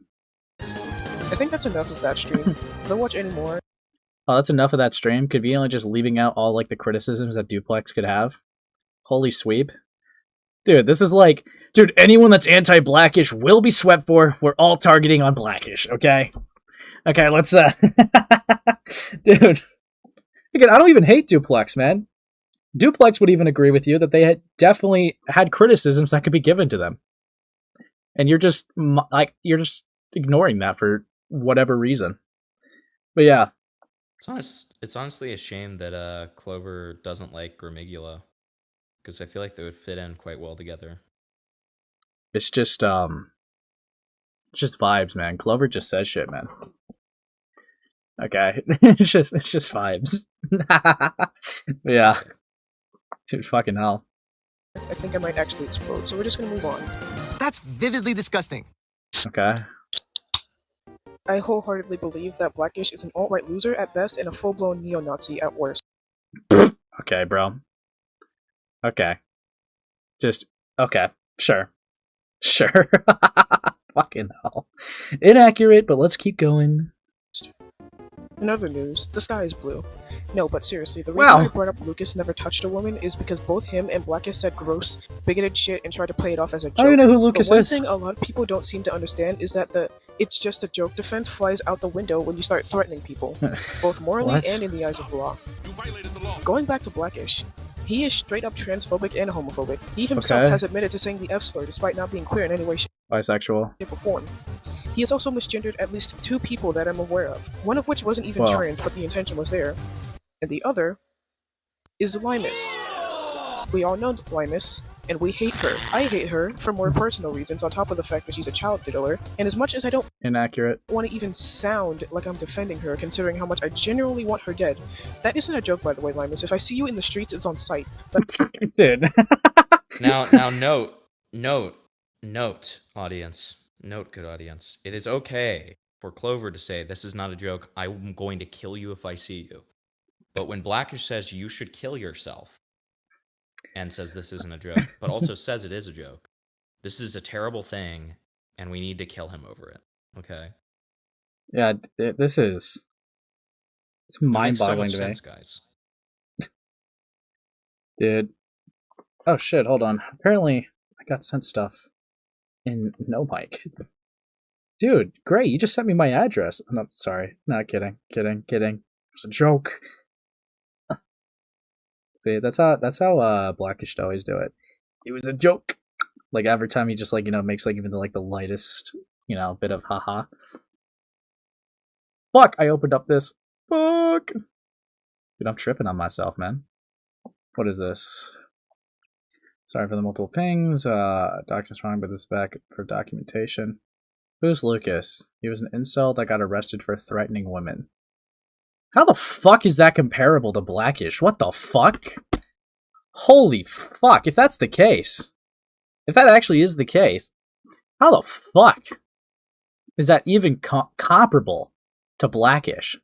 I think that's enough of that stream. If I watch any more... Oh, that's enough of that stream? Conveniently just leaving out all, like, the criticisms that Duplex could have? Holy sweep. Dude, this is like... Dude, anyone that's anti-Blackishhh will be swept for. We're all targeting on Blackishhh, okay? Okay, let's, Dude. Again, I don't even hate Duplex, man. Duplex would even agree with you that they had definitely had criticisms that could be given to them. And you're just ignoring that for whatever reason. But yeah. It's honestly a shame that Clover doesn't like Grimigula, because I feel like they would fit in quite well together. It's just vibes, man. Clover just says shit, man. Okay. it's just vibes. Yeah. Dude, fucking hell. I think I might actually explode, so we're just gonna move on. That's vividly disgusting. Okay. I wholeheartedly believe that Blackishhh is an alt-right loser at best and a full-blown neo-Nazi at worst. Okay, bro. Okay. Just, okay. Sure. Sure. Fucking hell. Inaccurate, but let's keep going. In other news, the sky is blue. No, but seriously, the reason I brought up Lucas never touched a woman is because both him and Blackishhh said gross, bigoted shit and tried to play it off as a joke. I don't know who Lucas but one is. thing a lot of people don't seem to understand is that the "it's just a joke" defense flies out the window when you start threatening people, both morally and in the eyes of the law. Going back to Blackishhh, he is straight up transphobic and homophobic. He himself has admitted to saying the F slur despite not being queer in any way, bisexual, shape, or form. He has also misgendered at least 2 people that I'm aware of, one of which wasn't even trans, but the intention was there. And the other is Limus. We all know Limus, and we hate her. I hate her for more personal reasons, on top of the fact that she's a child diddler, and as much as I don't want to even sound like I'm defending her, considering how much I genuinely want her dead. That isn't a joke, by the way, Limus. If I see you in the streets, it's on sight. Dude. Now, note, audience. Note, good audience. It is okay for Clover to say, this is not a joke, I'm going to kill you if I see you. But when Blackishhh says you should kill yourself, and says this isn't a joke, but also says it is a joke, this is a terrible thing, and we need to kill him over it. Okay? Yeah, it's mind-boggling to me. Sense, guys. Dude. Oh shit, hold on. Apparently, I got sent stuff in No Mic. Dude, great, you just sent me my address. No, sorry. Not kidding. It's a joke. See, that's how Blackishhh always do it. It was a joke. Like every time he just makes even the lightest, bit of haha. Fuck, I opened up this. Fuck. Dude, I'm tripping on myself, man. What is this? Sorry for the multiple pings. Doctor's wrong, but this is back for documentation. Who's Lucas? He was an incel that got arrested for threatening women. How the fuck is that comparable to Blackishhh? What the fuck? Holy fuck, if that's the case. If that actually is the case, how the fuck is that even comparable to Blackishhh?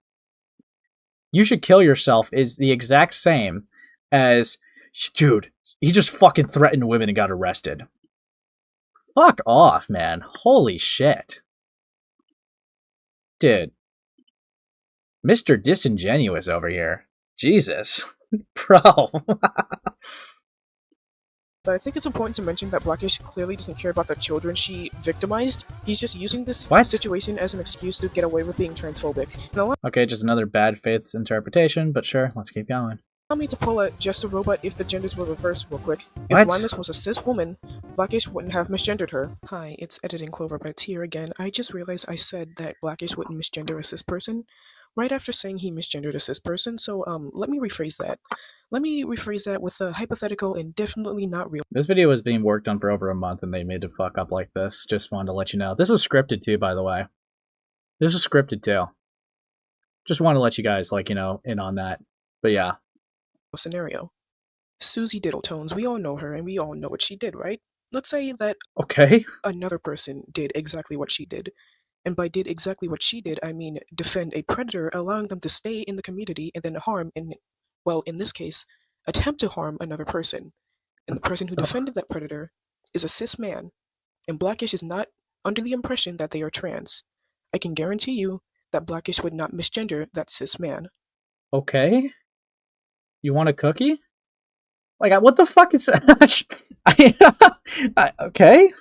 You should kill yourself is the exact same as, dude, he just fucking threatened women and got arrested. Fuck off, man. Holy shit. Dude. Mr. Disingenuous over here. Jesus. Bro. But I think it's important to mention that Blackishhh clearly doesn't care about the children she victimized. He's just using this situation as an excuse to get away with being transphobic. Okay, just another bad faith interpretation, but sure, let's keep going. Allow me to pull a just a robot if the genders were reversed real quick. If Limus was a cis woman, Blackishhh wouldn't have misgendered her. Hi, it's editing CloverBitez here again. I just realized I said that Blackishhh wouldn't misgender a cis person right after saying he misgendered a cis person, so let me rephrase that. Let me rephrase that with a hypothetical and definitely not real. This video was being worked on for over a month and they made it fuck up like this. Just wanted to let you know. This was scripted too, by the way. This was scripted too. Just want to let you guys, in on that. But yeah. Scenario. Susie Diddletones, we all know her and we all know what she did, right? Let's say that another person did exactly what she did. And by did exactly what she did, I mean defend a predator, allowing them to stay in the community and then harm and, well, in this case, attempt to harm another person. And the person who defended that predator is a cis man. And Blackishhh is not under the impression that they are trans. I can guarantee you that Blackishhh would not misgender that cis man. Okay. You want a cookie? What the fuck is that? Okay.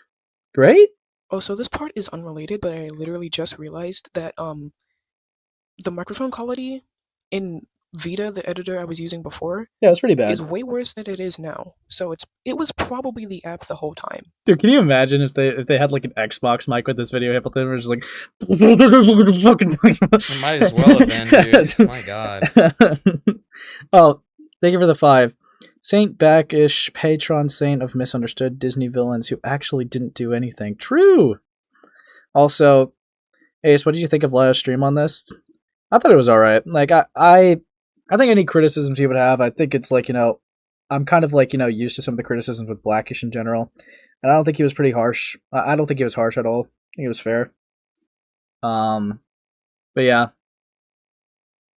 Great. Oh, so this part is unrelated, but I literally just realized that the microphone quality in Vita, the editor I was using before, it's pretty bad. Is way worse than it is now. So it was probably the app the whole time. Dude, can you imagine if they had an Xbox mic with this video Hamilton was just It might as well have been, dude. My god. Oh, thank you for the 5. Saint Blackishhh, patron saint of misunderstood Disney villains who actually didn't do anything. True! Also, Ace, what did you think of Leo's stream on this? I thought it was alright. I think any criticisms he would have, I think it's I'm kind of used to some of the criticisms with Blackishhh in general. And I don't think he was pretty harsh. I don't think he was harsh at all. I think it was fair. But yeah.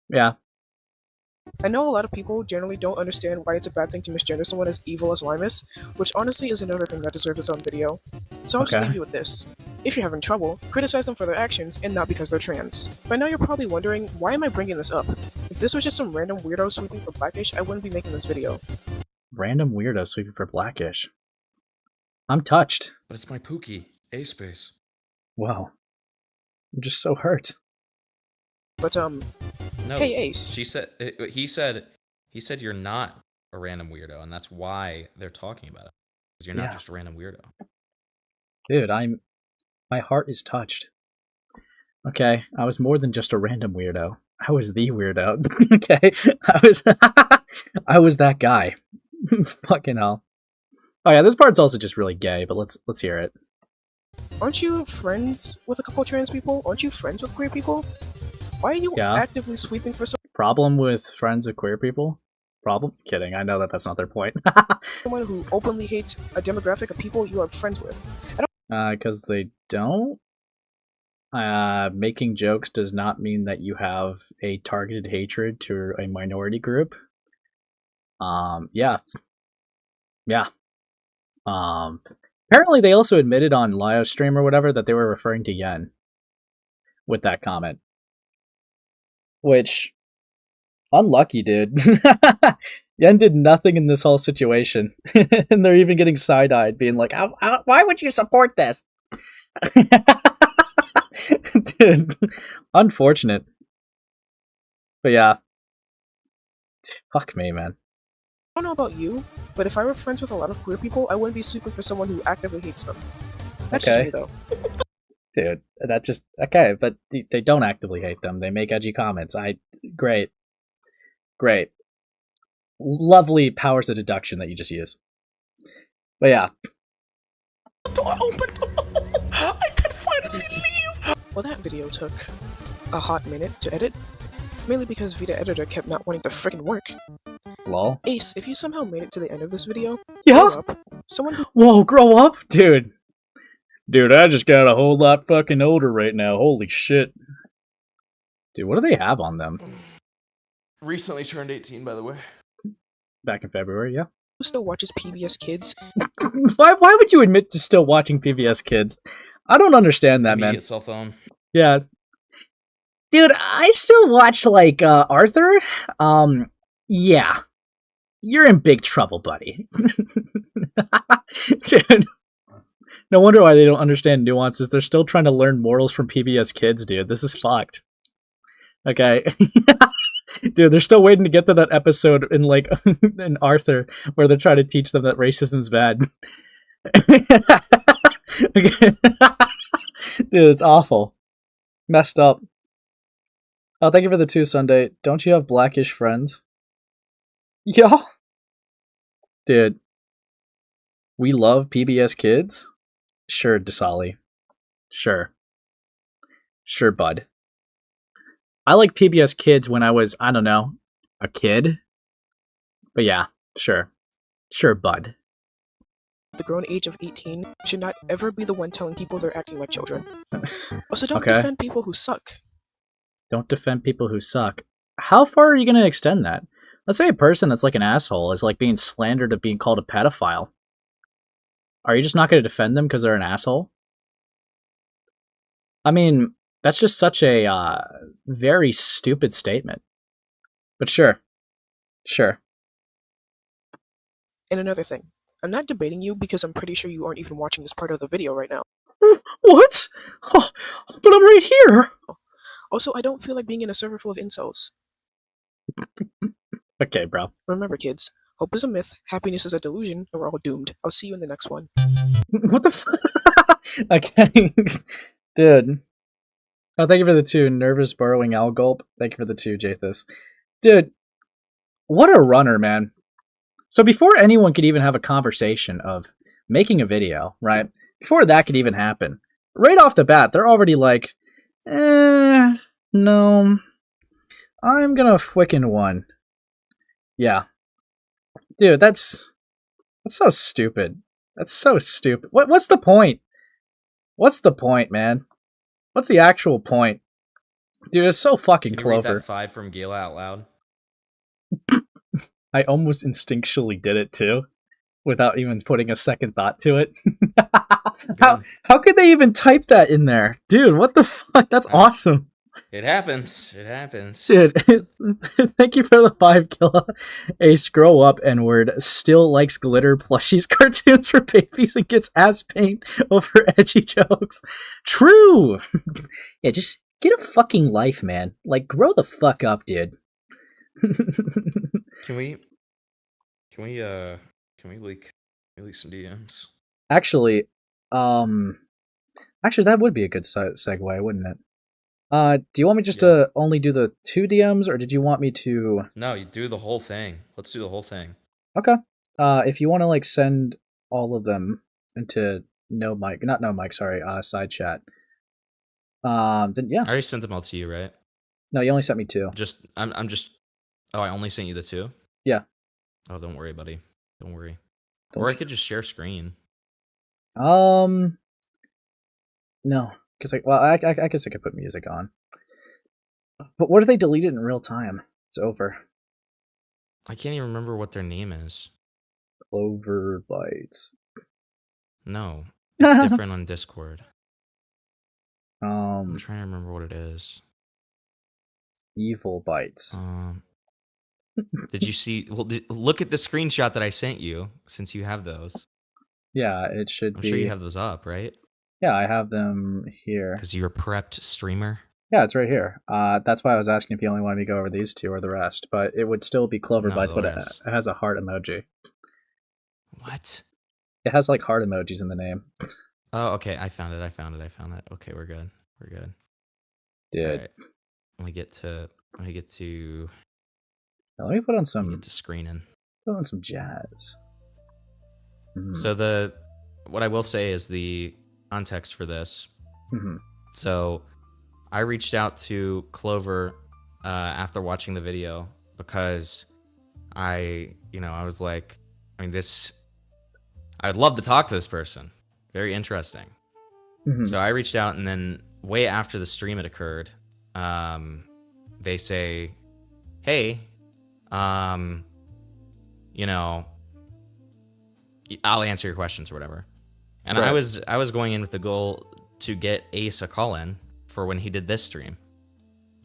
Yeah. I know a lot of people generally don't understand why it's a bad thing to misgender someone as evil as Limus, which honestly is another thing that deserves its own video. So I'll just leave you with this. If you're having trouble, criticize them for their actions and not because they're trans. By now you're probably wondering, why am I bringing this up? If this was just some random weirdo sweeping for Blackishhh, I wouldn't be making this video. Random weirdo sweeping for Blackishhh. I'm touched. But it's my Pookie. A-space. Wow. I'm just so hurt. But, no, hey Ace. He said you're not a random weirdo, and that's why they're talking about it. Because you're not just a random weirdo. Dude, my heart is touched. Okay, I was more than just a random weirdo. I was the weirdo. Okay, I was that guy. Fucking hell. Oh yeah, this part's also just really gay, but let's hear it. Aren't you friends with a couple of trans people? Aren't you friends with queer people? Why are you actively sweeping for Problem with friends of queer people? Problem? Kidding, I know that's not their point. someone who openly hates a demographic of people you are friends with? Because they don't? Making jokes does not mean that you have a targeted hatred to a minority group. Yeah. Apparently they also admitted on live stream or whatever that they were referring to Yen with that comment. Which, unlucky, dude. Yen did nothing in this whole situation. And they're even getting side-eyed, being like, why would you support this? Dude, unfortunate. But yeah. Fuck me, man. I don't know about you, but if I were friends with a lot of queer people, I wouldn't be sweeping for someone who actively hates them. That's just me, though. Dude, that just... Okay, but they don't actively hate them. They make edgy comments. Great. Lovely powers of deduction that you just use. But yeah. The door opened! I could finally leave! Well, that video took a hot minute to edit. Mainly because Vita Editor kept not wanting to frickin' work. Lol. Ace, if you somehow made it to the end of this video, yeah? grow up. Someone who— Whoa, grow up? Dude, I just got a whole lot fucking older right now. Holy shit. Dude, what do they have on them? Recently turned 18, by the way. Back in February, yeah. Who still watches PBS Kids? Why would you admit to still watching PBS Kids? I don't understand that, man. Cell phone. Yeah. Dude, I still watch, like, Arthur. Yeah. You're in big trouble, buddy. Dude. No wonder why they don't understand nuances. They're still trying to learn morals from PBS Kids, dude. This is fucked. Okay. Dude, they're still waiting to get to that episode in, like, in Arthur, where they're trying to teach them that racism's bad. Dude, it's awful. Messed up. Oh, thank you for the 2 Sunday. Don't you have Blackishhh friends? Yeah. Dude. We love PBS Kids? Sure, Dasali. Sure. Sure, bud. I like PBS Kids when I was, I don't know, a kid. But yeah, sure. Sure, bud. The grown age of 18 should not ever be the one telling people they're acting like children. Also, don't defend people who suck. Don't defend people who suck. How far are you going to extend that? Let's say a person that's like an asshole is like being slandered of being called a pedophile. Are you just not going to defend them because they're an asshole? I mean, that's just such a very stupid statement. But sure. Sure. And another thing. I'm not debating you because I'm pretty sure you aren't even watching this part of the video right now. What? Oh, but I'm right here! Also, I don't feel like being in a server full of incels. Okay, bro. Remember, kids, hope is a myth, happiness is a delusion, and we're all doomed. I'll see you in the next one. What the fuck? Okay. Dude. Oh, thank you for the 2. Nervous borrowing Al Gulp. Thank you for the 2, Jathus. Dude. What a runner, man. So before anyone could even have a conversation of making a video, right? Before that could even happen, right off the bat, they're already like, no, I'm gonna fwickin' one. Yeah. Dude, that's so stupid. That's so stupid. What's the point? What's the point, man? What's the actual point? Dude, it's so fucking Clover. Can you read that 5 from Gila out loud? I almost instinctually did it too, without even putting a second thought to it. How could they even type that in there? Dude, what the fuck? That's awesome. It happens. It happens. Dude, thank you for the 5 kilo. Ace, grow up, N-word. Still likes glitter plushies cartoons for babies and gets ass paint over edgy jokes. True! Yeah, just get a fucking life, man. Like, grow the fuck up, dude. Can we leak some DMs? Actually, that would be a good segue, wouldn't it? Do you want me just to only do the 2 DMs, or did you want me to... No, you do the whole thing. Let's do the whole thing. Okay. If you want to, like, send all of them into side chat. Then yeah. I already sent them all to you, right? No, you only sent me 2. I'm just... Oh, I only sent you the 2? Yeah. Oh, don't worry, buddy. Don't worry. Or I could just share screen. No, because I guess I could put music on. But what if they delete it in real time? It's over. I can't even remember what their name is. CloverBitez. No, it's different on Discord. I'm trying to remember what it is. Evil Bites. Did you see? Well, look at the screenshot that I sent you, since you have those. Yeah, it should be. I'm sure you have those up, right? Yeah, I have them here. Because you're a prepped streamer? Yeah, it's right here. That's why I was asking if you only wanted me to go over these 2 or the rest. But it would still be CloverBitez, but it has a heart emoji. What? It has, like, heart emojis in the name. Oh, okay. I found it. Okay, we're good. Dude. Right. Let me get to... Let me put on some... Get to screening. Put on some jazz. So what I will say is the context for this. So I reached out to Clover after watching the video because I was like, I'd love to talk to this person. Very interesting. So I reached out, and then way after the stream had occurred, they say, hey, I'll answer your questions or whatever. And right. I was going in with the goal to get Ace a call in for when he did this stream.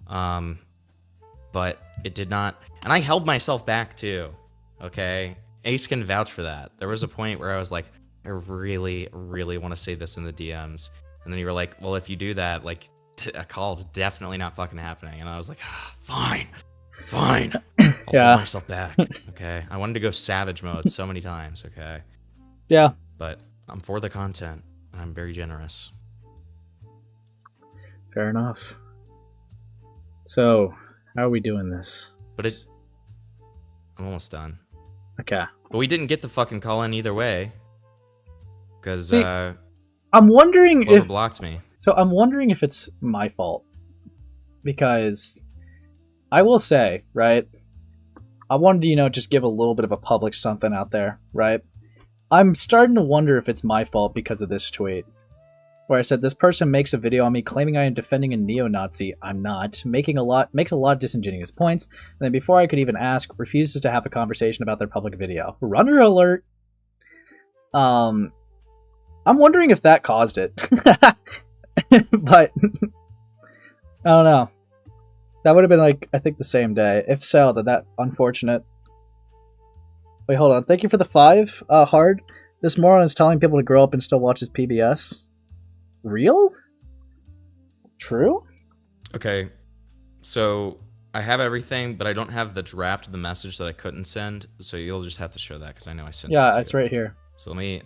But it did not, and I held myself back too. Okay, Ace can vouch for that. There was a point where I was like, I really, really want to say this in the DMs, and then you were like, well, if you do that, like, a call is definitely not fucking happening. And I was like, fine. I'll hold myself back. Okay, I wanted to go savage mode so many times. Okay. Yeah. But I'm for the content, and I'm very generous. Fair enough. So, how are we doing this? But I'm almost done. Okay. But we didn't get the fucking call in either way. Because, I'm wondering Clover if... blocked me. So, I'm wondering if it's my fault. Because... I will say, right, I wanted to, just give a little bit of a public something out there, right? I'm starting to wonder if it's my fault because of this tweet. Where I said, this person makes a video on me claiming I am defending a neo-Nazi. I'm not. Makes a lot of disingenuous points. And then before I could even ask, refuses to have a conversation about their public video. Runner alert! I'm wondering if that caused it. But, I don't know. That would have been, like, I think the same day. If so, that unfortunate. Wait, hold on. Thank you for the 5, Hard. This moron is telling people to grow up and still watch his PBS. Real? True? Okay. So, I have everything, but I don't have the draft of the message that I couldn't send, so you'll just have to show that, because I know I sent it. Yeah, it's right here. So let me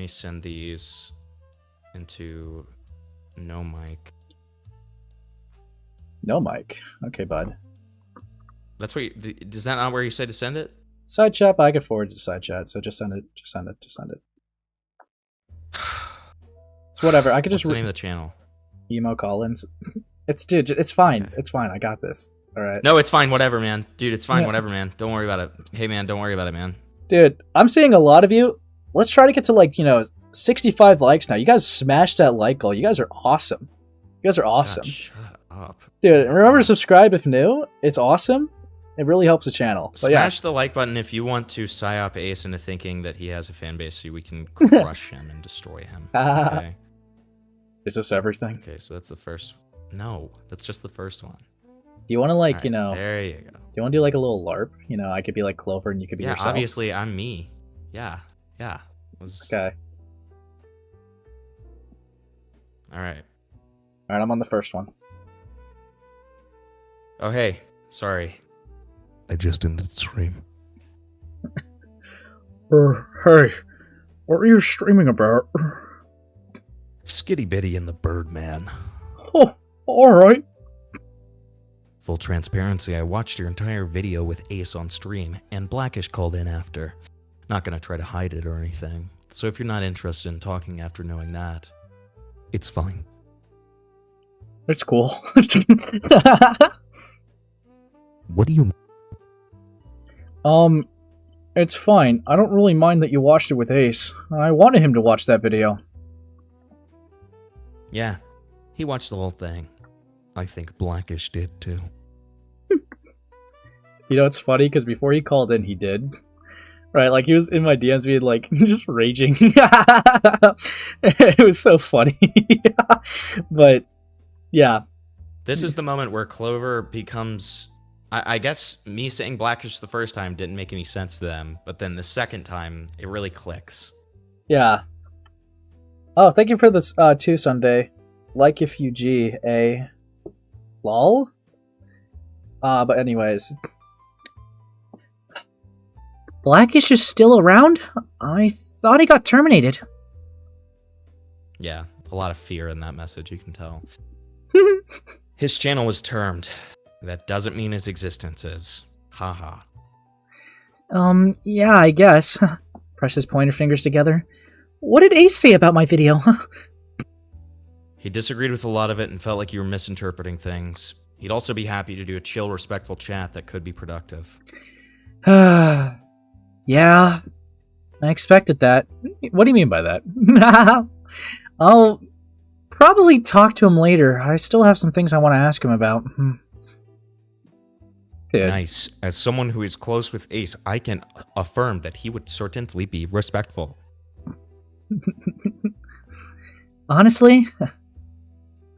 send these into no mic. No mic. Okay, bud. That's where is that not where you said to send it? Side chat, but I could forward it to side chat, so just send it. Just send it. It's whatever. I could just What's the name of the channel? Emo Collins. It's fine. Okay. It's fine. I got this. All right. No, it's fine. Whatever, man. Dude, it's fine. Yeah. Whatever, man. Don't worry about it. Hey, man, don't worry about it, man. Dude, I'm seeing a lot of you. Let's try to get to 65 likes now. You guys smashed that like goal. You guys are awesome. God, shut up. Dude, remember to subscribe if new. It's awesome. It really helps the channel. Smash the like button if you want to psyop Ace into thinking that he has a fan base so we can crush him and destroy him. Okay. Is this everything? Okay, so that's the first. No, that's just the first one. Do you want to right, there you go. Do you want to do like a little LARP? I could be like Clover and you could be yourself. Obviously I'm me. Yeah. Okay. All right, I'm on the first one. Oh, hey. Sorry. I just ended the stream. Hey. What are you streaming about? Skitty Bitty and the Birdman. Oh, Alright. Full transparency, I watched your entire video with Ace on stream, and Blackishhh called in after. Not gonna try to hide it or anything, so if you're not interested in talking after knowing that, it's fine. It's cool. What do you... It's fine. I don't really mind that you watched it with Ace. I wanted him to watch that video. Yeah, he watched the whole thing. I think Blackishhh did too. You know, it's funny, because before he called in, he did. Right, like, he was in my DMs being, like, just raging. It was so funny. But, yeah. This is the moment where Clover becomes... I guess me saying Blackishhh the first time didn't make any sense to them, but then the second time, it really clicks. Yeah. Oh, thank you for this, too, Sunday. Like if you G, a... lol? But anyways... Blackishhh is still around? I thought he got terminated. Yeah, a lot of fear in that message, you can tell. His channel was termed. That doesn't mean his existence is. Haha. Yeah, I guess. Press his pointer fingers together. What did Ace say about my video? He disagreed with a lot of it and felt like you were misinterpreting things. He'd also be happy to do a chill, respectful chat that could be productive. Yeah, I expected that. What do you mean by that? I'll probably talk to him later. I still have some things I want to ask him about. Dude. Nice. As someone who is close with Ace, I can affirm that he would certainly be respectful. Honestly,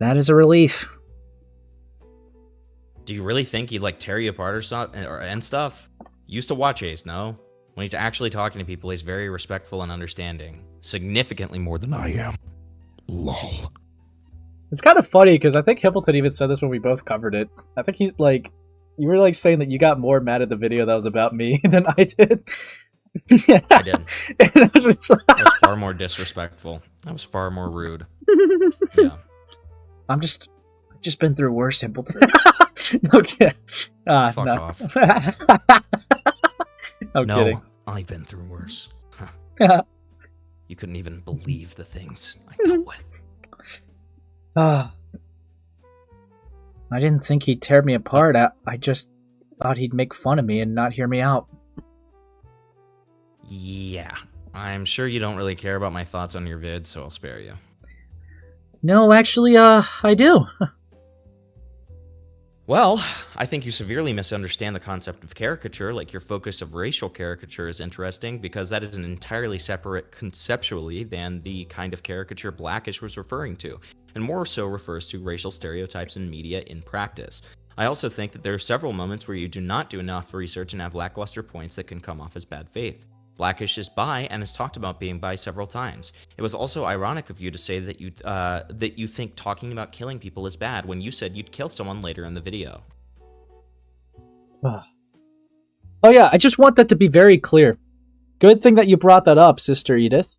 that is a relief. Do you really think he'd like tear you apart and stuff? You used to watch Ace, no? When he's actually talking to people, he's very respectful and understanding. Significantly more than I am. Lol. It's kind of funny, because I think Hippleton even said this when we both covered it. I think he's like... You were like saying that you got more mad at the video that was about me than I did. I did. And I was just like... That was far more disrespectful. That was far more rude. Yeah. I've just been through worse, Hippleton. Okay. Fuck no. off. I'm kidding. I've been through worse. You couldn't even believe the things I dealt with. I didn't think he'd tear me apart. I just thought he'd make fun of me and not hear me out. Yeah. I'm sure you don't really care about my thoughts on your vid, so I'll spare you. No, actually, I do. Well, I think you severely misunderstand the concept of caricature, like your focus of racial caricature is interesting, because that is an entirely separate conceptually than the kind of caricature Blackishhh was referring to, and more so refers to racial stereotypes in media in practice. I also think that there are several moments where you do not do enough research and have lackluster points that can come off as bad faith. Blackishhh is bi and has talked about being bi several times. It was also ironic of you to say that you think talking about killing people is bad when you said you'd kill someone later in the video. Oh yeah, I just want that to be very clear. Good thing that you brought that up, Sister Edith.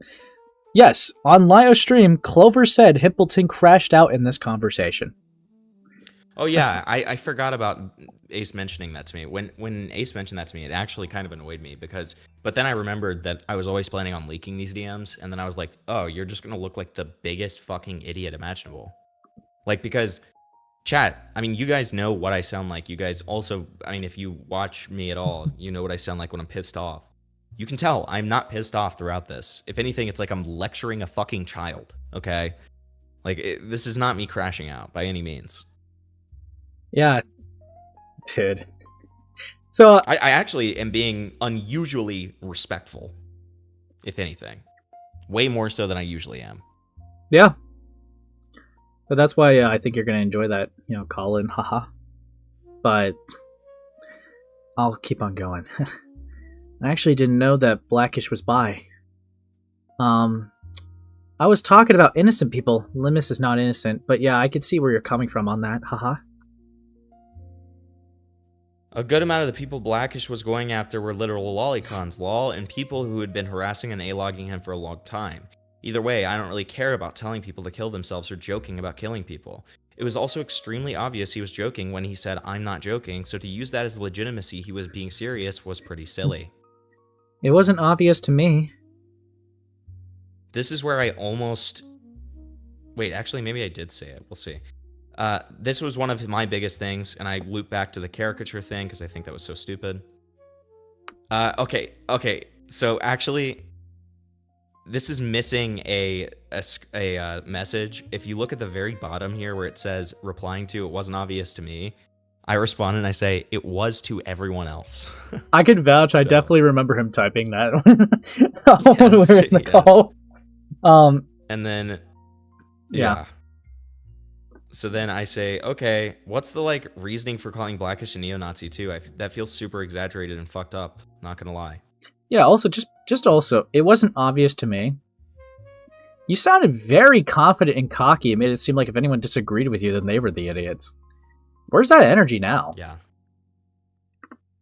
Yes, on Lio's stream, Clover said Hippleton crashed out in this conversation. Oh yeah, I forgot about Ace mentioning that to me. When Ace mentioned that to me, it actually kind of annoyed me but then I remembered that I was always planning on leaking these DMs, and then I was like, oh, you're just gonna look like the biggest fucking idiot imaginable. Like, because, chat, I mean, you guys know what I sound like. You guys also, I mean, if you watch me at all, you know what I sound like when I'm pissed off. You can tell I'm not pissed off throughout this. If anything, it's like I'm lecturing a fucking child, okay? Like, this is not me crashing out by any means. Yeah, dude. So I actually am being unusually respectful, if anything. Way more so than I usually am. Yeah. But that's why I think you're going to enjoy that, call-in, haha. But I'll keep on going. I actually didn't know that Blackishhh was bi. I was talking about innocent people. Limus is not innocent, but yeah, I could see where you're coming from on that, haha. A good amount of the people Blackishhh was going after were literal lolicons, lol, and people who had been harassing and A-logging him for a long time. Either way, I don't really care about telling people to kill themselves or joking about killing people. It was also extremely obvious he was joking when he said, "I'm not joking," so to use that as legitimacy he was being serious was pretty silly. It wasn't obvious to me. This is where I almost... Wait, actually, maybe I did say it. We'll see. This was one of my biggest things, and I loop back to the caricature thing because I think that was so stupid. Okay. So actually, this is missing a message. If you look at the very bottom here where it says, replying to, "It wasn't obvious to me," I respond and I say, "It was to everyone else." I can vouch. So, I definitely remember him typing that when we were in the call. And then, yeah. So then I say, okay, what's the like reasoning for calling Blackishhh a neo-Nazi too? That feels super exaggerated and fucked up. Not gonna lie. Yeah. Also, just also, it wasn't obvious to me. You sounded very confident and cocky. It made it seem like if anyone disagreed with you, then they were the idiots. Where's that energy now? Yeah.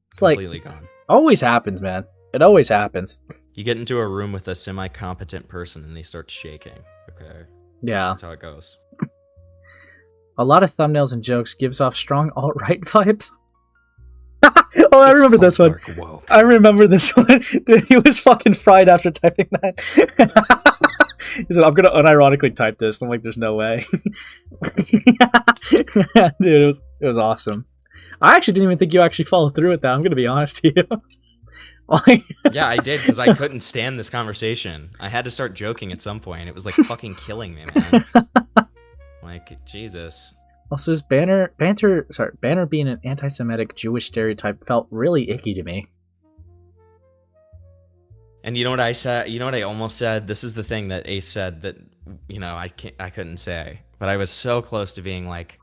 It's completely gone. Always happens, man. It always happens. You get into a room with a semi-competent person and they start shaking. Okay. Yeah. That's how it goes. A lot of thumbnails and jokes gives off strong alt-right vibes. Oh, I remember this one. I remember this one. Dude, he was fucking fried after typing that. He said, "I'm gonna unironically type this." I'm like, "There's no way." Dude, it was awesome. I actually didn't even think you actually followed through with that. I'm gonna be honest to you. Yeah, I did, because I couldn't stand this conversation. I had to start joking at some point. It was like fucking killing me, man. Like, Jesus. Also, his Banner being an anti-Semitic Jewish stereotype felt really icky to me. And you know what I said? You know what I almost said? This is the thing that Ace said that, you know, I couldn't say. But I was so close to being like...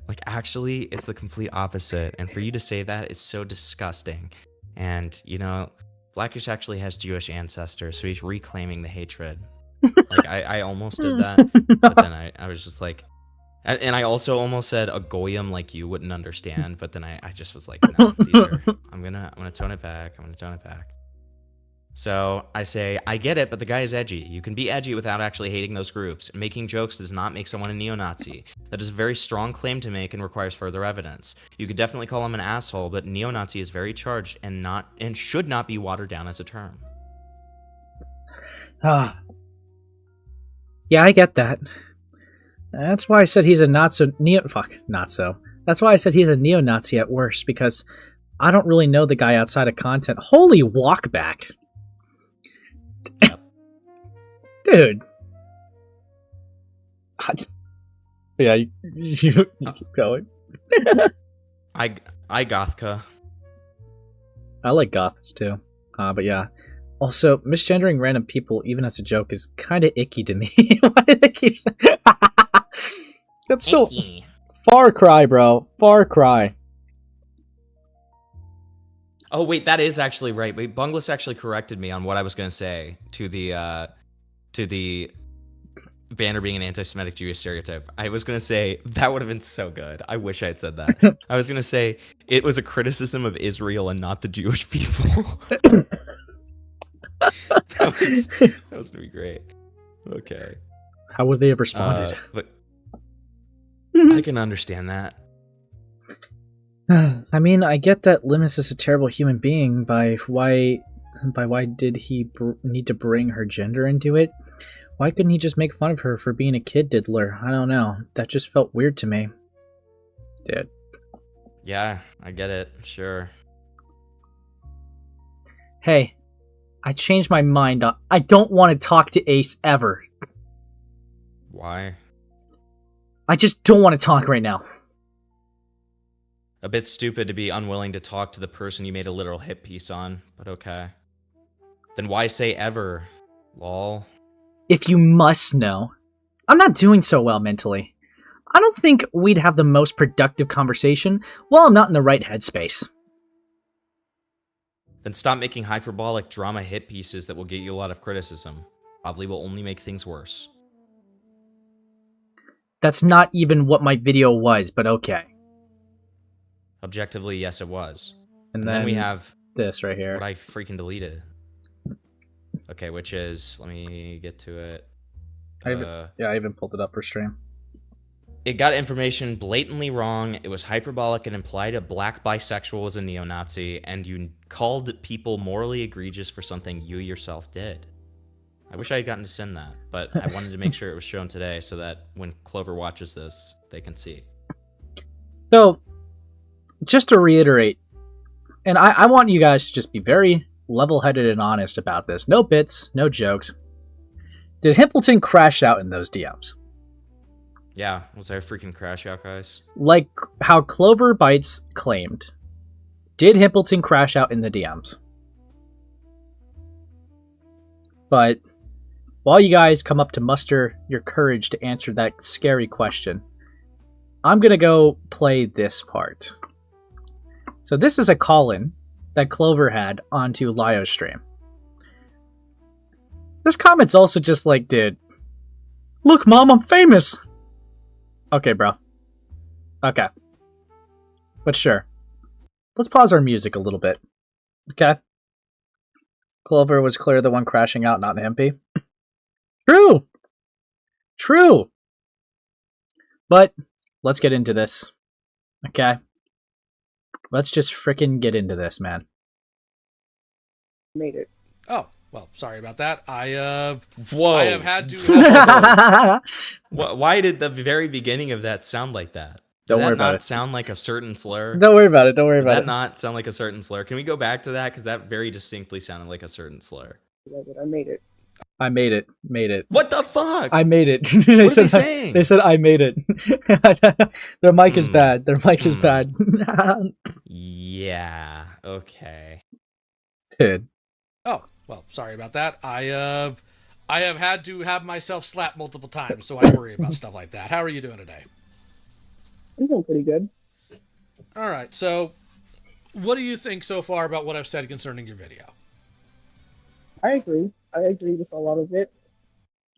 like, actually, it's the complete opposite. And for you to say that is so disgusting. And, you know, Blackishhh actually has Jewish ancestors, so he's reclaiming the hatred. Like, I almost did that, but then I was just like... And I also almost said a goyim like you wouldn't understand, but then I just was like, no, I'm gonna tone it back. I'm gonna tone it back. So I say, I get it, but the guy is edgy. You can be edgy without actually hating those groups. Making jokes does not make someone a neo-Nazi. That is a very strong claim to make and requires further evidence. You could definitely call him an asshole, but neo-Nazi is very charged and should not be watered down as a term. Yeah, I get that. That's why I said he's a That's why I said he's a neo-Nazi at worst, because I don't really know the guy outside of content. Holy walkback. Yep. Dude. Yeah, you keep going. I Gothka. I like Goths too. But yeah. Also, misgendering random people, even as a joke, is kind of icky to me. Why did I keep saying... That's still... Icky. Far cry, bro. Far cry. Oh, wait, that is actually right. Wait, Bungless actually corrected me on what I was going to say to the Banner being an anti-Semitic Jewish stereotype. I was going to say, that would have been so good. I wish I had said that. I was going to say, it was a criticism of Israel and not the Jewish people. that was gonna be great. Okay. How would they have responded? But I can understand that. I mean, I get that Limus is a terrible human being. By why did he need to bring her gender into it? Why couldn't he just make fun of her for being a kid diddler? I don't know. That just felt weird to me. Dude. Yeah, I get it. Sure. Hey. I changed my mind. I don't want to talk to Ace ever. Why? I just don't want to talk right now. A bit stupid to be unwilling to talk to the person you made a literal hit piece on, but okay. Then why say ever, lol? If you must know, I'm not doing so well mentally. I don't think we'd have the most productive conversation while I'm not in the right headspace. Then stop making hyperbolic drama hit pieces that will get you a lot of criticism. Probably will only make things worse. That's not even what my video was, but okay. Objectively, yes it was. And then we have... this right here. What I freaking deleted. Okay, which is... let me get to it. I even pulled it up for stream. It got information blatantly wrong. It was hyperbolic and implied a black bisexual was a neo-Nazi, and you called people morally egregious for something you yourself did. I wish I had gotten to send that, but I wanted to make sure it was shown today so that when Clover watches this, they can see. So, just to reiterate, and I want you guys to just be very level-headed and honest about this. No bits, no jokes. Did Himpleton crash out in those DMs? Yeah, was there a freaking crash out, guys? Like how CloverBitez claimed. Did Himpleton crash out in the DMs? But while you guys come up to muster your courage to answer that scary question, I'm going to go play this part. So this is a call-in that Clover had onto Lyo's stream. This comment's also just like, dude, look, Mom, I'm famous. Okay, bro. Okay. But sure. Let's pause our music a little bit. Okay? Clover was clearly the one crashing out, not Himpy. True! True! But, let's get into this. Okay? Let's just frickin' get into this, man. Made it. Oh, well, sorry about that. Whoa. I have had to... Why did the very beginning of that sound like that? Don't worry about it. Did that not sound like a certain slur? Don't worry about it. Don't worry about it. Did that not sound like a certain slur? Can we go back to that? Because that very distinctly sounded like a certain slur. I made it. I made it. Made it. What the fuck? I made it. What are they saying? They said I made it. Their mic is bad. Their mic is bad. Yeah. Okay. Dude. Oh, well, sorry about that. I have had to have myself slapped multiple times, so I worry about stuff like that. How are you doing today? I'm doing pretty good. All right, so what do you think so far about what I've said concerning your video? I agree. I agree with a lot of it.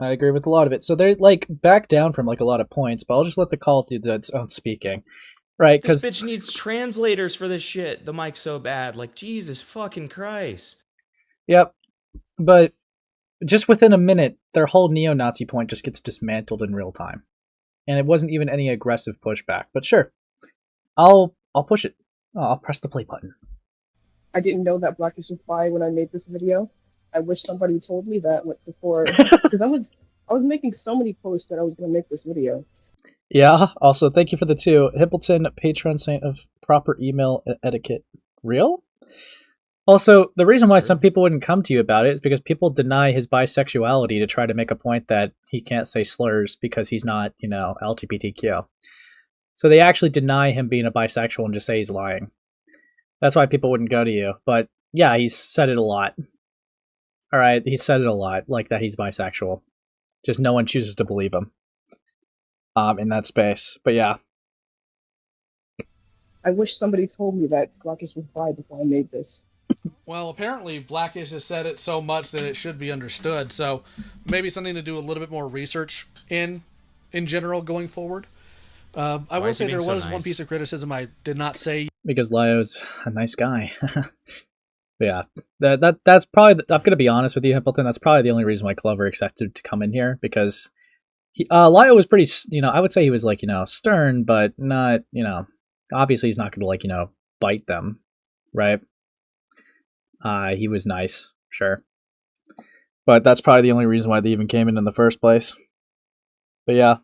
I agree with a lot of it. So they're like back down from like a lot of points, but I'll just let the call do its own speaking. Right, because this bitch needs translators for this shit. The mic's so bad. Like, Jesus fucking Christ. Yep. But just within a minute, their whole neo-Nazi point just gets dismantled in real time. And it wasn't even any aggressive pushback. But sure. I'll push it. I'll press the play button. I didn't know that Blackish would fly when I made this video. I wish somebody told me that before, because I was making so many posts that I was going to make this video. Yeah. Also, thank you for the 2. Himpleton, patron saint of proper email etiquette. Real? Also, the reason why some people wouldn't come to you about it is because people deny his bisexuality to try to make a point that he can't say slurs because he's not, LGBTQ. So they actually deny him being a bisexual and just say he's lying. That's why people wouldn't go to you. But yeah, he's said it a lot. All right, he's said it a lot, like that he's bisexual. Just no one chooses to believe him in that space. But yeah. I wish somebody told me that Blackish would fly before I made this. Well, apparently Blackish has said it so much that it should be understood. So maybe something to do a little bit more research in general going forward. I will say there was one piece of criticism I did not say. Because Lyo's a nice guy. Yeah, that's probably, I'm going to be honest with you, Himpleton, that's probably the only reason why Clover accepted to come in here, because Lyo was pretty, I would say he was like, stern, but not, obviously he's not going to like, bite them, right? He was nice, sure. But that's probably the only reason why they even came in the first place. But yeah.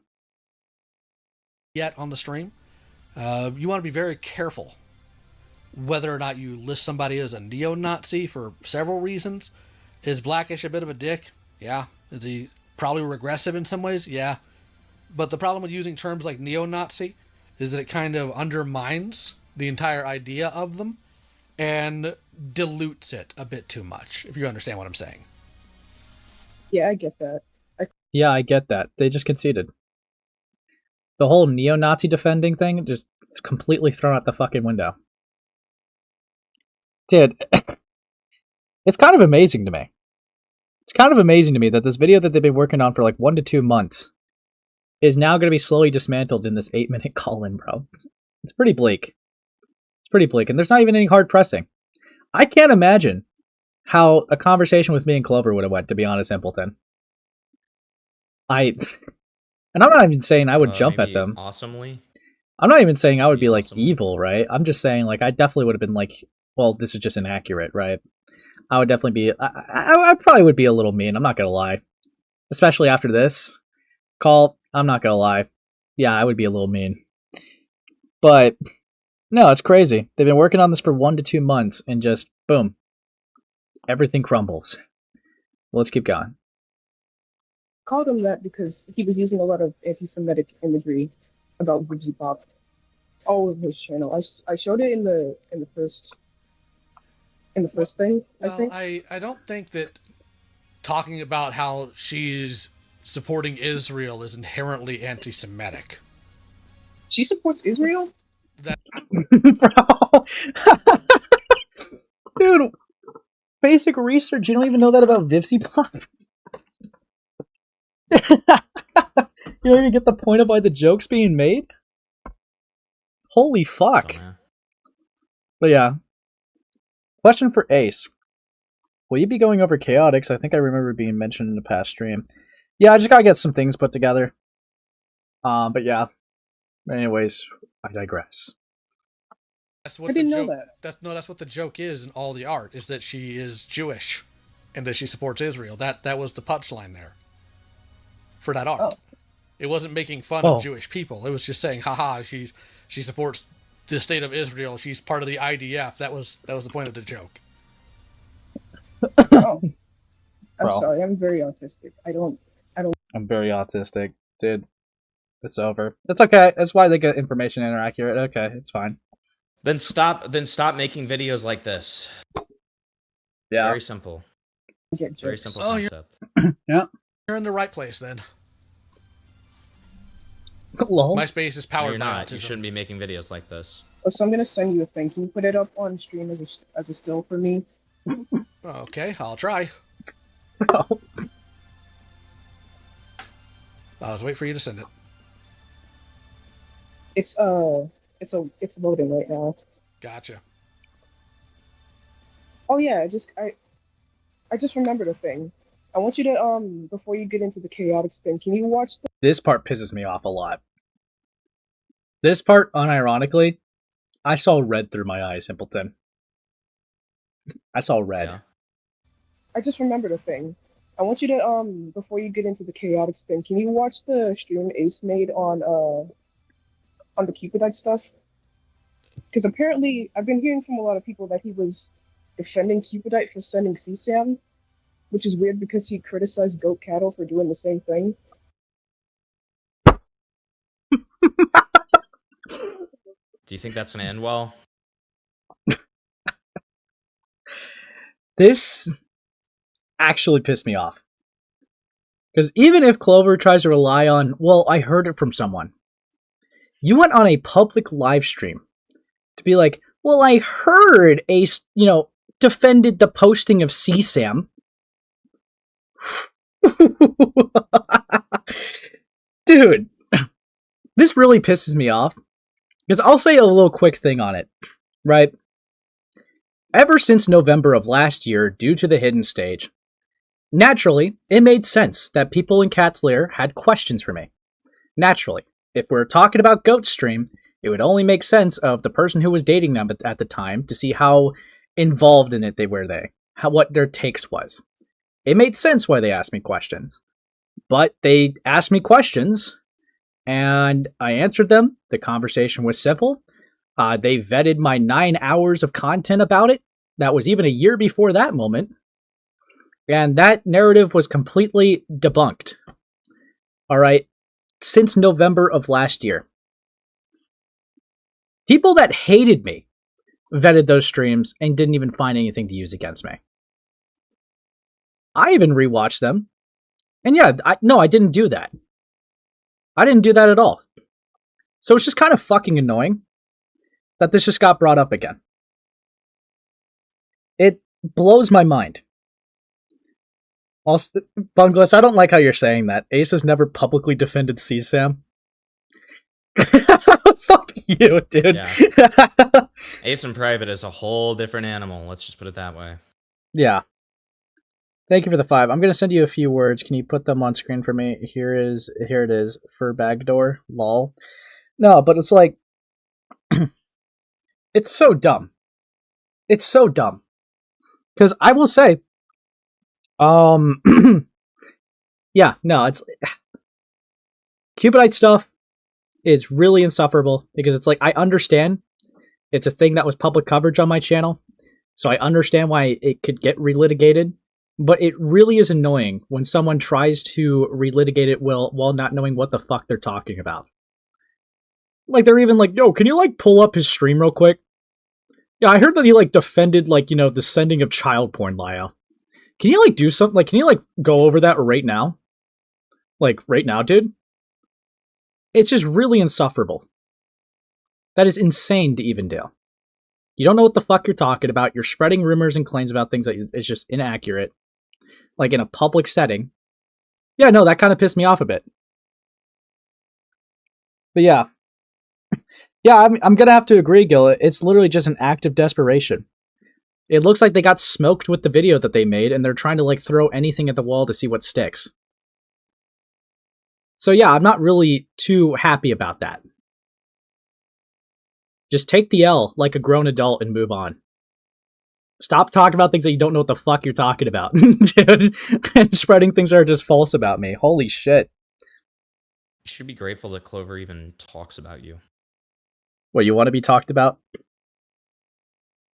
Yet on the stream, you want to be very careful whether or not you list somebody as a neo-Nazi for several reasons. Is Blackish a bit of a dick? Yeah. Is he probably regressive in some ways? Yeah. But the problem with using terms like neo-Nazi is that it kind of undermines the entire idea of them and dilutes it a bit too much, if you understand what I'm saying. Yeah, I get that. Yeah, I get that. They just conceded. The whole neo-Nazi defending thing just completely thrown out the fucking window. Dude, it's kind of amazing to me. It's kind of amazing to me that this video that they've been working on for like 1 to 2 months is now going to be slowly dismantled in this 8-minute call-in, bro. It's pretty bleak. It's pretty bleak, and there's not even any hard pressing. I can't imagine how a conversation with me and Clover would have went, to be honest, Himpleton. and I'm not even saying I would jump at them. Awesomely. I'm not even saying I would be like evil, right? I'm just saying like I definitely would have been like, well, this is just inaccurate, right? I would definitely be. I probably would be a little mean. I'm not gonna lie, especially after this call. I'm not gonna lie. Yeah, I would be a little mean. But no, it's crazy. They've been working on this for 1 to 2 months, and just boom, everything crumbles. Well, let's keep going. Called him that because he was using a lot of anti-Semitic imagery about Boogie Pop all over his channel. I showed it in the first thing. Well, I think I don't think that talking about how she's supporting Israel is inherently anti-Semitic. She supports Israel? Bro. Dude, basic research. You don't even know that about Vivzy Pop? You don't even get the point of why the joke's being made? Holy fuck. But yeah. Question for Ace. Will you be going over Chaotix? I think I remember being mentioned in the past stream. Yeah, I just gotta get some things put together. But yeah. Anyways, I digress. That's what I didn't the know joke, that. That's what the joke is in all the art, is that she is Jewish and that she supports Israel. That was the punchline there for that art. Oh. It wasn't making fun of Jewish people. It was just saying, haha, she supports the state of Israel. She's part of the IDF. That was the point of the joke. Oh. I'm sorry, I'm very autistic. I don't I'm very autistic, dude. It's over. It's okay. That's why they get information inaccurate. Okay, it's fine. Then stop making videos like this. Yeah. Very simple. Very simple concept. Yeah. You're in the right place then. Lol. MySpace is powered You're by not. autism. You shouldn't be making videos like this. So I'm gonna send you a thing. Can you put it up on stream as a still for me? Okay, I'll try. I'll just wait for you to send it. It's loading right now. Gotcha. Oh yeah, I just remembered a thing. I want you to before you get into the Chaotix thing, can you watch This part pisses me off a lot. This part, unironically, I saw red through my eyes, Simpleton. I saw red. Yeah. I just remembered a thing. I want you to before you get into the Chaotix thing, can you watch the stream Ace made on the Cupidite stuff? Because apparently I've been hearing from a lot of people that he was defending Cupidite for sending CSAM, which is weird because he criticized Goat Cattle for doing the same thing. Do you think that's gonna end well? This actually pissed me off. Because even if Clover tries to rely on, well, I heard it from someone. You went on a public live stream to be like, well, I heard Ace, defended the posting of CSAM. Dude, this really pisses me off. Because I'll say a little quick thing on it, right? Ever since November of last year, due to the hidden stage, naturally, it made sense that people in Cat's Lair had questions for me. Naturally, if we're talking about Goat Stream, it would only make sense of the person who was dating them at the time to see how involved in it they were, what their takes was. It made sense why they asked me questions. But they asked me questions, and I answered them. The conversation was civil. They vetted my 9 hours of content about it. That was even a year before that moment. And that narrative was completely debunked. Alright? Since November of last year. People that hated me vetted those streams and didn't even find anything to use against me. I even rewatched them. And yeah, I didn't do that. I didn't do that at all. So it's just kind of fucking annoying that this just got brought up again. It blows my mind. Also, Bungles, I don't like how you're saying that. Ace has never publicly defended CSAM. Fuck you, dude. Yeah. Ace in private is a whole different animal. Let's just put it that way. Yeah. Thank you for the 5. I'm gonna send you a few words. Can you put them on screen for me? Here it is. For Bagdoor. Lol. No, but it's like it's so dumb. It's so dumb. Because I will say, yeah, no, it's Cupidite stuff is really insufferable because it's like I understand it's a thing that was public coverage on my channel, so I understand why it could get relitigated, but it really is annoying when someone tries to relitigate it while not knowing what the fuck they're talking about. Like, they're even like, yo, can you, like, pull up his stream real quick? Yeah, I heard that he, like, defended, like, you know, the sending of child porn, Lio. Can you, like, do something? Like, can you, like, go over that right now? Like, right now, dude? It's just really insufferable. That is insane to even do. You don't know what the fuck you're talking about. You're spreading rumors and claims about things that is just inaccurate. Like, in a public setting. Yeah, no, that kind of pissed me off a bit. But yeah. Yeah, I'm gonna have to agree, Gil. It's literally just an act of desperation. It looks like they got smoked with the video that they made, and they're trying to, like, throw anything at the wall to see what sticks. So yeah, I'm not really too happy about that. Just take the L like a grown adult and move on. Stop talking about things that you don't know what the fuck you're talking about, dude. And spreading things that are just false about me. Holy shit. You should be grateful that Clover even talks about you. What, you want to be talked about?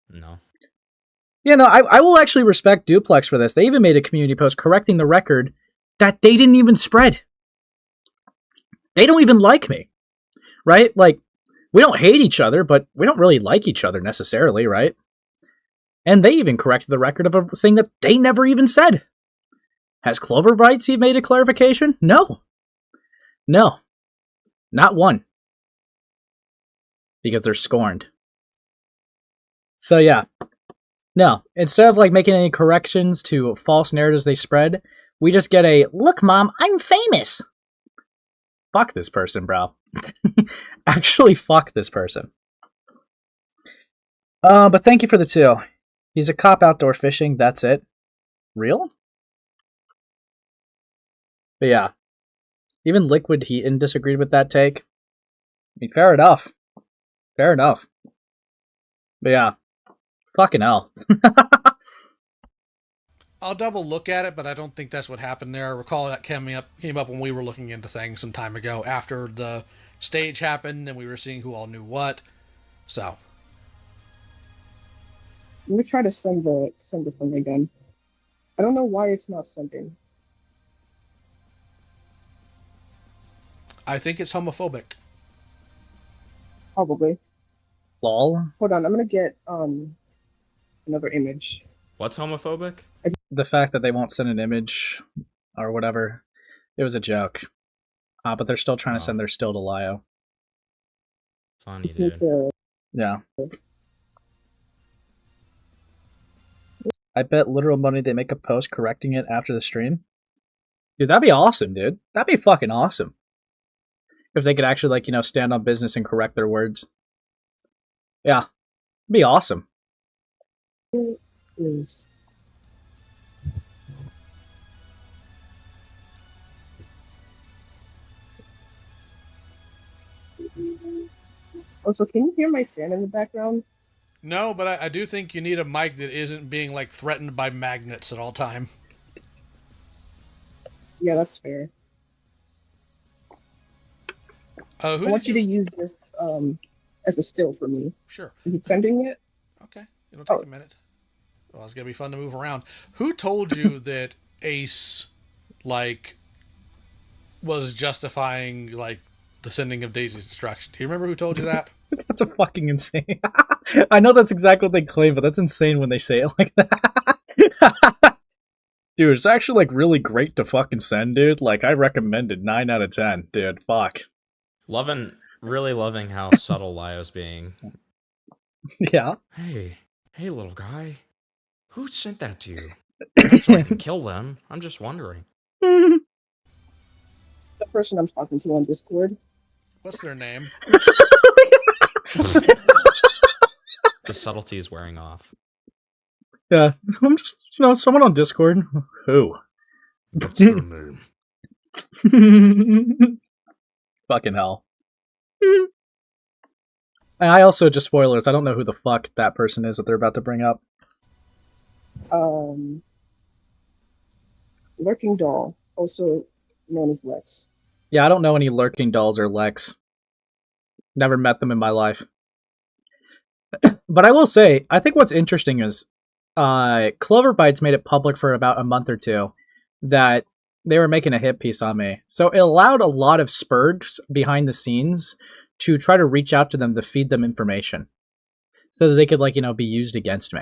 No. Yeah, no, I will actually respect Duplex for this. They even made a community post correcting the record that they didn't even spread. They don't even like me, right? Like, we don't hate each other, but we don't really like each other necessarily, right? And they even corrected the record of a thing that they never even said. Has CloverBitez even made a clarification? No. No. Not one. Because they're scorned. So yeah. No, instead of like making any corrections to false narratives they spread, we just get a, look mom, I'm famous. Fuck this person, bro. Actually, fuck this person. But thank you for the 2. He's a cop outdoor fishing, that's it. Real? But yeah. Even Liquid Heaton disagreed with that take. I mean, fair enough. Fair enough. But yeah. Fucking hell. I'll double look at it, but I don't think that's what happened there. I recall that came up when we were looking into things some time ago after the stage happened and we were seeing who all knew what. So. Let me try to send the thing again. I don't know why it's not sending. I think it's homophobic. Probably. Lol. Hold on, I'm gonna get another image. What's homophobic? The fact that they won't send an image or whatever. It was a joke. But they're still trying to send their still to Lio. Funny, dude. Yeah. I bet literal money they make a post correcting it after the stream. Dude, that'd be awesome, dude. That'd be fucking awesome. If they could actually, like, you know, stand on business and correct their words. Yeah. It'd be awesome. Please. Also, can you hear my fan in the background? No, but I do think you need a mic that isn't being, like, threatened by magnets at all time. Yeah, that's fair. I want you to use this as a still for me. Sure. Is it sending it? Okay. It'll take a minute. Well, it's going to be fun to move around. Who told you that Ace, like, was justifying, like, the sending of Daisy's destruction? Do you remember who told you that? That's a fucking insane. I know that's exactly what they claim, but that's insane when they say it like that. Dude, it's actually, like, really great to fucking send, dude. Like, I recommend it 9 out of 10, dude. Fuck. Really loving how subtle Lio's being. Yeah. Hey, little guy. Who sent that to you? That's so I can kill them. I'm just wondering. The person I'm talking to on Discord. What's their name? The subtlety is wearing off. Yeah, I'm just, someone on Discord. Who? What's your name? Fucking hell. And I also, just spoilers, I don't know who the fuck that person is that they're about to bring up. Lurking Doll, also known as Lex. Yeah, I don't know any Lurking Dolls or Lex. Never met them in my life. But I will say, I think what's interesting is CloverBitez made it public for about a month or two that they were making a hit piece on me. So it allowed a lot of spurgs behind the scenes to try to reach out to them to feed them information so that they could, be used against me.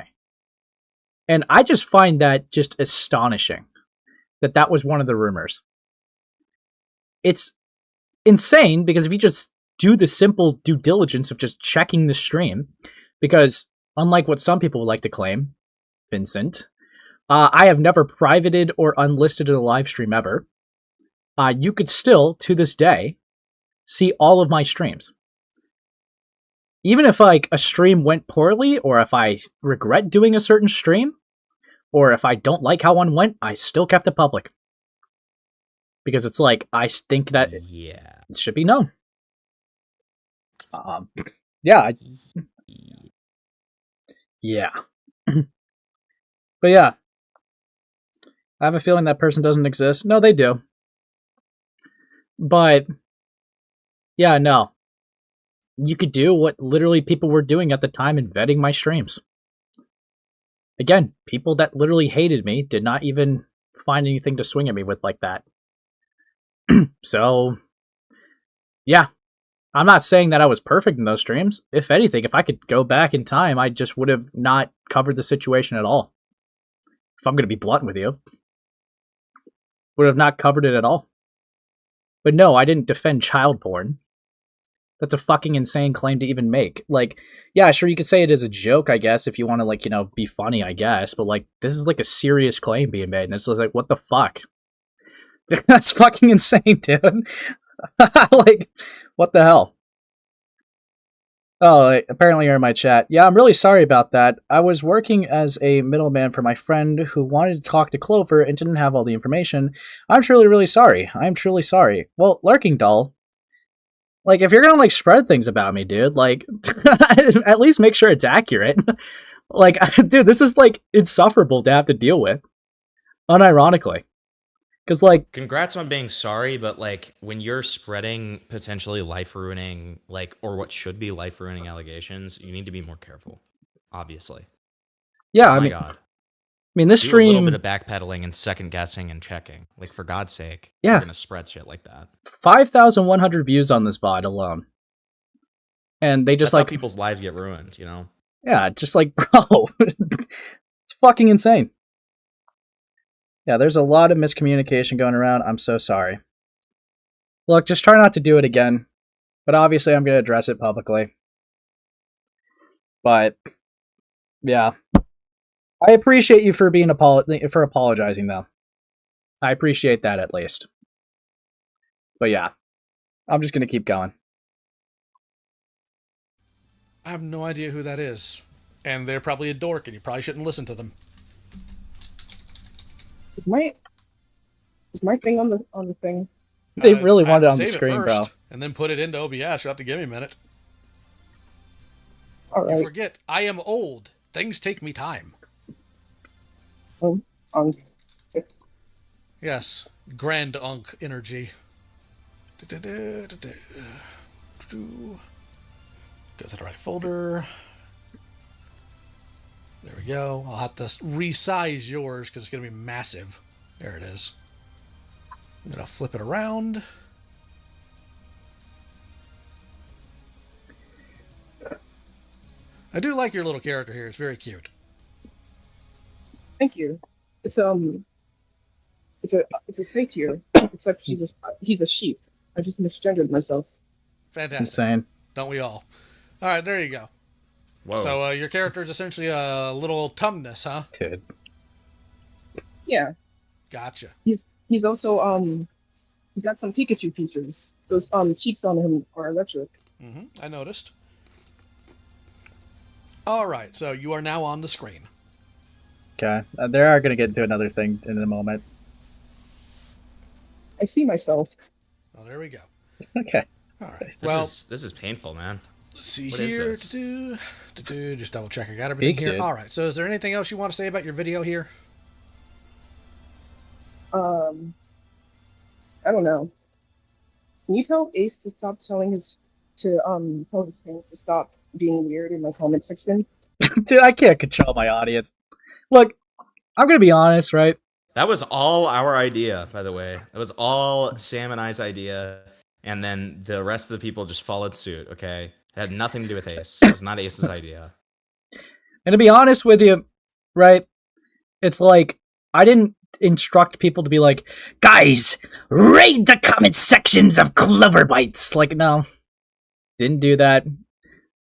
And I just find that just astonishing that that was one of the rumors. It's insane because if you just do the simple due diligence of just checking the stream, because unlike what some people would like to claim, Vincent, I have never privated or unlisted a live stream ever. You could still, to this day, see all of my streams. Even if a stream went poorly, or if I regret doing a certain stream, or if I don't like how one went, I still kept it public. Because it's I think that it should be known. Yeah. Yeah. But yeah. I have a feeling that person doesn't exist. No, they do. But yeah, no. You could do what literally people were doing at the time in vetting my streams. Again, people that literally hated me did not even find anything to swing at me with like that. So, yeah. I'm not saying that I was perfect in those streams. If anything, if I could go back in time, I just would have not covered the situation at all. If I'm going to be blunt with you. Would have not covered it at all. But no, I didn't defend child porn. That's a fucking insane claim to even make. Yeah, sure, you could say it as a joke, I guess, if you want to, be funny, I guess. But, this is, a serious claim being made. And it's just what the fuck? That's fucking insane, dude. What the hell? Oh, apparently you're in my chat. Yeah, I'm really sorry about that. I was working as a middleman for my friend who wanted to talk to Clover and didn't have all the information. I'm truly really sorry. I'm truly sorry. Well, Lurking Doll, if you're gonna, spread things about me, dude, at least make sure it's accurate. Dude, this is, insufferable to have to deal with. Unironically. Because, congrats on being sorry, but, when you're spreading potentially life-ruining, or what should be life-ruining allegations, you need to be more careful, obviously. Yeah, oh my God. This stream... Do a little bit of backpedaling and second-guessing and checking. For God's sake, yeah. You're gonna spread shit like that. 5,100 views on this VOD alone. And they just, That's how people's lives get ruined, Yeah, just, bro. It's fucking insane. Yeah, there's a lot of miscommunication going around. I'm so sorry. Look, just try not to do it again. But obviously, I'm going to address it publicly. But, yeah. I appreciate you for being for apologizing, though. I appreciate that, at least. But yeah. I'm just going to keep going. I have no idea who that is. And they're probably a dork, and you probably shouldn't listen to them. Is my thing on the thing? They really want it on the screen, bro. And then put it into OBS. You'll have to give me a minute. All right. You forget, I am old. Things take me time. Yes, grand unk energy. Go to the right folder. There we go. I'll have to resize yours because it's going to be massive. There it is. I'm going to flip it around. I do like your little character here. It's very cute. Thank you. It's a satyr, except he's a sheep. I just misgendered myself. Fantastic. Insane. Don't we all? All right, there you go. Whoa. So your character is essentially a little tumnus, huh? Dude. Yeah. Gotcha. He's also he got some Pikachu features. Those cheeks on him are electric. I noticed. All right, so you are now on the screen. Okay. They are going to get into another thing in a moment. I see myself. Well, there we go. Okay. All right. This is painful, man. Let's see what here. Is this? Just double check. I got everything here. Dude. All right. So, is there anything else you want to say about your video here? I don't know. Can you tell Ace to stop tell his fans to stop being weird in my comment section? Dude, I can't control my audience. Look, I'm gonna be honest, right? That was all our idea, by the way. It was all Sam and I's idea, and then the rest of the people just followed suit. Okay, it had nothing to do with Ace. It was not Ace's idea. And to be honest with you, right? It's like I didn't instruct people to be like, guys, raid the comment sections of CloverBitez. Like, no, didn't do that.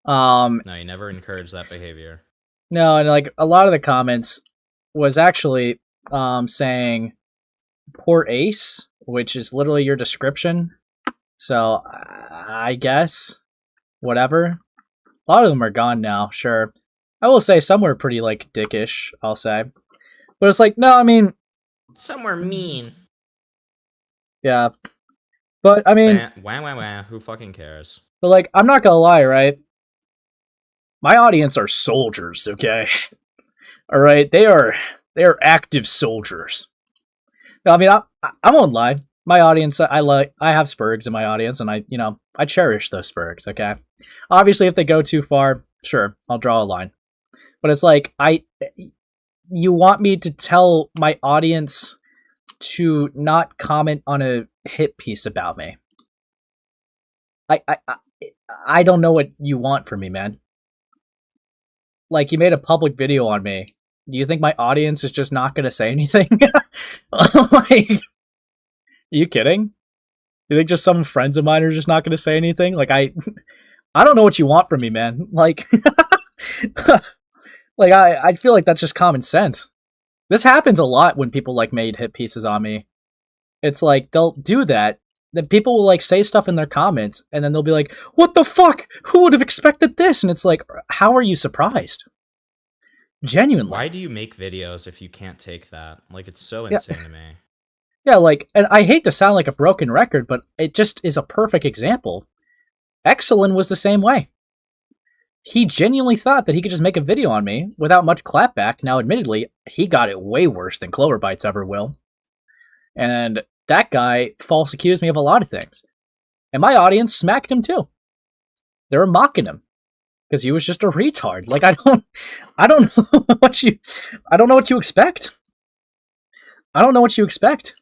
No, you never encouraged that behavior. No, and like a lot of the comments was actually saying poor Ace, which is literally your description. So I guess whatever. A lot of them are gone now. Sure, I will say some were pretty like dickish. I'll say, but it's like no, I mean. Somewhere mean. Yeah. But, I mean... Wah. Who fucking cares? But, like, I'm not gonna lie, right? My audience are soldiers, okay? Alright? They are active soldiers. I mean, I won't lie. My audience, I have spurgs in my audience, and I cherish those spurgs, okay? Obviously, if they go too far, sure, I'll draw a line. But it's like, you want me to tell my audience to not comment on a hit piece about me. I don't know what you want from me, man. Like, you made a public video on me. Do you think my audience is just not going to say anything? Like, are you kidding? You think just some friends of mine are just not going to say anything? Like, I don't know what you want from me, man. Like... Like, I feel like that's just common sense. This happens a lot when people, like, made hit pieces on me. It's like, they'll do that, then people will, like, say stuff in their comments, and then they'll be like, what the fuck? Who would have expected this? And it's like, how are you surprised? Genuinely. Why do you make videos if you can't take that? Like, it's so insane to me. Yeah, like, and I hate to sound like a broken record, but it just is a perfect example. Exelin was the same way. He genuinely thought that he could just make a video on me without much clapback. Now, admittedly, he got it way worse than CloverBitez ever will. And that guy false accused me of a lot of things. And my audience smacked him too. They were mocking him because he was just a retard. Like, I don't know what you expect. I don't know what you expect.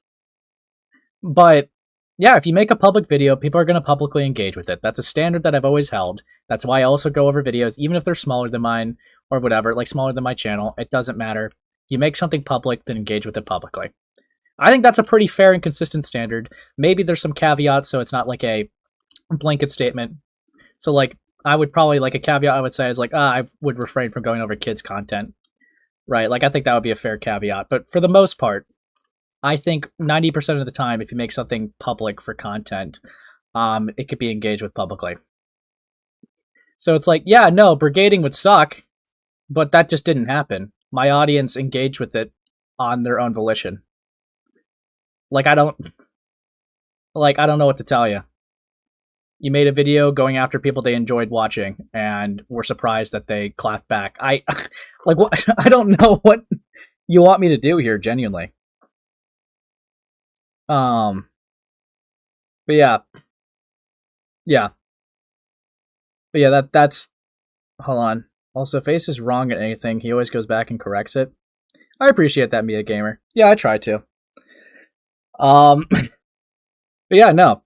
But yeah, if you make a public video, people are going to publicly engage with it. That's a standard that I've always held. That's why I also go over videos, even if they're smaller than mine or whatever, like smaller than my channel. It doesn't matter. You make something public, then engage with it publicly. I think that's a pretty fair and consistent standard. Maybe there's some caveats, so it's not like a blanket statement. So, like, I would probably, like, a caveat I would say is, like, I would refrain from going over kids' content. Right? Like, I think that would be a fair caveat. But for the most part, I think 90% of the time, if you make something public for content, it could be engaged with publicly. So it's like, yeah, no, brigading would suck, but that just didn't happen. My audience engaged with it on their own volition. Like, I don't know what to tell you. You made a video going after people they enjoyed watching, and were surprised that they clapped back. Like, what? I don't know what you want me to do here, genuinely. But yeah. But yeah, that's... Hold on. Also, if Ace is wrong at anything, he always goes back and corrects it. I appreciate that, Mia Gamer. Yeah, I try to. But yeah, no.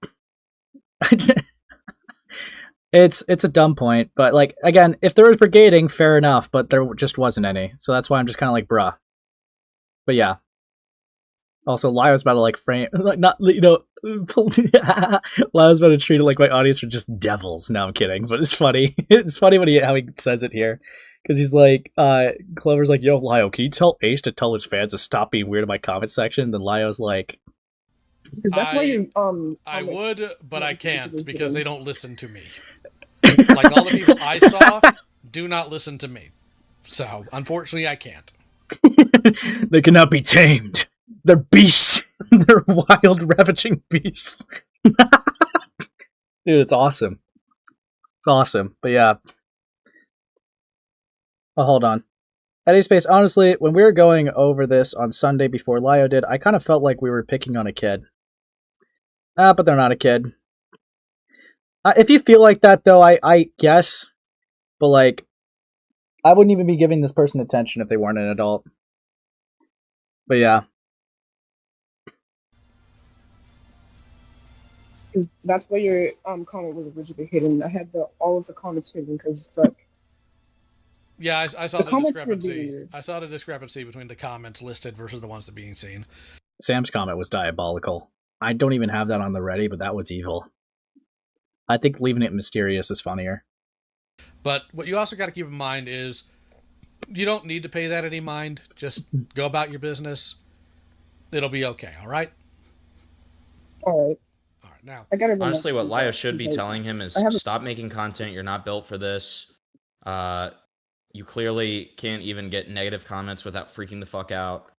It's a dumb point, but, like, again, if there was brigading, fair enough, but there just wasn't any. So that's why I'm just kind of like, bruh. But yeah. Also, Lio's about to, like, frame... Like, not, you know... Lio's about to treat it like my audience are just devils. No, I'm kidding, but it's funny. It's funny when how he says it here. Because he's like... Clover's like, yo, Lio, can you tell Ace to tell his fans to stop being weird in my comment section? Then Lio's like... Because that's why you... I would, but I can't, because they don't listen to me. Like, all the people I saw do not listen to me. So, unfortunately, I can't. They cannot be tamed. They're beasts. They're wild, ravaging beasts. Dude, it's awesome. It's awesome. But yeah. Oh, hold on. Eddie Space, honestly, when we were going over this on Sunday before Lio did, I kind of felt like we were picking on a kid. But they're not a kid. If you feel like that, though, I guess. But, like, I wouldn't even be giving this person attention if they weren't an adult. But yeah. Because that's why your comment was originally hidden. I had all of the comments hidden because, like... Yeah, I saw the discrepancy. I saw the discrepancy between the comments listed versus the ones that are being seen. Sam's comment was diabolical. I don't even have that on the ready, but that was evil. I think leaving it mysterious is funnier. But what you also got to keep in mind is you don't need to pay that any mind. Just go about your business. It'll be okay, all right? All right. All right, now. Honestly, what Lio should be telling him is stop making content. You're not built for this. You clearly can't even get negative comments without freaking the fuck out.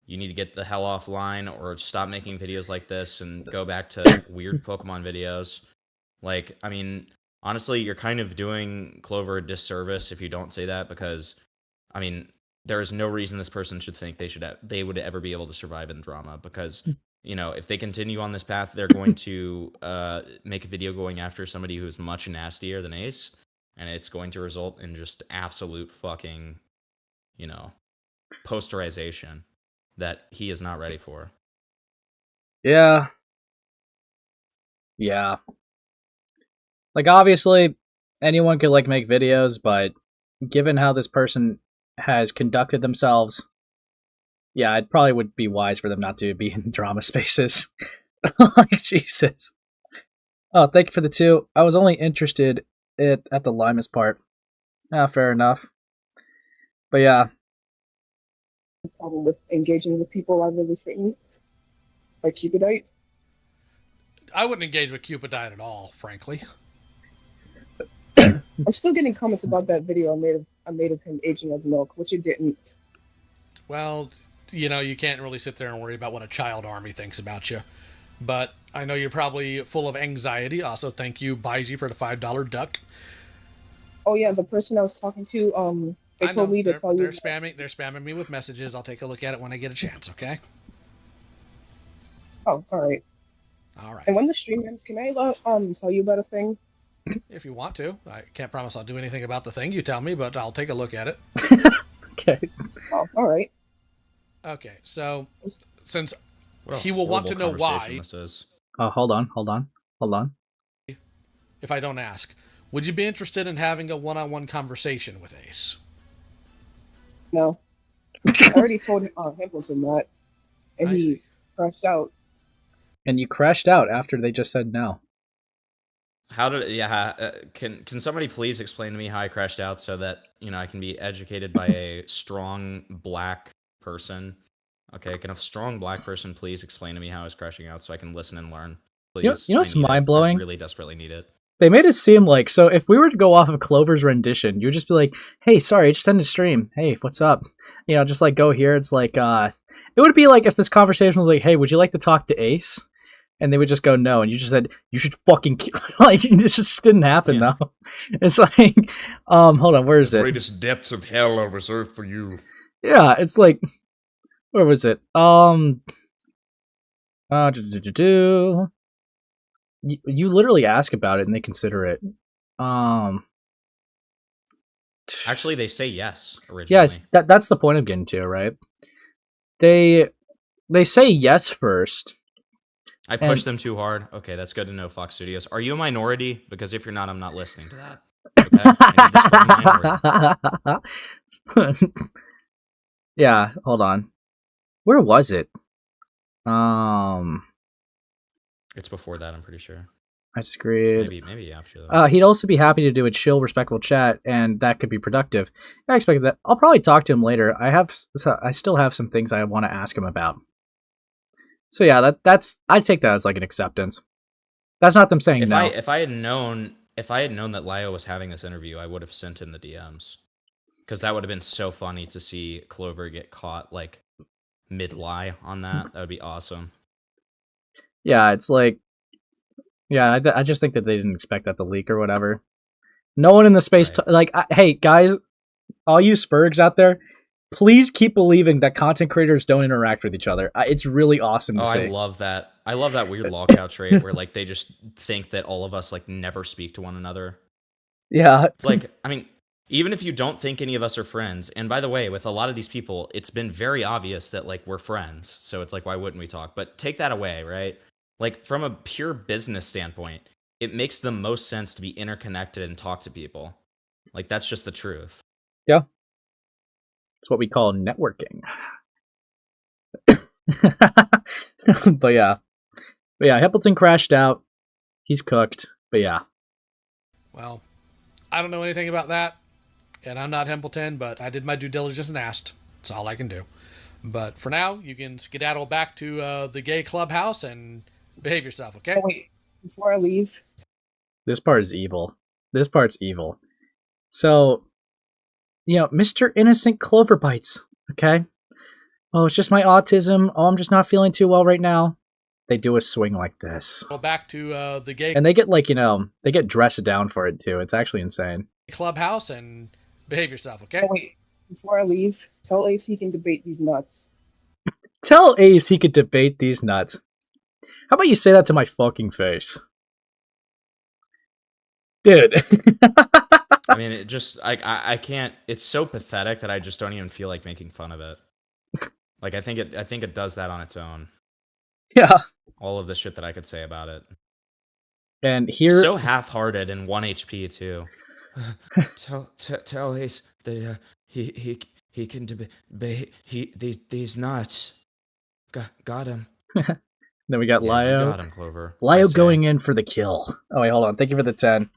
You need to get the hell offline or stop making videos like this and go back to weird Pokemon videos. Like, I mean, honestly, you're kind of doing Clover a disservice if you don't say that because, I mean, there is no reason this person should think they would ever be able to survive in drama because, you know, if they continue on this path, they're going to make a video going after somebody who's much nastier than Ace. And it's going to result in just absolute fucking, you know, posterization that he is not ready for. Yeah. Yeah. Like, obviously, anyone could, like, make videos, but given how this person has conducted themselves, yeah, it probably would be wise for them not to be in drama spaces. Like, Jesus. Oh, thank you for the 2. I was only interested at the Limus part. Fair enough. But yeah. The problem with engaging with people I've never seen, like Cupidite. I wouldn't engage with Cupidite at all, frankly. I'm still getting comments about that video I made of him aging as milk, which you didn't. Well, you know, you can't really sit there and worry about what a child army thinks about you. But I know you're probably full of anxiety. Also, thank you, Baiji, for the $5 duck. Oh yeah, the person I was talking to, they told me to tell you. They're spamming me with messages. I'll take a look at it when I get a chance. Okay. Oh, all right. All right. And when the stream ends, can I tell you about a thing? If you want to, I can't promise I'll do anything about the thing you tell me, but I'll take a look at it. Okay. Oh, all right. Okay, so since he will want to know why. Hold on. If I don't ask, would you be interested in having a one-on-one conversation with Ace? No. I already told Hampleton that, and he crashed out. And you crashed out after they just said no. How did can somebody please explain to me how I crashed out so that, you know, I can be educated by a strong black person? Okay, can a strong black person please explain to me how I was crashing out so I can listen and learn? Please. You know what's mind-blowing? I really desperately need it. They made it seem like, so if we were to go off of Clover's rendition, you would just be like, hey, sorry, I just ended a stream. Hey, what's up? You know, just like go here. It's like, it would be like if this conversation was like, hey, would you like to talk to Ace? And they would just go no, and you just said you should fucking kill. Like, it just didn't happen though. It's like, hold on, where is it? Greatest depths of hell are reserved for you. Yeah, it's like, where was it? You literally ask about it and they consider it. Actually, they say yes originally. Yes, that's the point I'm getting to, right? They say yes first. I pushed them too hard. Okay, that's good to know, Fox Studios. Are you a minority? Because if you're not, I'm not listening to that. Okay? Yeah, hold on. Where was it? It's before that, I'm pretty sure. I disagreed. Maybe after that. He'd also be happy to do a chill, respectful chat, and that could be productive. I expect that. I'll probably talk to him later. I still have some things I want to ask him about. So yeah, that's I take that as like an acceptance. That's not them saying no. If I had known that Lio was having this interview, I would have sent him the DMs. Because that would have been so funny to see Clover get caught like mid-lie on that. That would be awesome. Yeah, it's like, yeah, I just think that they didn't expect that to leak or whatever. No one in the space, hey guys, all you Spurgs out there, please keep believing that content creators don't interact with each other. It's really awesome to see. I love that. I love that weird lockout trait where like they just think that all of us like never speak to one another. Yeah. It's like, I mean, even if you don't think any of us are friends, and by the way, with a lot of these people, it's been very obvious that like we're friends. So it's like, why wouldn't we talk? But take that away, right? Like from a pure business standpoint, it makes the most sense to be interconnected and talk to people. Like that's just the truth. Yeah. It's what we call networking. But yeah, Hippleton crashed out. He's cooked. But yeah. Well, I don't know anything about that, and I'm not Hempleton, but I did my due diligence and asked. That's all I can do. But for now, you can skedaddle back to the gay clubhouse and behave yourself, okay? Oh, wait. Before I leave... This part is evil. This part's evil. So, you know, Mr. Innocent CloverBitez, okay? Oh, it's just my autism. Oh, I'm just not feeling too well right now. They do a swing like this. Go back to the gay... And they get, like, you know, they get dressed down for it, too. It's actually insane. Clubhouse and behave yourself, okay? Oh, wait. Before I leave, tell Ace he can debate these nuts. Tell Ace he could debate these nuts. How about you say that to my fucking face? Dude. I mean, it just, I can't, it's so pathetic that I just don't even feel like making fun of it. Like, I think it does that on its own. Yeah. All of the shit that I could say about it. And here... So half-hearted and 1 HP, too. Tell Ace that he can debate these nuts. Got him. Then we got Lio. Got him, Clover. Lio going in for the kill. Oh, wait, hold on. Thank you for the 10.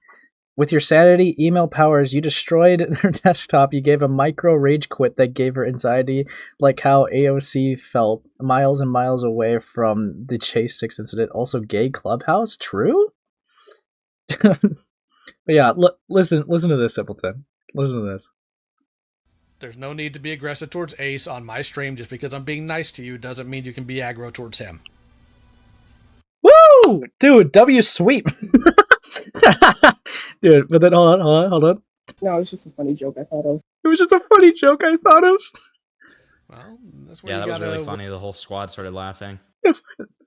With your sanity, email powers, you destroyed their desktop. You gave a micro rage quit that gave her anxiety, like how AOC felt miles and miles away from the Chase 6 incident. Also, gay clubhouse? True? But yeah, listen to this, Simpleton. Listen to this. There's no need to be aggressive towards Ace on my stream. Just because I'm being nice to you doesn't mean you can be aggro towards him. Woo! Dude, W sweep. Dude, but then hold on. No, it was just a funny joke I thought of. It was just a funny joke I thought of. Well, that's where yeah, you that was really funny. The whole squad started laughing.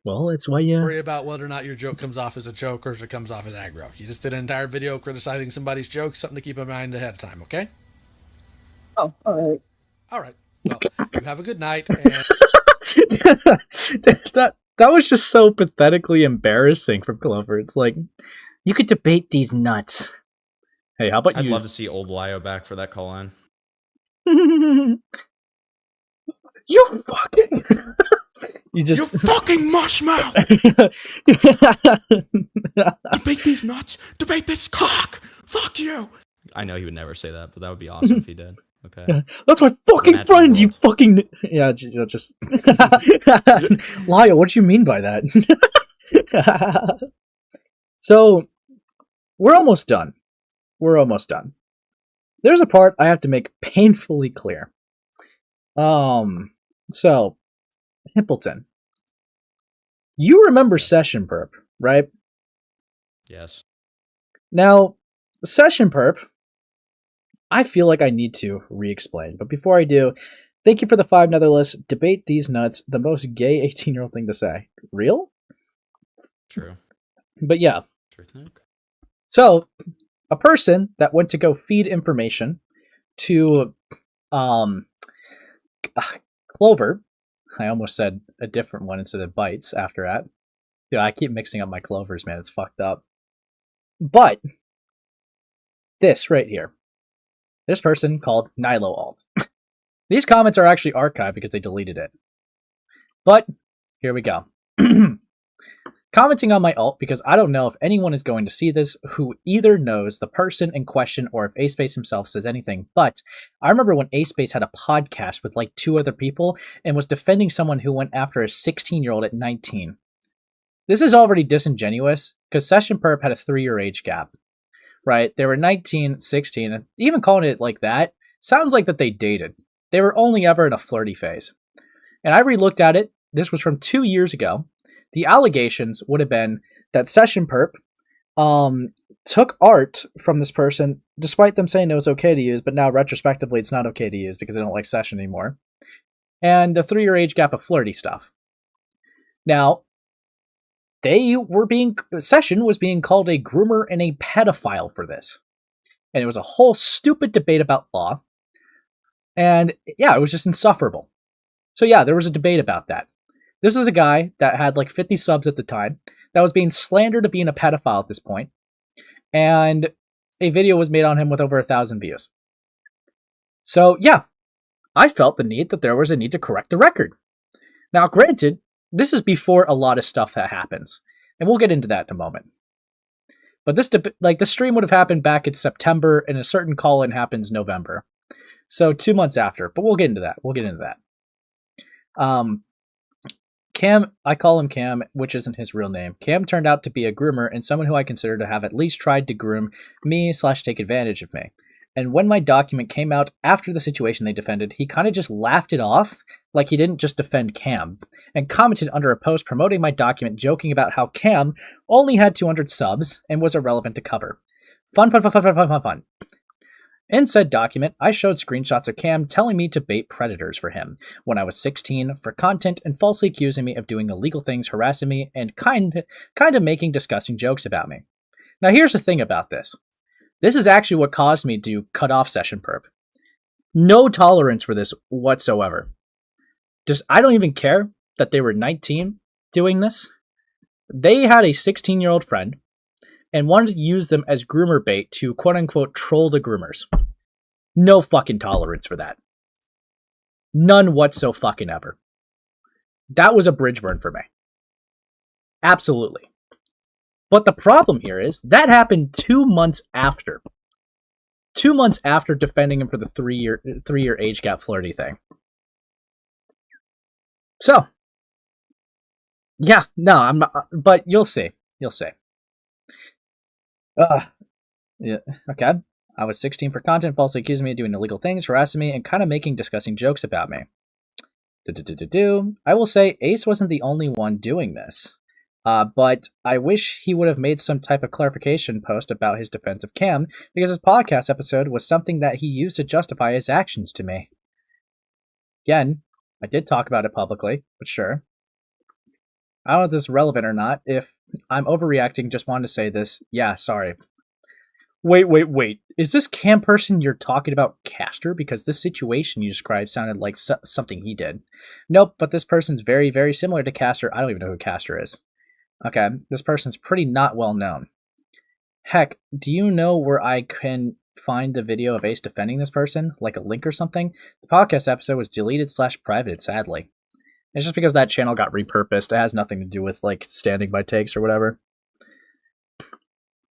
Well, it's why you worry about whether or not your joke comes off as a joke or if it comes off as aggro. You just did an entire video criticizing somebody's joke. Something to keep in mind ahead of time, okay? Oh, all right. All right. Well, you have a good night. And... that was just so pathetically embarrassing from Clover. It's like, you could debate these nuts. Hey, how about I'd you? love to see old Lio back for that call-in. You fucking... You just... You fucking mushmouth! Debate these nuts! Debate this cock! Fuck you! I know he would never say that, but that would be awesome if he did. Okay. Yeah, that's my fucking friend, you fucking... Yeah, just... Lio, what do you mean by that? So, we're almost done. There's a part I have to make painfully clear. So, Hippleton, you remember Session Perp, right? Yes. Now, Session Perp, I feel like I need to re-explain, but before I do, thank you for the 5 netherless. Debate these nuts, the most gay 18-year-old thing to say. Real? True. But yeah. Truth nuke. So, a person that went to go feed information to Clover, I almost said a different one instead of Bites after that. Yeah, I keep mixing up my Clovers, man. It's fucked up. But this right here, this person called Nilo Alt. These comments are actually archived because they deleted it. But here we go. Commenting on my alt because I don't know if anyone is going to see this who either knows the person in question or if A-Space himself says anything, but I remember when A-Space had a podcast with like 2 other people and was defending someone who went after a 16-year-old at 19. This is already disingenuous because Session Perp had a 3-year age gap, right? They were 19, 16, and even calling it like that sounds like that they dated. They were only ever in a flirty phase. And I re-looked at it. This was from 2 years ago. The allegations would have been that Session Perp took art from this person, despite them saying it was okay to use, but now retrospectively it's not okay to use because they don't like Session anymore. And the 3-year age gap of flirty stuff. Now, Session was being called a groomer and a pedophile for this. And it was a whole stupid debate about law. And yeah, it was just insufferable. So yeah, there was a debate about that. This is a guy that had like 50 subs at the time that was being slandered of being a pedophile at this point. And a video was made on him with over 1,000 views. So yeah, I felt the need that there was a need to correct the record. Now, granted, this is before a lot of stuff that happens, and we'll get into that in a moment. But the stream would have happened back in September, and a certain call-in happens November. So 2 months after, but we'll get into that. Cam, I call him Cam, which isn't his real name. Cam turned out to be a groomer and someone who I consider to have at least tried to groom me / take advantage of me. And when my document came out after the situation they defended, he kind of just laughed it off, like he didn't just defend Cam, and commented under a post promoting my document, joking about how Cam only had 200 subs and was irrelevant to cover. Fun. In said document, I showed screenshots of Cam telling me to bait predators for him when I was 16 for content and falsely accusing me of doing illegal things, harassing me, and kind of making disgusting jokes about me. Now here's the thing about this. This is actually what caused me to cut off Session Perp. No tolerance for this whatsoever. I don't even care that they were 19 doing this. They had a 16-year-old friend and wanted to use them as groomer bait to quote-unquote troll the groomers. No fucking tolerance for that. None whatso-fucking-ever. That was a bridge burn for me. Absolutely. But the problem here is, that happened 2 months after. 2 months after defending him for the three-year age gap flirty thing. So. Yeah, no, I'm not, but you'll see. You'll see. Yeah, okay. I was 16 for content, falsely accusing me of doing illegal things, harassing me, and kind of making disgusting jokes about me. I will say Ace wasn't the only one doing this. But I wish he would have made some type of clarification post about his defense of Cam, because his podcast episode was something that he used to justify his actions to me. Again, I did talk about it publicly, but sure. I don't know if this is relevant or not. If I'm overreacting, just wanted to say this. Yeah, sorry. Wait. Is this Cam person you're talking about Caster? Because this situation you described sounded like something he did. Nope, but this person's very, very similar to Caster. I don't even know who Caster is. Okay, this person's pretty not well known. Heck, do you know where I can find the video of Ace defending this person? Like a link or something? The podcast episode was deleted / private, sadly. It's just because that channel got repurposed. It has nothing to do with, like, standing by takes or whatever.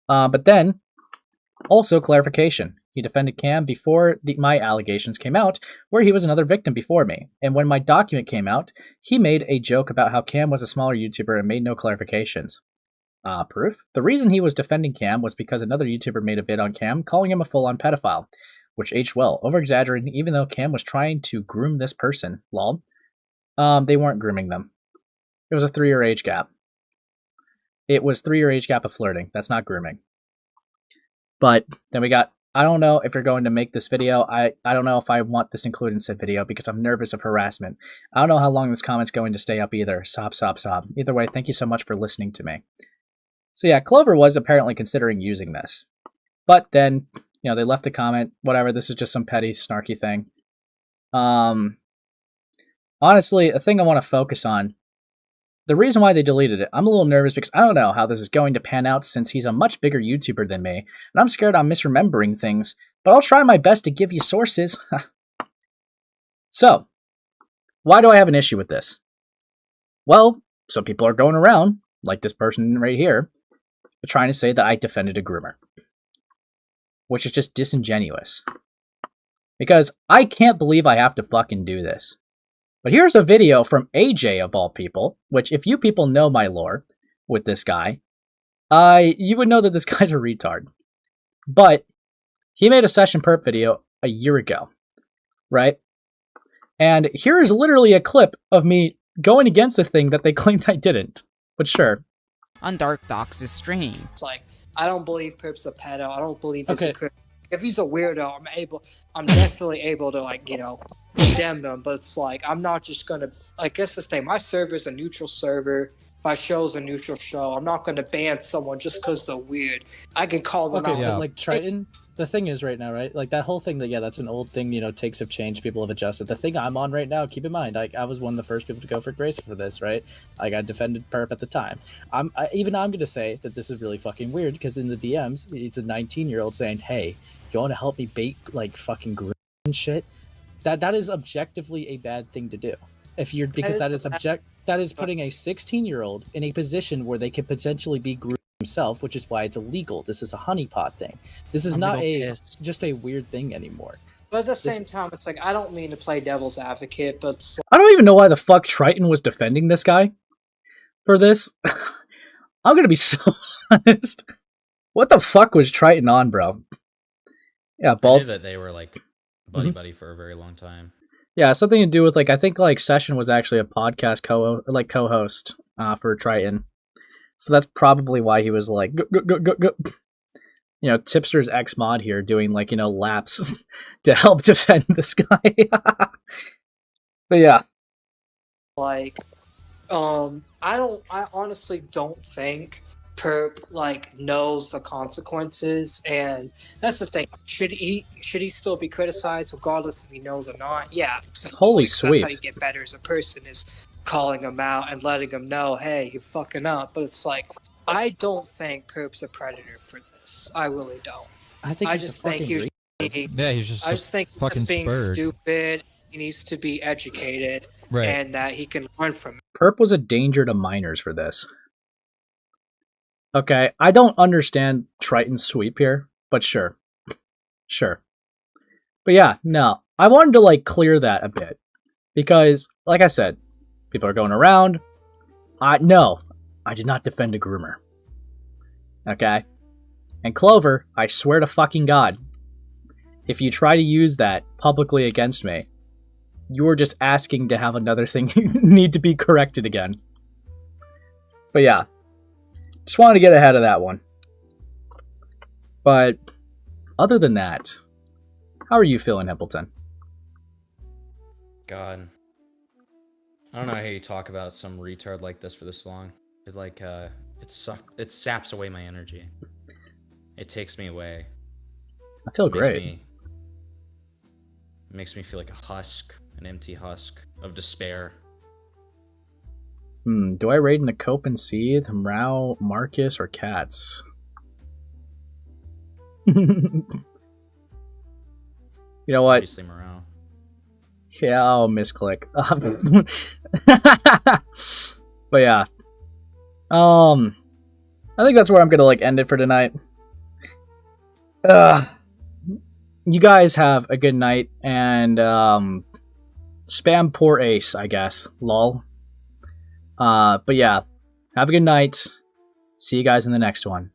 But then, also clarification. He defended Cam before my allegations came out, where he was another victim before me. And when my document came out, he made a joke about how Cam was a smaller YouTuber and made no clarifications. Proof? The reason he was defending Cam was because another YouTuber made a bid on Cam, calling him a full-on pedophile, which aged well, over-exaggerating even though Cam was trying to groom this person. Lol. They weren't grooming them. It was a 3-year age gap. It was 3-year age gap of flirting. That's not grooming. But then we got, I don't know if you're going to make this video. I don't know if I want this included in said video because I'm nervous of harassment. I don't know how long this comment's going to stay up either. Sob. Either way, thank you so much for listening to me. So yeah, Clover was apparently considering using this. But then, you know, they left a comment. Whatever, this is just some petty, snarky thing. Honestly, a thing I want to focus on, the reason why they deleted it, I'm a little nervous because I don't know how this is going to pan out since he's a much bigger YouTuber than me, and I'm scared I'm misremembering things, but I'll try my best to give you sources. So, why do I have an issue with this? Well, some people are going around, like this person right here, trying to say that I defended a groomer, which is just disingenuous. Because I can't believe I have to fucking do this. But here's a video from AJ of all people, which if you people know my lore with this guy, you would know that this guy's a retard. But he made a Session Perp video a year ago, right? And here is literally a clip of me going against a thing that they claimed I didn't. But sure. On Dark Docs' stream. It's like, I don't believe Pip's a pedo. I don't believe he's a criminal. If he's a weirdo, I'm definitely able to, like, you know, condemn him. But it's like, I'm not just gonna, I guess this thing, my server is a neutral server. My show's a neutral show. I'm not gonna ban someone just because they're weird. I can call them out. Yeah. Like Triton, the thing is right now, right? Like that whole thing that's an old thing, you know, takes have changed, people have adjusted. The thing I'm on right now, keep in mind, I was one of the first people to go for grace for this, right? Like I defended Perp at the time. I'm gonna say that this is really fucking weird because in the DMs, it's a 19-year-old saying, hey, you want to help me bait like fucking green and shit? That is objectively a bad thing to do. That is putting a 16-year-old in a position where they could potentially be groomed himself, which is why it's illegal. This is a honeypot thing. This is not just a weird thing anymore. But at the same time, it's like, I don't mean to play devil's advocate, but I don't even know why the fuck Triton was defending this guy for this. I'm gonna be so honest. What the fuck was Triton on, bro? Yeah, Baltz. I knew that they were like buddy for a very long time. Yeah, something to do with like I think like Session was actually a podcast co-host for Triton, so that's probably why he was like, go. You know, Tipster's ex mod here doing like laps to help defend this guy. But yeah, like, I honestly don't think Perp like knows the consequences, and that's the thing. Should he still be criticized regardless if he knows or not? Yeah. Holy sweet. That's how you get better as a person, is calling him out and letting him know, hey, you're fucking up. But it's like, I don't think Perp's a predator for this. I really don't. I just think he's being stupid. He needs to be educated, and that he can learn from it. Perp was a danger to minors for this. Okay, I don't understand Triton's sweep here, but sure. But yeah, no, I wanted to like clear that a bit because, like I said, people are going around. No, I did not defend a groomer. Okay, and Clover, I swear to fucking God, if you try to use that publicly against me, you're just asking to have another thing need to be corrected again. But yeah. Just wanted to get ahead of that one. But other than that, how are you feeling, Hippleton? God. I don't know how you talk about some retard like this for this long. It saps away my energy. It takes me away. I feel great. It makes me feel like a husk, an empty husk of despair. Do I raid in the Cope and Seed, Mrau, Marcus, or Cats? You know what? Obviously Mrau. Yeah, I'll misclick. But yeah. I think that's where I'm gonna like end it for tonight. You guys have a good night, and spam poor ace, I guess. Lol. But yeah, have a good night. See you guys in the next one.